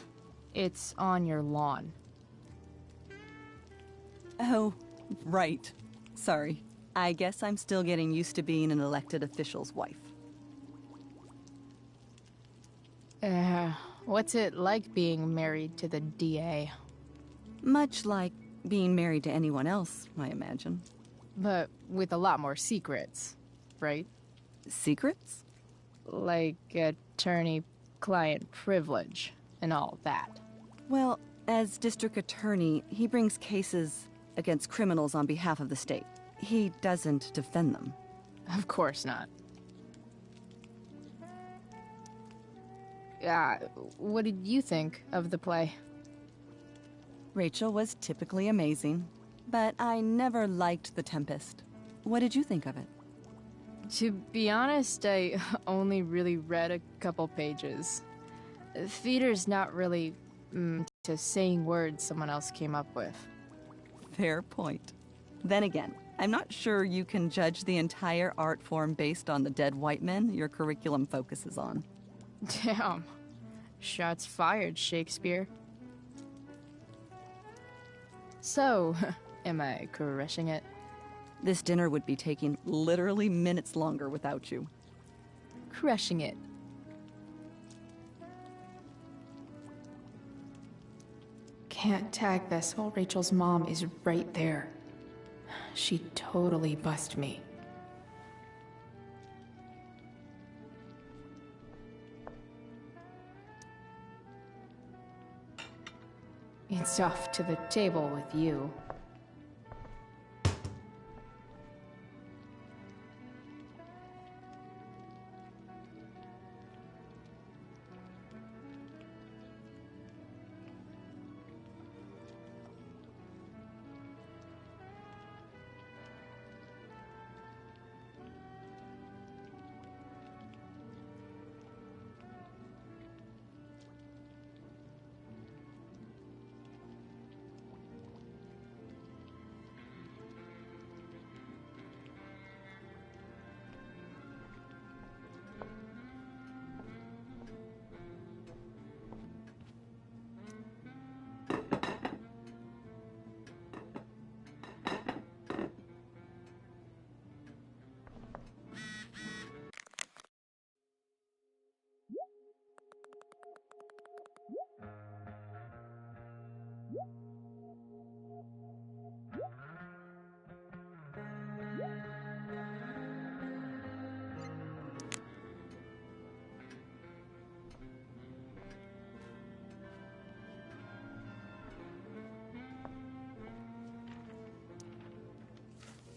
It's on your lawn. Oh, right. Sorry. I guess I'm still getting used to being an elected official's wife. What's it like being married to the DA? Much like being married to anyone else, I imagine. But with a lot more secrets, right? Secrets? Like attorney-client privilege and all that. Well, as district attorney, he brings cases against criminals on behalf of the state. He doesn't defend them. Of course not. What did you think of the play? Rachel was typically amazing, but I never liked The Tempest. What did you think of it? To be honest, I only really read a couple pages. Theater's not really to saying words someone else came up with. Fair point. Then again, I'm not sure you can judge the entire art form based on the dead white men your curriculum focuses on. Damn. Shots fired, Shakespeare. So, am I crushing it? This dinner would be taking literally minutes longer without you. Crushing it. Can't tag this while Rachel's mom is right there. She'd totally bust me. It's off to the table with you.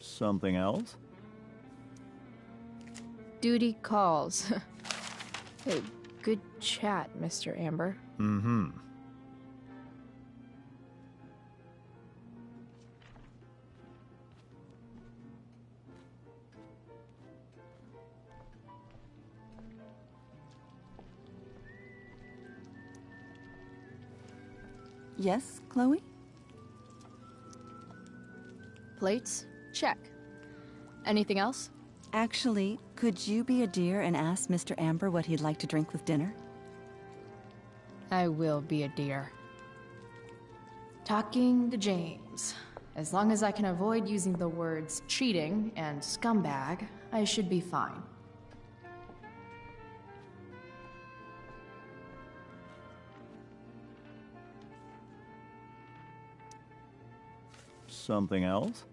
Something else? Duty calls. Hey, good chat, Mr. Amber. Mm-hmm. Yes, Chloe? Plates? Check. Anything else? Actually, could you be a dear and ask Mr. Amber what he'd like to drink with dinner? I will be a dear. Talking to James. As long as I can avoid using the words cheating and scumbag, I should be fine. Something else?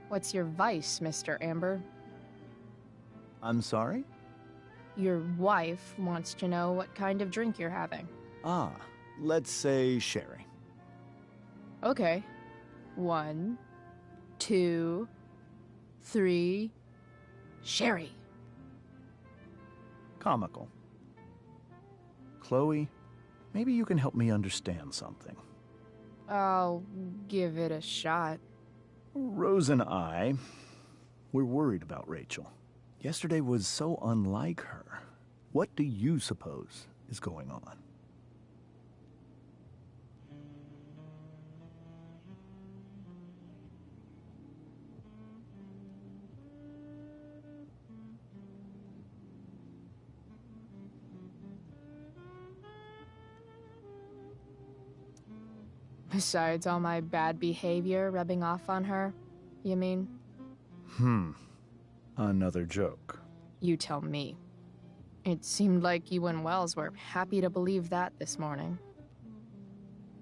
What's your vice, Mr. Amber? I'm sorry? Your wife wants to know what kind of drink you're having. Ah, let's say sherry. Okay. 1, 2, 3... Sherry. Comical. Chloe, maybe you can help me understand something. I'll give it a shot. Rose and I, we're worried about Rachel. Yesterday was so unlike her. What do you suppose is going on? Besides all my bad behavior rubbing off on her, you mean? Another joke. You tell me. It seemed like you and Wells were happy to believe that this morning.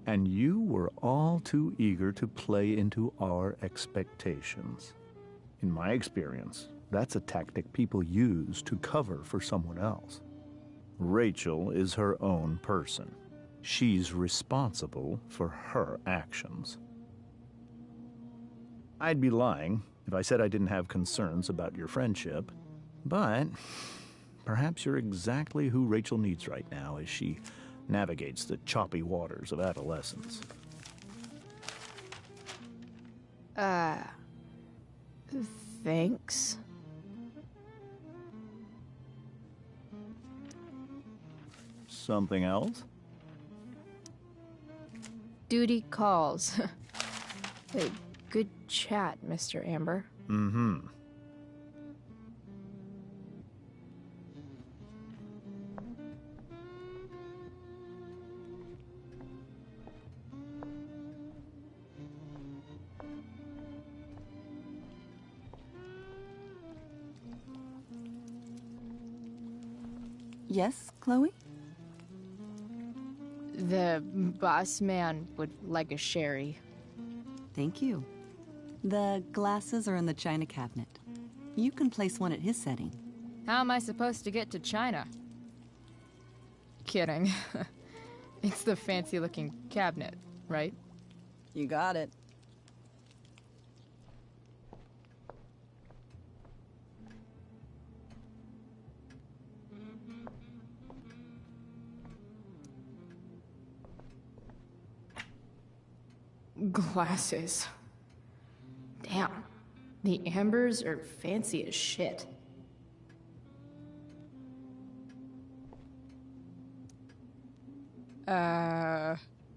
And you were all too eager to play into our expectations. In my experience, that's a tactic people use to cover for someone else. Rachel is her own person. She's responsible for her actions. I'd be lying if I said I didn't have concerns about your friendship, but perhaps you're exactly who Rachel needs right now as she navigates the choppy waters of adolescence. Thanks. Something else? Duty calls. Hey, good chat, Mr. Amber. Mm-hmm. Yes, Chloe? The boss man would like a sherry. Thank you. The glasses are in the china cabinet. You can place one at his setting. How am I supposed to get to China? Kidding. It's the fancy-looking cabinet, right? You got it. Glasses. Damn. The Ambers are fancy as shit.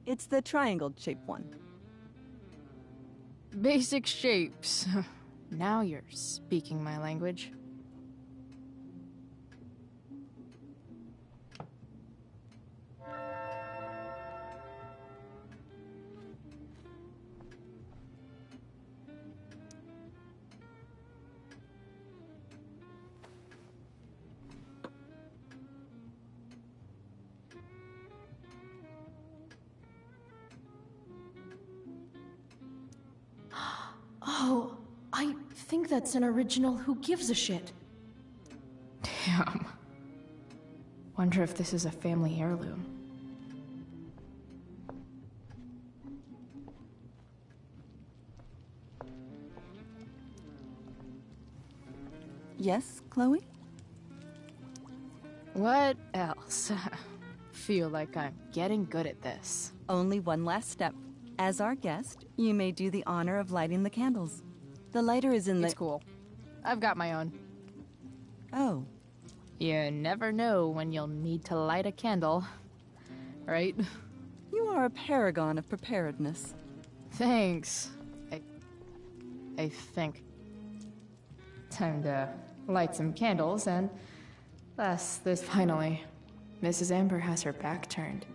It's the triangle-shaped one. Basic shapes. Now you're speaking my language. Oh, I think that's an original Who Gives a Shit. Damn. Wonder if this is a family heirloom. Yes, Chloe? What else? Feel like I'm getting good at this. Only one last step. As our guest, you may do the honor of lighting the candles. The lighter is in the— It's cool. I've got my own. Oh. You never know when you'll need to light a candle, right? You are a paragon of preparedness. Thanks. I think. Time to light some candles, and thus, this finally. Mrs. Amber has her back turned.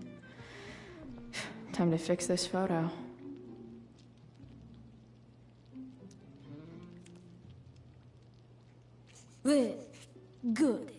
Time to fix this photo. Well, good.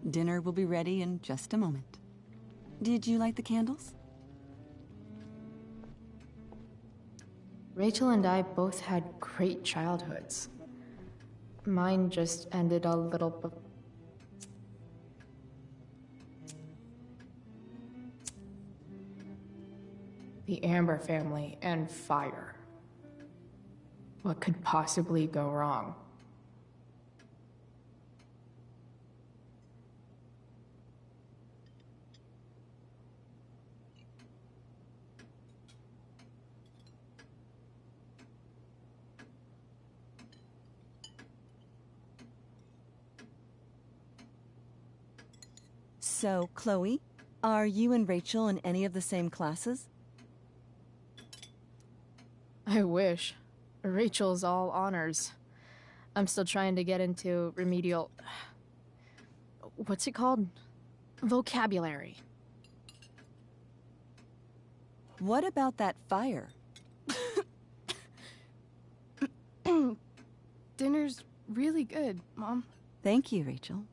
Dinner will be ready in just a moment. Did you light the candles? Rachel and I both had great childhoods. Mine just ended a little The Amber family and fire. What could possibly go wrong? So, Chloe, are you and Rachel in any of the same classes? I wish. Rachel's all honors. I'm still trying to get into remedial... What's it called? Vocabulary. What about that fire? Dinner's really good, Mom. Thank you, Rachel.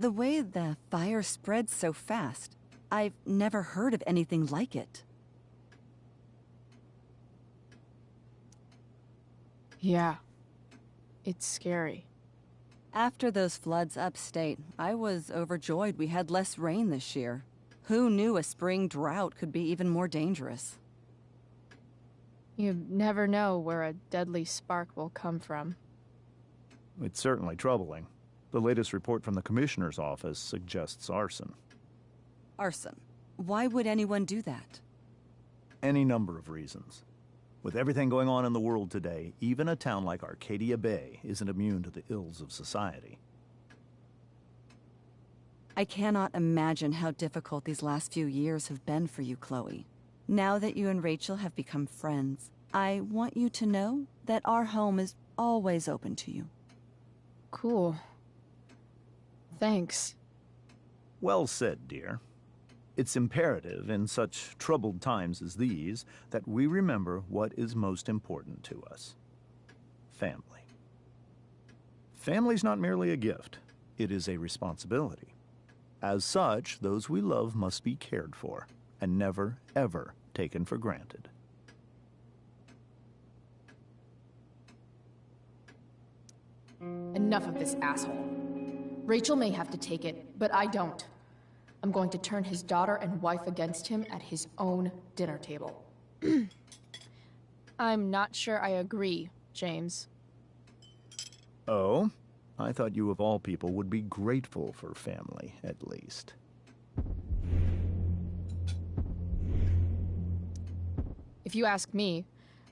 The way the fire spreads so fast, I've never heard of anything like it. Yeah. It's scary. After those floods upstate, I was overjoyed we had less rain this year. Who knew a spring drought could be even more dangerous? You never know where a deadly spark will come from. It's certainly troubling. The latest report from the Commissioner's office suggests arson. Arson? Why would anyone do that? Any number of reasons. With everything going on in the world today, even a town like Arcadia Bay isn't immune to the ills of society. I cannot imagine how difficult these last few years have been for you, Chloe. Now that you and Rachel have become friends, I want you to know that our home is always open to you. Cool. Thanks. Well said, dear. It's imperative in such troubled times as these that we remember what is most important to us. Family. Family's not merely a gift, it is a responsibility. As such, those we love must be cared for and never, ever taken for granted. Enough of this asshole. Rachel may have to take it, but I don't. I'm going to turn his daughter and wife against him at his own dinner table. I'm not sure I agree, James. Oh? I thought you of all people would be grateful for family, at least. If you ask me,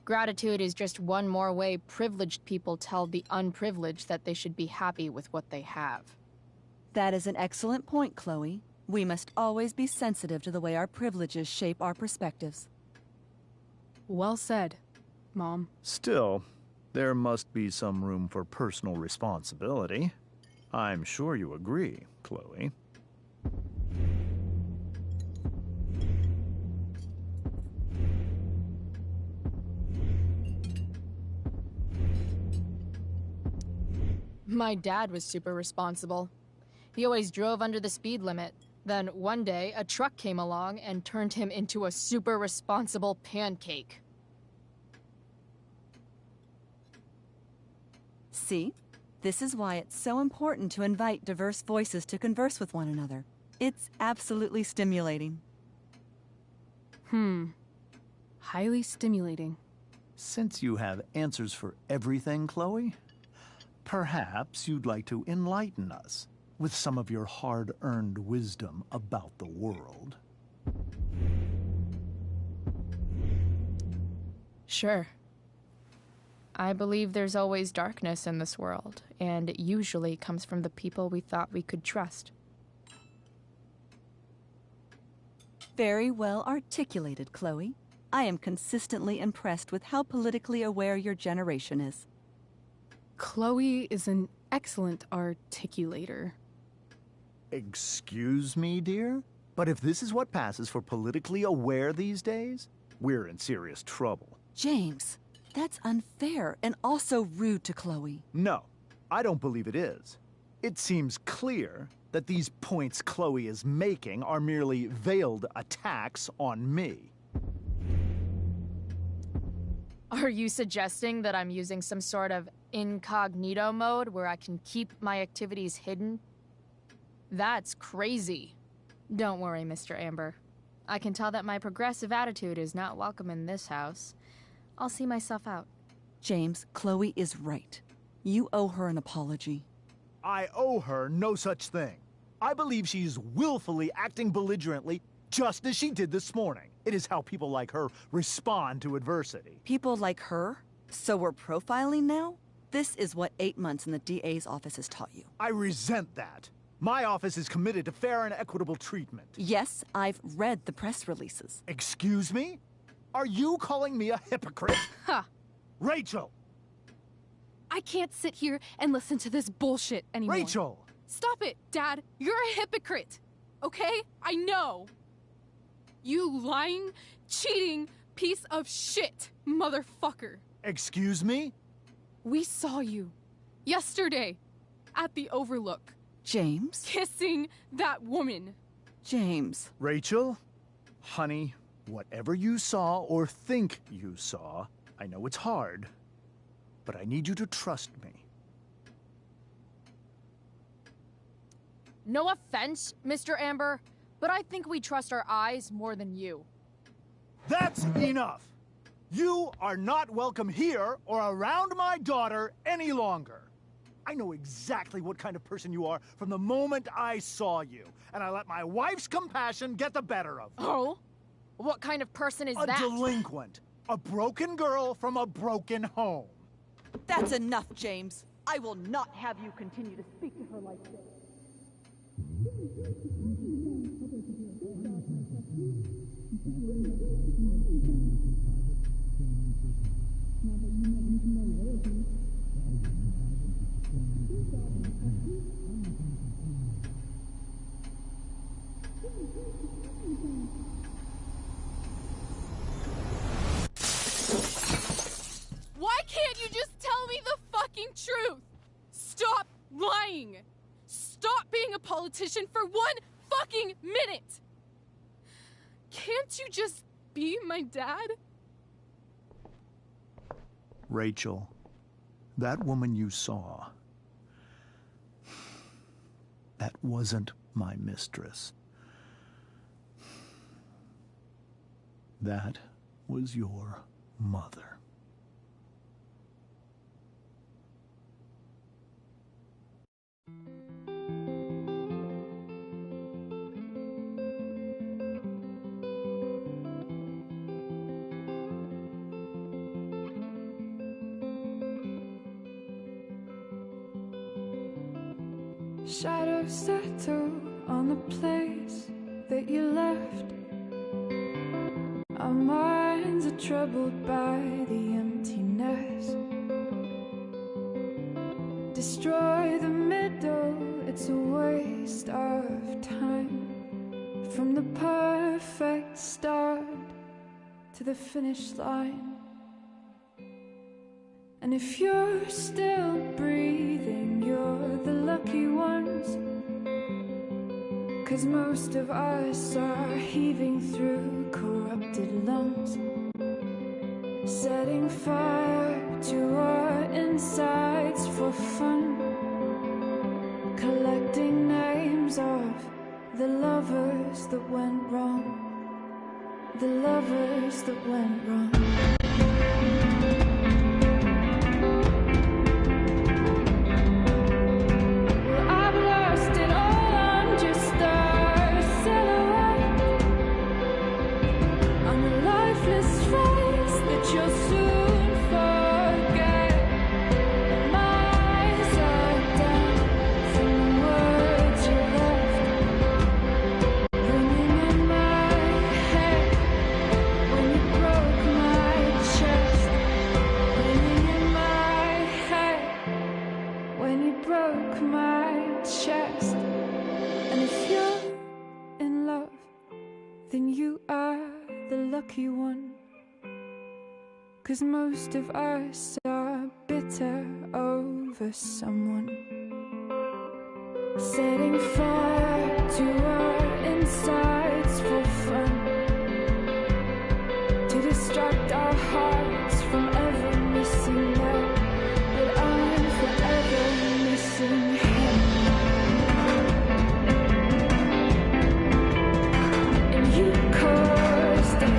gratitude is just one more way privileged people tell the unprivileged that they should be happy with what they have. That is an excellent point, Chloe. We must always be sensitive to the way our privileges shape our perspectives. Well said, Mom. Still, there must be some room for personal responsibility. I'm sure you agree, Chloe. My dad was super responsible. He always drove under the speed limit. Then one day, a truck came along and turned him into a super responsible pancake. See? This is why it's so important to invite diverse voices to converse with one another. It's absolutely stimulating. Highly stimulating. Since you have answers for everything, Chloe, perhaps you'd like to enlighten us with some of your hard-earned wisdom about the world. Sure. I believe there's always darkness in this world, and it usually comes from the people we thought we could trust. Very well articulated, Chloe. I am consistently impressed with how politically aware your generation is. Chloe is an excellent articulator. Excuse me, dear? But if this is what passes for politically aware these days, we're in serious trouble. James, that's unfair and also rude to Chloe. No, I don't believe it is. It seems clear that these points Chloe is making are merely veiled attacks on me. Are you suggesting that I'm using some sort of incognito mode where I can keep my activities hidden? That's crazy. Don't worry, Mr. Amber. I can tell that my progressive attitude is not welcome in this house. I'll see myself out. James, Chloe is right. You owe her an apology. I owe her no such thing. I believe she's willfully acting belligerently, just as she did this morning. It is how people like her respond to adversity. People like her? So we're profiling now? This is what 8 months in the DA's office has taught you. I resent that. My office is committed to fair and equitable treatment. Yes, I've read the press releases. Excuse me? Are you calling me a hypocrite? Ha! Rachel! I can't sit here and listen to this bullshit anymore. Rachel! Stop it, Dad! You're a hypocrite! Okay? I know! You lying, cheating piece of shit, motherfucker! Excuse me? We saw you yesterday at the Overlook. James? Kissing that woman. James. Rachel? Honey, whatever you saw or think you saw, I know it's hard, but I need you to trust me. No offense, Mr. Amber, but I think we trust our eyes more than you. That's enough! You are not welcome here or around my daughter any longer. I know exactly what kind of person you are from the moment I saw you, and I let my wife's compassion get the better of me. Oh? What kind of person is that? A delinquent. A broken girl from a broken home. That's enough, James. I will not have you continue to speak to her like this. Why can't you just tell me the fucking truth? Stop lying! Stop being a politician for 1 fucking minute! Can't you just be my dad? Rachel, that woman you saw, that wasn't my mistress. That was your mother. Shadows settle on the place that you left. Our minds are troubled by the emptiness. Destroy the middle, it's a waste of time. From the perfect start to the finish line. And if you're still breathing, you're the lucky ones. 'Cause most of us are heaving through corrupted lungs, setting fire to our insides for fun, collecting names of the lovers that went wrong, the lovers that went wrong. Lucky one, 'cause most of us are bitter over someone, setting fire to our insides for fun, to distract our hearts from ever missing that. But I'm forever missing him. And you caused it.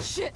Shit!